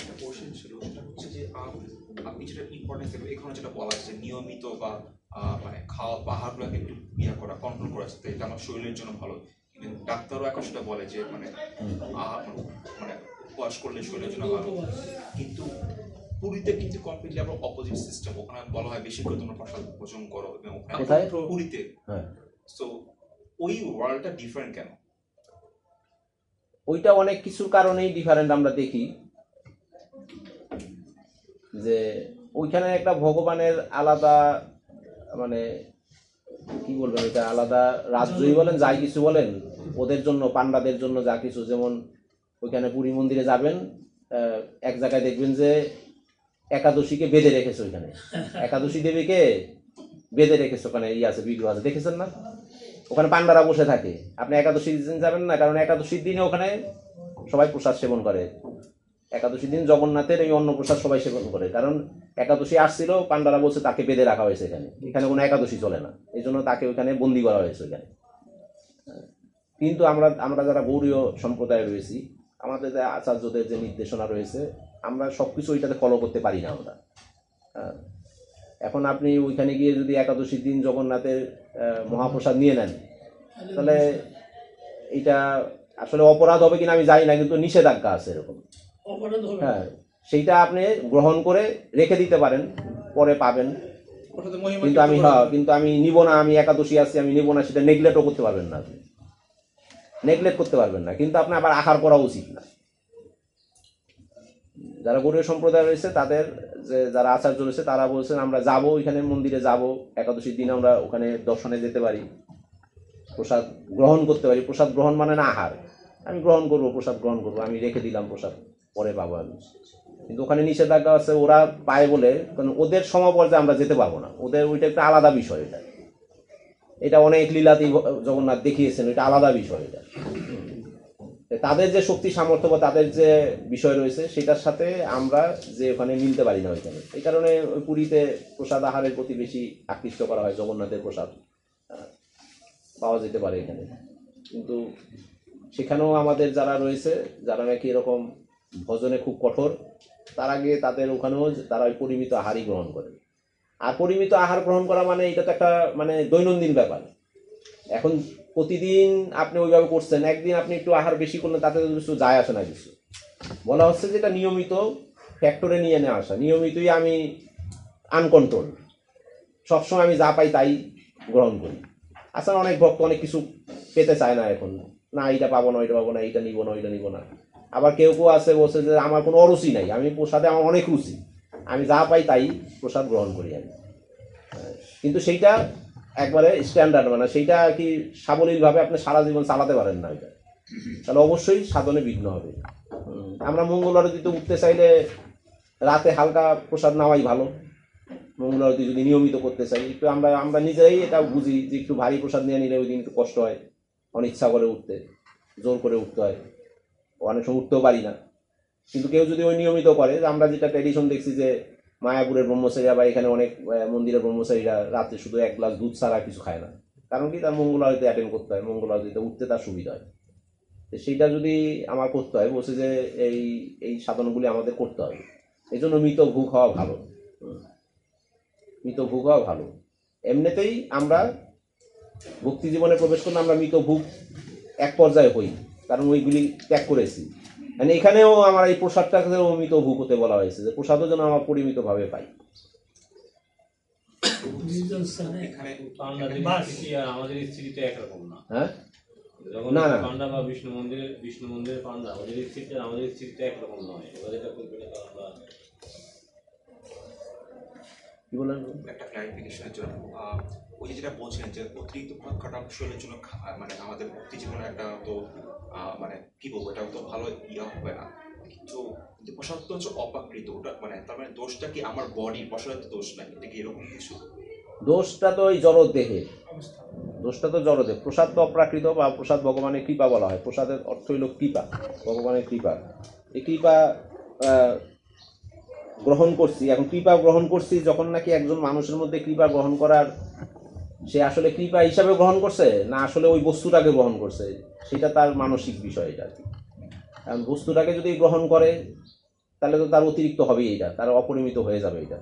একটা কোশ্চেন ছিল, সেটা হচ্ছে যে আপনি যেটা ইম্পর্টেন্স দেবেন, এখানে যেটা বলা আছে নিয়মিত বা মানে খাওয়া পাহাড়গুলোকে একটু করা, কন্ট্রোল করা, যাতে এটা আমার শরীরের জন্য ভালো। কিন্তু ডাক্তারও এখন সেটা বলে যে মানে মানে উপবাস করলে শরীরের জন্য ভালো। কিন্তু পুরীতে কিন্তু কমপ্লিটলি আমরা অপোজিট সিস্টেম, ওখানে বলা হয় বেশি করে তোমরা প্রসাদ ভোজন করো, এবং ওখানে পুরীতে, সো ওই ওয়ার্ল্ডটা ডিফারেন্ট কেন? ওইটা অনেক কিছুর কারণেই ডিফারেন্ট আমরা দেখি। যে ওইখানে একটা ভগবানের আলাদা, মানে কি বলবেন, এটা আলাদা রাজ্যই বলেন, যাই কিছু বলেন, ওদের জন্য, পান্ডাদের জন্য যা কিছু, যেমন ওইখানে পুরী মন্দিরে যাবেন, এক জায়গায় দেখবেন যে একাদশীকে বেঁধে রেখেছে, ওইখানে একাদশী দেবীকে বেঁধে রেখেছে, ওখানে আছে, বিগ্রহ আছে, দেখেছেন না? ওখানে পান্ডারা বসে থাকে। আপনি একাদশীর দিন যাবেন না, কারণ একাদশীর দিনে ওখানে সবাই প্রসাদ সেবন করে। একাদশীর দিন জগন্নাথের এই অন্ন প্রসাদ সবাই সেবন করে, কারণ একাদশী আসছিল, পান্ডারা বলছে তাকে বেঁধে রাখা হয়েছে এখানে, এখানে কোনো একাদশী চলে না, এই জন্য তাকে ওইখানে বন্দি করা হয়েছে ওইখানে। কিন্তু আমরা যারা গৌড়ীয় সম্প্রদায়ে রয়েছি, আমাদের যে আচার্যদের যে নির্দেশনা রয়েছে, আমরা সব কিছু ওইটাতে ফলো করতে পারি না আমরা। এখন আপনি ওইখানে গিয়ে যদি একাদশীর দিন জগন্নাথের মহাপ্রসাদ নিয়ে নেন, তাহলে এইটা আসলে অপরাধ হবে কিনা আমি জানি না, কিন্তু নিষেধাজ্ঞা আছে এরকম। হ্যাঁ, সেইটা আপনি গ্রহণ করে রেখে দিতে পারেন, পরে পাবেন। কিন্তু আমি নিব না, আমি একাদশী আছি, আমি নিব না, সেটা নেগলেক্টও করতে পারবেন না, আপনি নেগলেক্ট করতে পারবেন না। কিন্তু আপনার আবার আহার করা উচিত না। যারা গৌড়ীয় সম্প্রদায় রয়েছে, তাদের যে যারা আচার্য রয়েছে, তারা বলছেন আমরা যাব, ওইখানে মন্দিরে যাব, একাদশীর দিন আমরা ওখানে দর্শনে যেতে পারি, প্রসাদ গ্রহণ করতে পারি। প্রসাদ গ্রহণ মানে না আহার, আমি গ্রহণ করবো, প্রসাদ গ্রহণ করবো, আমি রেখে দিলাম প্রসাদ, পরে পাবো আমি। কিন্তু ওখানে নিষেধাজ্ঞা আছে, ওরা পায় বলে, কারণ ওদের সমপর্যায়ে আমরা যেতে পারবো না, ওদের ওইটা একটা আলাদা বিষয়। এটা এটা অনেক লীলাতেই জগন্নাথ দেখিয়েছেন, এটা আলাদা বিষয়। এটা তাদের যে শক্তি সামর্থ্য বা তাদের যে বিষয় রয়েছে সেটার সাথে আমরা যে ওখানে মিলতে পারি না ওইখানে। এই কারণে ওই পুরীতে প্রসাদ আহারের প্রতি বেশি আকৃষ্ট করা হয়, জগন্নাথের প্রসাদ পাওয়া যেতে পারে এখানে। কিন্তু সেখানেও আমাদের যারা রয়েছে, যারা নাকি এরকম ভজনে খুব কঠোর, তার আগে তাদের ওখানেও তারা ওই পরিমিত আহারই গ্রহণ করে। আর পরিমিত আহার গ্রহণ করা মানে এটা তো একটা মানে দৈনন্দিন ব্যাপার। এখন প্রতিদিন আপনি ওইভাবে করছেন, একদিন আপনি একটু আহার বেশি করলেন, তাতে কিছু যায় আসে না কিছু। বলা হচ্ছে যে এটা নিয়মিত ফ্যাক্টরে নিয়ে নেওয়া আসা, নিয়মিতই আমি আনকন্ট্রোল, সবসময় আমি যা পাই তাই গ্রহণ করি। আসলে অনেক ভক্ত অনেক কিছু পেতে চায় না এখন, না এইটা পাবো না, ওইটা পাবো না, এইটা নিব না, ওইটা নিব না। আবার কেউ কেউ আছে বলছে যে আমার কোনো অরুচি নাই, আমি প্রসাদে আমার অনেক রুচি, আমি যা পাই তাই প্রসাদ গ্রহণ করি আমি। কিন্তু সেইটা একবারে স্ট্যান্ডার্ড মানে সেইটা আর কি সাবলীলভাবে আপনি সারা জীবন চালাতে পারেন না এটা, তাহলে অবশ্যই সাধনে বিঘ্ন হবে। আমরা মঙ্গল আরতিতে উঠতে চাইলে রাতে হালকা প্রসাদ নেওয়াই ভালো। মঙ্গল আরতি যদি নিয়মিত করতে চাই, একটু আমরা নিজেরাই এটা বুঝি যে একটু ভারী প্রসাদ নিয়ে নিলে ওই দিন একটু কষ্ট হয়, অনিচ্ছা করে উঠতে, জোর করে উঠতে হয়, অনেক সময় উঠতেও পারি না। কিন্তু কেউ যদি ওই নিয়মিত করে, আমরা যেটা ট্র্যাডিশন দেখছি যে মায়াপুরের ব্রহ্মচারীরা বা এখানে অনেক মন্দিরের ব্রহ্মচারীরা রাতে শুধু এক গ্লাস দুধ ছাড়া কিছু খায় না, কারণ কি তার মঙ্গল আরতিতে অ্যাটেন্ড করতে হয়, মঙ্গল আরতিতে উঠতে তার সুবিধা হয়। তো সেইটা যদি আমার করতে হয়, বলছে যে এই সাধনগুলি আমাদের করতে হবে। এই জন্য মৃত ভোগ হওয়া ভালো, মৃত ভোগ হওয়া ভালো। এমনিতেই আমরা ভক্তি জীবনে প্রবেশ করলে আমরা মৃত ভোগ এক পর্যায়ে হই, কারণ ওইগুলি ত্যাগ করেছি। মানে এখানেও আমার এই প্রসাদটাকেও মৃত ভোগ হতে বলা হয়েছে, যে প্রসাদও যেন আমরা পরিমিতভাবে পাই। এখানে আমাদের স্থিতিটা একরকম না। হ্যাঁ, যখন না, না। পান্ডা বা বিষ্ণু মন্দিরের পান্ডা, ওদের স্থিতিটা আমাদের স্থিতিটা একরকম নয়। এবার এটা করবে না, আমরা কি বললেন? একটা ক্লারিফিকেশনের জন্য ওই যে যেটা বলছিলেন যে অতিরিক্ত ভাত খাটা শরীরের জন্য মানে আমাদের ভক্তি জীবনে একটা তো মানে কি বলবো, এটা তো ভালো ইয়া হবে না। কিন্তু প্রসাদ তো হচ্ছে অপ্রাকৃত, ওটা মানে তার মানে দোষটা কি আমার বডি, প্রসাদের তো দোষ নাই, এটা কি এরকম কিছু? দোষটা তো ওই জড় দেহে, দোষটা তো জড় দেহ। প্রসাদ তো অপ্রাকৃত বা প্রসাদ ভগবানের কৃপা বলা হয়। প্রসাদের অর্থ হইল কৃপা, ভগবানের কৃপা। এই কৃপা গ্রহণ করছি, এখন কৃপা গ্রহণ করছি যখন নাকি একজন মানুষের মধ্যে কৃপা গ্রহণ করার, সে আসলে কৃপা হিসাবে গ্রহণ করছে না আসলে ওই বস্তুটাকে গ্রহণ করছে, সেটা তার মানসিক বিষয়। এটা কারণ বস্তুটাকে যদি গ্রহণ করে তাহলে তো তার অতিরিক্ত হবেই, এটা তার অপরিমিত হয়ে যাবে এটা।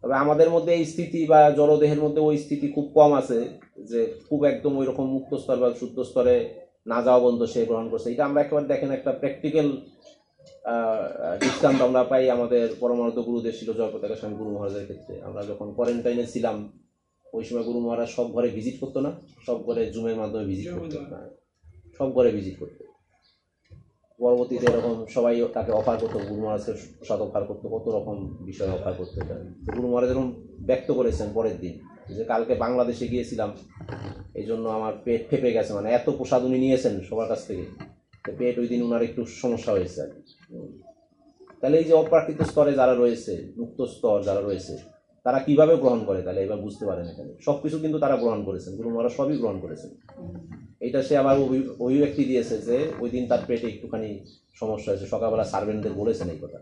তবে আমাদের মধ্যে এই স্থিতি বা জড়দেহের মধ্যে ওই স্থিতি খুব কম আছে, যে খুব একদম ওই রকম মুক্ত স্তর বা শুদ্ধ স্তরে না যাওয়া বন্ধ সে গ্রহণ করছে। এটা আমরা একেবারে দেখেন একটা প্র্যাকটিক্যাল দৃষ্টান্ত আমরা পাই আমাদের পরমার্থ গুরুদেব ছিল জয়পতাকা স্বামী গুরু মহারাজের ক্ষেত্রে। আমরা যখন কোয়ারেন্টাইনে ছিলাম ওই সময় গুরু মহারাজ সব ঘরে ভিজিট করতো না, সব ঘরে জুমের মাধ্যমে ভিজিট করতো না, সব ঘরে ভিজিট করতো। পরবর্তীতে এরকম সবাই তাকে অফার করতো, গুরু মহারাজকে প্রসাদ অফার করতো, কত রকম বিষয় অফার করতো। এটা গুরু মহারাজ এরকম ব্যক্ত করেছেন পরের দিন যে কালকে বাংলাদেশে গিয়েছিলাম, এই জন্য আমার পেট ফেপে গেছে, মানে এত প্রসাদ উনি নিয়েছেন সবার কাছ থেকে, পেট ওই দিন ওনার একটু সমস্যা হয়েছে আর কি। তাহলে এই যে অপ্রাকৃত স্তরে যারা রয়েছে, মুক্ত স্তর যারা রয়েছে, তারা কিভাবে গ্রহণ করে, তাহলে এবার বুঝতে পারেন। এখানে সবকিছু কিন্তু তারা গ্রহণ করেছেন, গুরু মহারাজ সবই গ্রহণ করেছেন। এটা সে আবার অভিব্যক্তি দিয়েছে যে ওই দিন তার পেটে একটুখানি সমস্যা হয়েছে, সকালবেলা সার্ভেন্টদের বলেছেন এই কথা।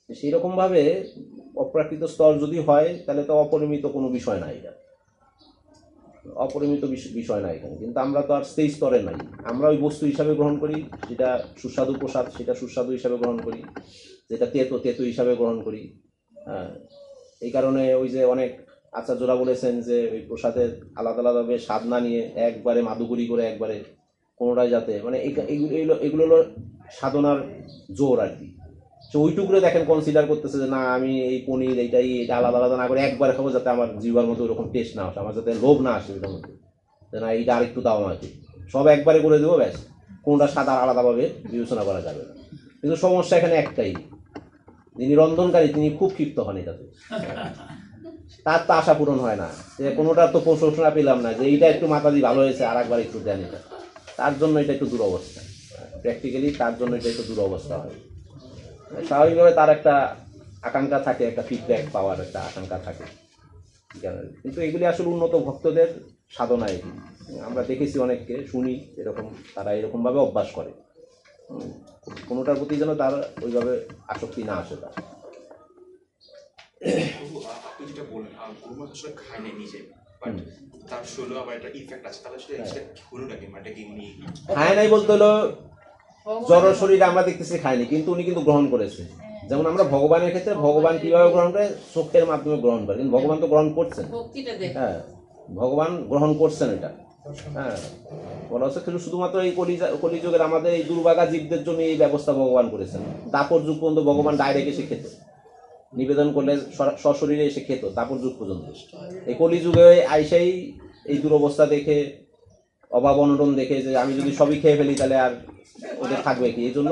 সেই রকমভাবে অপ্রাকৃত স্তর যদি হয় তাহলে তো অপরিমিত কোনো বিষয় নাই, এটা অপরিমিত বিষয় না এখানে। কিন্তু আমরা তো আর সেই স্তরে নাই, আমরা ওই বস্তু হিসাবে গ্রহণ করি, যেটা সুস্বাদু প্রসাদ সেটা সুস্বাদু হিসাবে গ্রহণ করি, যেটা তেতো হিসাবে গ্রহণ করি। হ্যাঁ, এই কারণে ওই যে অনেক আচার্যরা বলেছেন যে ওই প্রসাদের আলাদা আলাদাভাবে স্বাদ না নিয়ে একবারে মাদুগুড়ি করে একবারে কোনোটাই যাতে, মানে এগুলো হলো সাধনার জোর আর কি। সে ওইটুকুরে দেখেন কনসিডার করতেছে যে না আমি এই পনির এটা আলাদা আলাদা না করে একবারে খাবো, যাতে আমার জিহ্বার মধ্যে ওরকম টেস্ট না আসে, আমার যাতে লোভ না আসে ওইটার মধ্যে, যে না এইটা আরেকটু দাও আমাকে, সব একবারে করে দেবো ব্যাস, কোনটা সাদা আলাদাভাবে বিবেচনা করা যাবে না। কিন্তু সমস্যা এখানে একটাই, যিনি রন্ধনকারী তিনি খুব ক্ষিপ্ত হন এটাতে, তার তো আশা পূরণ হয় না, যে কোনোটার তো প্রশংসা পেলাম না যে এইটা একটু মাথা দিয়ে ভালো হয়েছে আর একবার একটু দেন, এটা তার জন্য এটা একটু দুরবস্থা, প্র্যাকটিক্যালি তার জন্য এটা একটু দুরবস্থা হয়। স্বাভাবিকভাবে তার একটা আকাঙ্ক্ষা থাকে, একটা ফিডব্যাক পাওয়ার একটা আকাঙ্ক্ষা থাকে। জ্ঞানের, কিন্তু এগুলি আসলে উন্নত ভক্তদের সাধনা। এগুলি আমরা দেখেছি অনেককে, শুনি এরকম, তারা এরকমভাবে অভ্যাস করে। কোনোটার প্রতি যেন তার ওইভাবে আসক্তি না আসে তার। প্রভু, আপনি যেটা বললেন গরু মাংস আসলে খায় না নিজে, বাট তার শরীরে আবার একটা ইফেক্ট আছে, তাহলে আসলে সেটা হলোটাকে মানে কি উনি খায় নাই বলতে হলো জড় শরীরে আমরা দেখতেছি খায়নি, কিন্তু উনি কিন্তু গ্রহণ করেছে। যেমন আমরা ভগবানের ক্ষেত্রে ভগবান কিভাবে গ্রহণ করে, চোখের মাধ্যমে গ্রহণ করে, কিন্তু ভগবান তো গ্রহণ করছেন। ভক্তিটা দেখ। হ্যাঁ, ভগবান গ্রহণ করছেন এটা। হ্যাঁ, বলা হচ্ছে শুধুমাত্র এই কলিযুগের আমাদের এই দুর্ভাগা জীবদের জন্য এই ব্যবস্থা ভগবান করেছেন। দাপর যুগ পর্যন্ত ভগবান ডাইরেক্ট এসে খেত, নিবেদন করলে সশরীরে এসে খেত, দাপর যুগ পর্যন্ত। এই কলিযুগে আইসাই এই দুরবস্থা দেখে, অভাব অনটন দেখে, যে আমি যদি সবই খেয়ে ফেলি তাহলে আর ওদের থাকবে কি, এই জন্য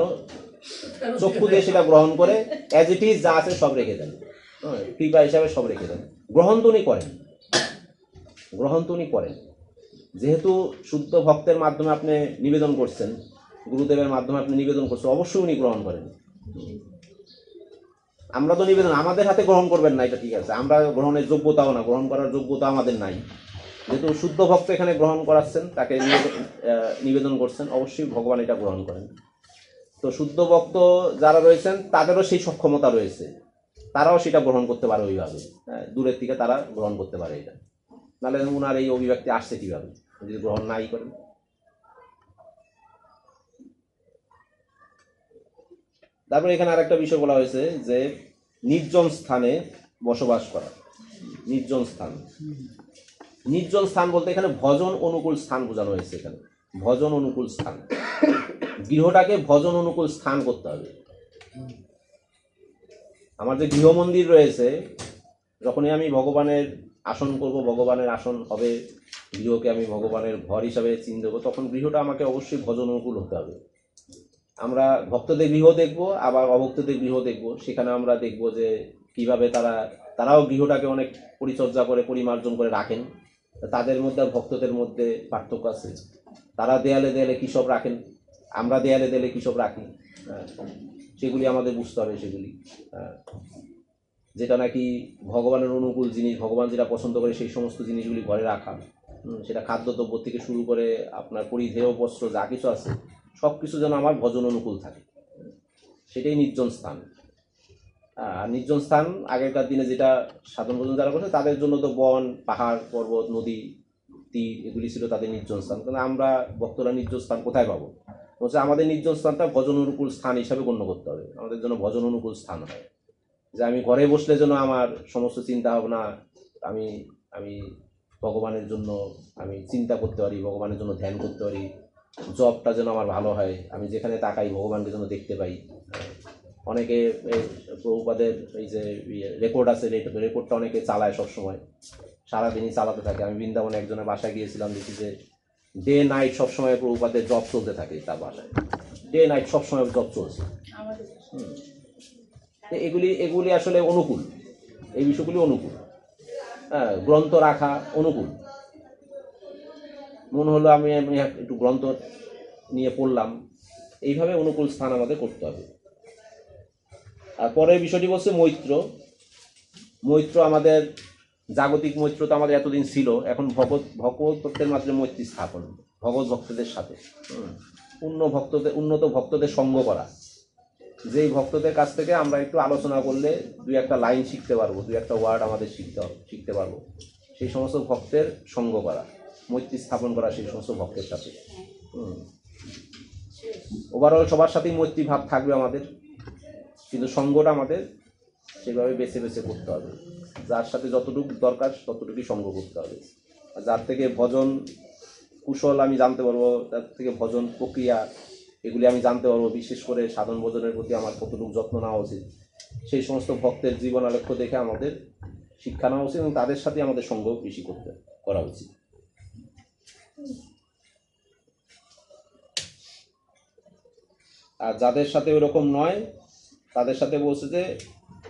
চক্ষু দিয়ে সেটা গ্রহণ করে অ্যাজ ইট ইজ যা আছে সব রেখে দেন, কৃপা হিসাবে সব রেখে দেন। গ্রহণ তো উনি করেন, গ্রহণ তো উনি করেন। যেহেতু শুদ্ধ ভক্তের মাধ্যমে আপনি নিবেদন করছেন, গুরুদেবের মাধ্যমে আপনি নিবেদন করছেন, অবশ্যই উনি গ্রহণ করেন। আমরা তো নিবেদন আমাদের হাতে গ্রহণ করবেন না, এটা ঠিক আছে, আমরা গ্রহণের যোগ্যতাও না, গ্রহণ করার যোগ্যতা আমাদের নাই। যেহেতু শুদ্ধ ভক্ত এখানে গ্রহণ করাচ্ছেন, তাকে নিবেদন করছেন, অবশ্যই ভগবান এটা গ্রহণ করেন। তো শুদ্ধ ভক্ত যারা রয়েছেন তাদেরও সেই সক্ষমতা রয়েছে, তারাও সেটা গ্রহণ করতে পারে ওইভাবে। হ্যাঁ, দূরের থেকে তারা গ্রহণ করতে পারে এটা, নাহলে ওনার এই অভিব্যক্তি আসছে কিভাবে যদি গ্রহণ নাই করেন। তারপরে এখানে আরেকটা বিষয় বলা হয়েছে যে নির্জন স্থানে বসবাস করা। নির্জন স্থান, নির্জন স্থান বলতে এখানে ভজন অনুকূল স্থান বোঝানো হয়েছে। এখানে ভজন অনুকূল স্থান, গৃহটাকে ভজন অনুকূল স্থান করতে হবে। আমার যে গৃহ মন্দির রয়েছে, যখনই আমি ভগবানের আসন করব, ভগবানের আসন হবে, গৃহকে আমি ভগবানের ঘর হিসাবে চিন দেবো, তখন গৃহটা আমাকে অবশ্যই ভজন অনুকূল হতে হবে। আমরা ভক্তদের গৃহ দেখব, আবার অভক্তদের গৃহ দেখব, সেখানে আমরা দেখব যে কিভাবে তারাও গৃহটাকে অনেক পরিচর্যা করে, পরিমার্জন করে রাখেন। তাদের মধ্যে আর ভক্তদের মধ্যে পার্থক্য আছে। তারা দেয়ালে দেয়ালে কী সব রাখেন, আমরা দেয়ালে দেয়ালে কী সব রাখি, সেগুলি আমাদের বুঝতে হবে। সেগুলি যেটা নাকি ভগবানের অনুকূল জিনিস, ভগবান যেটা পছন্দ করে সেই সমস্ত জিনিসগুলি ঘরে রাখা, সেটা খাদ্যদ্রব্য থেকে শুরু করে আপনার পরিধেয় বস্ত্র যা কিছু আছে সব কিছু যেন আমার ভজন অনুকূল থাকে, সেটাই নির্জন স্থান। আর নির্জন স্থান আগেকার দিনে যেটা সাধন ভোজন যারা করছে তাদের জন্য তো বন, পাহাড়, পর্বত, নদী, তীর এগুলি ছিল তাদের নির্জন স্থান। কিন্তু আমরা ভক্তরা নির্জন স্থান কোথায় পাবো? বলছে আমাদের নির্জন স্থানটা ভজন অনুকূল স্থান হিসাবে গণ্য করতে হবে। আমাদের জন্য ভজন অনুকূল স্থান হয় যে আমি ঘরে বসলে যেন আমার সমস্ত চিন্তা ভাবনা আমি আমি ভগবানের জন্য আমি চিন্তা করতে পারি, ভগবানের জন্য ধ্যান করতে পারি, জবটা যেন আমার ভালো হয়, আমি যেখানে তাকাই ভগবানকে যেন দেখতে পাই। অনেকে প্রভুপাদের এই যে রেকর্ড আছে, রেকর্ডটা অনেকে চালায় সবসময়, সারাদিনই চালাতে থাকে। আমি বৃন্দাবনে একজনের বাসায় গিয়েছিলাম, দেখি যে ডে নাইট সবসময় প্রভুপাদের জব চলতে থাকে তার বাসায়, ডে নাইট সবসময় জব চলছে। এগুলি আসলে অনুকূল, এই বিষয়গুলি অনুকূল। হ্যাঁ, গ্রন্থ রাখা অনুকূল। মনে হলো আমি একটু গ্রন্থ নিয়ে পড়লাম, এইভাবে অনুকূল স্থান আমাদের করতে হবে। আর পরের বিষয়টি বলছে মৈত্র। মৈত্র আমাদের জাগতিক মৈত্র তো আমাদের এতদিন ছিল, এখন ভগবত ভক্তের মাধ্যমে মৈত্রী স্থাপন, ভগবত ভক্তদের সাথে উন্নত ভক্তদের সঙ্গ করা। যেই ভক্তদের কাছ থেকে আমরা একটু আলোচনা করলে দুই একটা লাইন শিখতে পারবো, দুই একটা ওয়ার্ড আমাদের শিখতে পারবো, সেই সমস্ত ভক্তের সঙ্গ করা, মৈত্রী স্থাপন করা সেই সমস্ত ভক্তের সাথে। ওভারঅল সবার সাথেই মৈত্রী ভাব থাকবে আমাদের, কিন্তু সঙ্গটা আমাদের সেভাবে বেছে বেছে করতে হবে। যার সাথে যতটুকু দরকার ততটুকুই সঙ্গ করতে হবে। আর যার থেকে ভজন কুশল আমি জানতে পারবো, তার থেকে ভজন প্রক্রিয়া এগুলি আমি জানতে পারবো, বিশেষ করে সাধন ভজনের প্রতি আমার কতটুকু যত্ন নেওয়া উচিত, সেই সমস্ত ভক্তের জীবন আলেখ্য দেখে আমাদের শিক্ষা নেওয়া উচিত, এবং তাদের সাথে আমাদের সঙ্গ বেশি করা উচিত। আর যাদের সাথে ওরকম নয় তাদের সাথে বলছে যে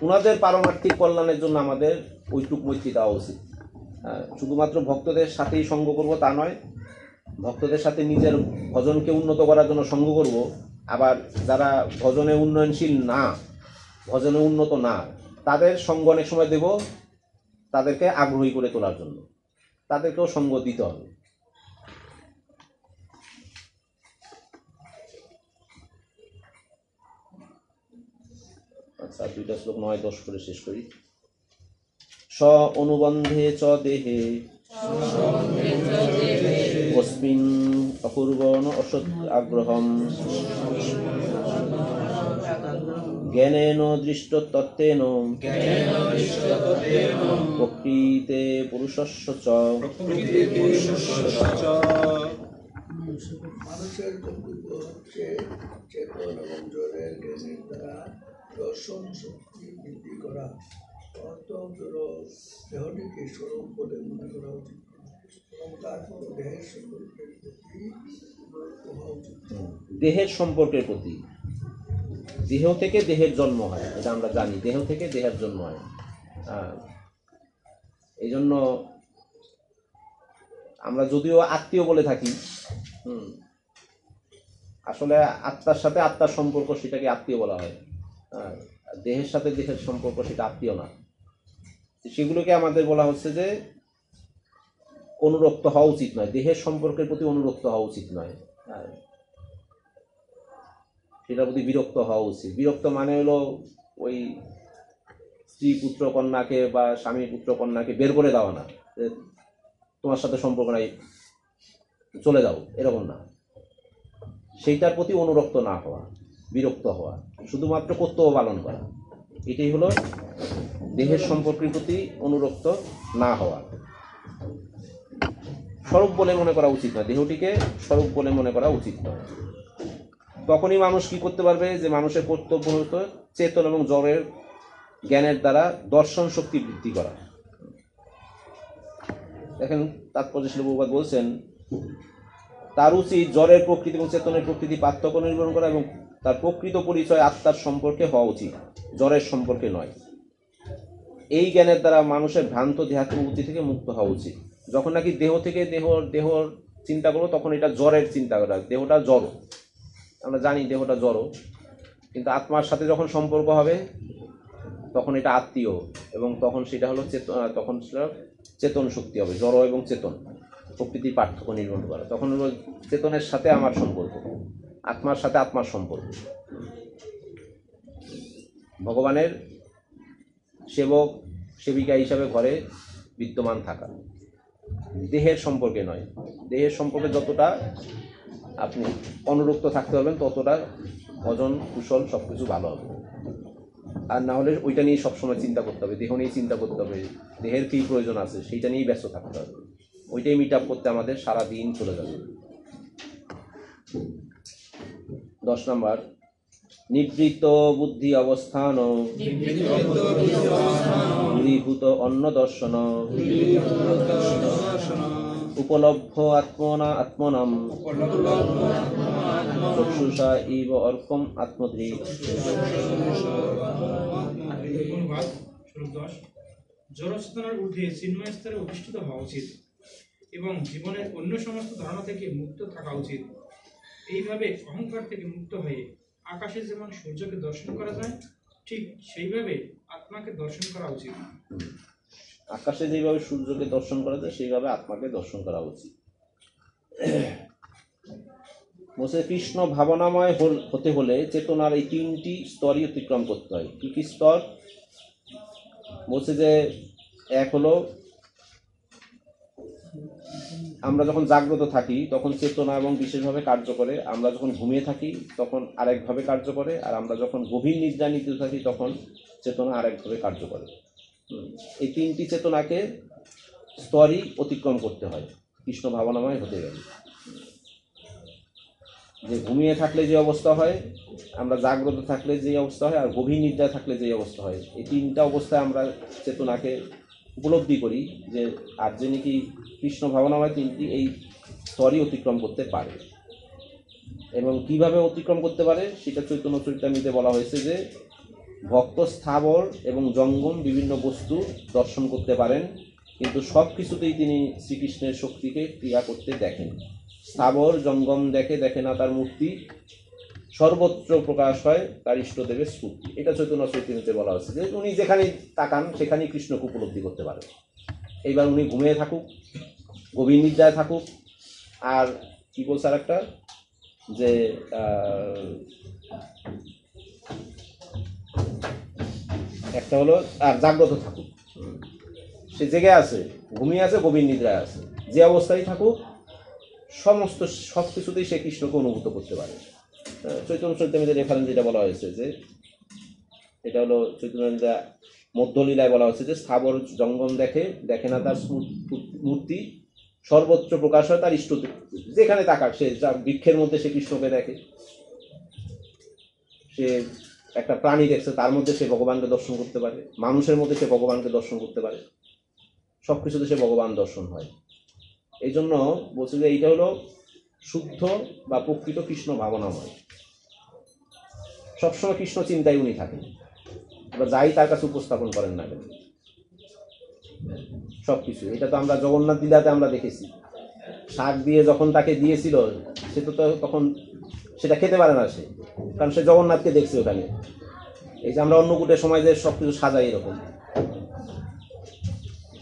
ওনাদের পারমার্থিক কল্যাণের জন্য আমাদের ওইটুক মৈত্রী দেওয়া উচিত। শুধুমাত্র ভক্তদের সাথেই সঙ্গ করব তা নয়, ভক্তদের সাথে নিজের ভজনকে উন্নত করার জন্য সঙ্গ করব। আবার যারা ভজনে উন্নয়নশীল না, ভজনে উন্নত না, তাদের সঙ্গ অনেক সময় দেব, তাদেরকে আগ্রহী করে তোলার জন্য, তাদেরকেও সঙ্গ দিতে হবে। আচ্ছা, 2টা শ্লোক 9-10 করে শেষ করি। স অনুবন্ধে চ দেহে অস্মিন অপূর্বন অসৎ আগ্রহম জ্ঞানেন দৃষ্টতত্ত্বেন প্রকৃতে পুরুষস্য চ। মানুষের কর্তব্য হচ্ছে চেতন এবং জড়ের জ্ঞানের দ্বারা দর্শন শক্তি বৃদ্ধি করা। অর্থ জড় দেহটিকে স্বরূপ বলে মনে করা উচিত এবং তারপর দেহের সম্পর্কের প্রতি হওয়া উচিত। দেহের সম্পর্কের প্রতি, দেহ থেকে দেহের জন্ম হয়, এটা আমরা জানি, দেহ থেকে দেহের জন্ম হয়। এই জন্য আমরা যদিও আত্মীয় বলে থাকি, আসলে আত্মার সাথে আত্মার সম্পর্ক সেটাকে আত্মীয় বলা হয়, দেহের সাথে দেহের সম্পর্ক সেটা আত্মীয় না। সেগুলোকে আমাদের বলা হচ্ছে যে অনুরক্ত হওয়া উচিত নয়, দেহের সম্পর্কের প্রতি অনুরক্ত হওয়া উচিত নয়, সেটার প্রতি বিরক্ত হওয়া উচিত। বিরক্ত মানে হলো ওই স্ত্রী পুত্র কন্যাকে বা স্বামী পুত্র কন্যাকে বের করে দেওয়া না, তোমার সাথে সম্পর্ক নাই, চলে যাও, এরকম না। সেইটার প্রতি অনুরক্ত না হওয়া, বিরক্ত হওয়া, শুধুমাত্র কর্তব্য পালন করা, এটাই হলো দেহের সম্পর্কের প্রতি অনুরক্ত না হওয়া। স্বরূপ বলে মনে করা উচিত নয়, দেহটিকে স্বরূপ বলে মনে করা উচিত নয়। তখনই মানুষ কি করতে পারবে, যে মানুষের কর্তব্য হতো চেতন এবং জড়ের জ্ঞানের দ্বারা দর্শন শক্তি বৃদ্ধি করা। দেখেন তাৎপর্য শিল প্রভুপাদ বলছেন, তার উচিত জড়ের প্রকৃতি এবং চেতনের প্রকৃতি পার্থক্য নির্ধারণ করা এবং তার প্রকৃত পরিচয় আত্মার সম্পর্কে হওয়া উচিত, জড়ের সম্পর্কে নয়। এই জ্ঞানের দ্বারা মানুষের ভ্রান্ত দেহাত্মবুদ্ধি থেকে মুক্ত হওয়া উচিত। যখন নাকি দেহ থেকে দেহর চিন্তা করবো, তখন এটা জড়ের চিন্তা করা, দেহটা জড়, আমরা জানি দেহটা জড়, কিন্তু আত্মার সাথে যখন সম্পর্ক হবে তখন এটা আত্মীয়, এবং তখন সেটা হলো তখন সেটা চেতন শক্তি হবে, জড় এবং চেতন প্রকৃতির পার্থক্য নির্মাণ করা। তখন হলো চেতনের সাথে আমার সম্পর্ক, আত্মার সাথে আত্মার সম্পর্ক, ভগবানের সেবক সেবিকা হিসাবে ঘরে বিদ্যমান থাকা, দেহের সম্পর্কে নয়। দেহের সম্পর্কে যতটা আপনি অনুরক্ত থাকতে পারবেন ততটা ভজন কুশল সব কিছু ভালো হবে। আর না হলে ওইটা নিয়ে সবসময় চিন্তা করতে হবে, দেহ নিয়ে চিন্তা করতে হবে, দেহের কী প্রয়োজন আছে সেইটা নিয়েই ব্যস্ত থাকতে হবে, ওইটাই মিট আপ করতে আমাদের সারা দিন চলে যাবে। 10 নম্বর, নিবৃত্ত বুদ্ধি অবস্থান দূরীভূত অন্য দর্শন উপলব্ধ আত্মনাম চক্ষুষা ইব অর্কম আত্মদৃক। জড়চেতনার ঊর্ধ্বে চিন্ময় স্তরে অধিষ্ঠিত হওয়া উচিত এবং জীবনের অন্য সমস্ত ধারণা থেকে মুক্ত থাকা উচিত। এইভাবে অহংকার থেকে মুক্ত হয়ে আকাশে যেমন সূর্যকে দর্শন করা যায়, ঠিক সেইভাবে আত্মাকে দর্শন করা উচিত। আকাশে যেভাবে সূর্যকে দর্শন করা যায় সেইভাবে আত্মাকে দর্শন করা উচিত। বলছে কৃষ্ণ ভাবনাময় হতে হলে চেতনার এই 3টি স্তরই অতিক্রম করতে হয়। কি কি স্তর? বলছে যে এক হলো আমরা যখন জাগ্রত থাকি তখন চেতনা এবং বিশেষভাবে কার্য করে, আমরা যখন ঘুমিয়ে থাকি তখন আরেকভাবে কার্য করে, আর আমরা যখন গভীর নিদ্রা নিতে থাকি তখন চেতনা আরেকভাবে কার্য করে। এই 3টি চেতনাকে স্তরই অতিক্রম করতে হয় কৃষ্ণ ভাবনাময় হতে গেলে। যে ঘুমিয়ে থাকলে যে অবস্থা হয়, আমরা জাগ্রত থাকলে যে অবস্থা হয়, আর গভীর নিদ্রা থাকলে যে অবস্থা হয়, এই 3টা অবস্থায় আমরা চেতনাকে উপলব্ধি করি যে আর যে নাকি কৃষ্ণ ভাবনাময় 3টি এই স্তরই অতিক্রম করতে পারে। এবং কিভাবে অতিক্রম করতে পারে সেটা চৈতন্য চরিতামৃতে বলা হয়েছে যে ভক্ত স্থাবর এবং জঙ্গম বিভিন্ন বস্তু দর্শন করতে পারেন, কিন্তু সব কিছুতেই তিনি শ্রীকৃষ্ণের শক্তিকে ক্রিয়া করতে দেখেন। স্থাবর জঙ্গম দেখে না তার মূর্তি, সর্বত্র প্রকাশ হয় তার ইষ্টদেবের স্ফূর্তি। এটা চৈতন্য চৈতন্যতে বলা হচ্ছে যে উনি যেখানে তাকান সেখানেই কৃষ্ণকে উপলব্ধি করতে পারেন। এইবার উনি ঘুমিয়ে থাকুক, গভীর নিদ্রায় থাকুক, আর কি বলছে আর একটা যে একটা হলো আর জাগ্রত থাকুক, সে জেগে আছে, ঘুমিয়ে আছে, গভীর নিদ্রায় আছে, যে অবস্থায় থাকুক সমস্ত সব কিছুতেই সে কৃষ্ণকে অনুভূত করতে পারে। চৈতন্য চৈতন্যের রেফারেন্স যেটা বলা হয়েছে যে এটা হলো চৈতন্য মধ্যলীলায় বলা হচ্ছে যে স্থাবর জঙ্গম দেখে না তার মূর্তি, সর্বত্র প্রকাশ হয় তার ইষ্ট। যেখানে তাকাক সে বৃক্ষের মধ্যে সে কৃষ্ণকে দেখে, সে একটা প্রাণী দেখছে তার মধ্যে সে ভগবানকে দর্শন করতে পারে, মানুষের মধ্যে সে ভগবানকে দর্শন করতে পারে, সব কিছুতে সে ভগবান দর্শন হয়। এই জন্য বলছে যে এইটা হলো শুদ্ধ বা প্রকৃত কৃষ্ণ ভাবনাময়। সবসময় কৃষ্ণ চিন্তায় উনি থাকেন, বা যাই তার কাছে উপস্থাপন করেন না কেন সবকিছু। এটা তো আমরা জগন্নাথ লীলাতে আমরা দেখেছি, শাক দিয়ে যখন তাকে দিয়েছিল সে তো তখন সেটা খেতে পারে না সে, কারণ সে জগন্নাথকে দেখছে ওখানে। এই যে আমরা অন্নকূটের সময় যে সবকিছু সাজাই এরকম,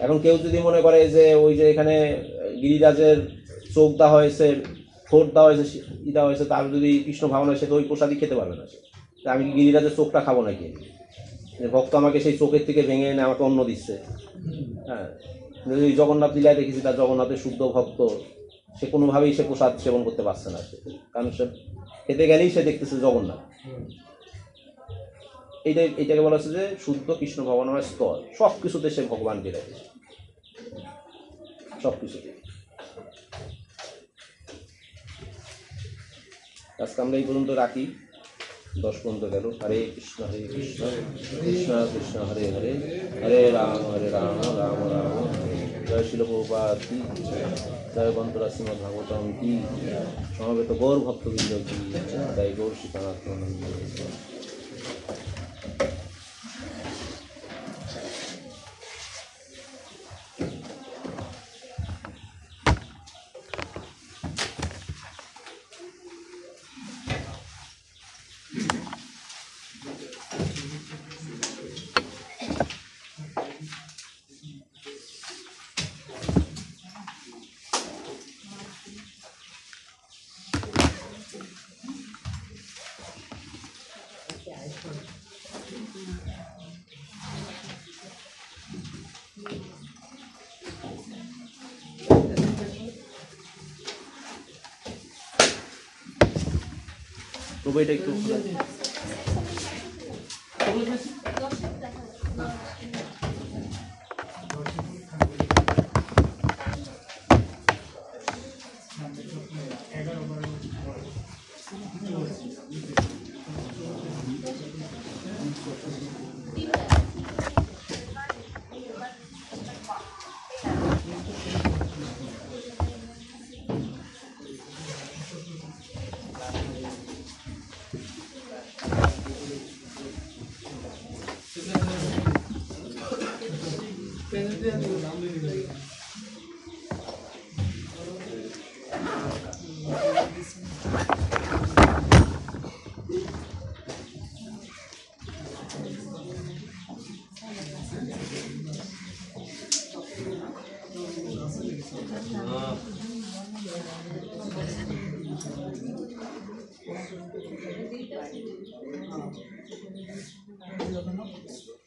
এখন কেউ যদি মনে করে যে ওই যে এখানে গিরিরাজের চোখ দেওয়া হয়েছে, ঠোঁট দেওয়া হয়েছে, দেওয়া হয়েছে, তার যদি কৃষ্ণ ভাবনা সে তো ওই প্রসাদই খেতে পারবে না সে। আমি গিরিরাজের চোখটা খাবো নাকি, যে ভক্ত আমাকে সেই চোখের থেকে ভেঙে এনে আমাকে অন্ন দিচ্ছে। হ্যাঁ, ওই জগন্নাথ লীলায় দেখেছি তার জগন্নাথের শুদ্ধ ভক্ত, সে কোনোভাবেই সে প্রসাদ সেবন করতে পারছে না সে, কারণ সে খেতে গেলেই সে দেখতেছে জগন্নাথ। এইটাকে বলা হচ্ছে যে শুদ্ধ কৃষ্ণ ভাবনাময় স্তর, সব কিছুতে সে ভগবানকে দেখে, সব কিছুতে। আজকে আমরা এই পর্যন্ত রাখি, 10 পর্যন্ত গেল। হরে কৃষ্ণ কৃষ্ণ কৃষ্ণ হরে হরে, হরে রাম রাম রাম হরে। জয় শিল প্রভুপাদ কি, জয় বন্তরা শ্রীমদ ভাগবতম কি, সমবেত গৌর ভক্তবৃন্দ কি, জয় গৌর সীতানাথ। প্রভু এটা একটু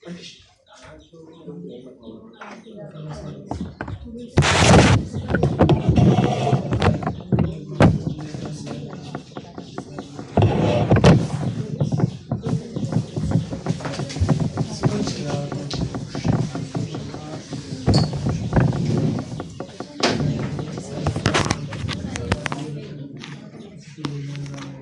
Thank you.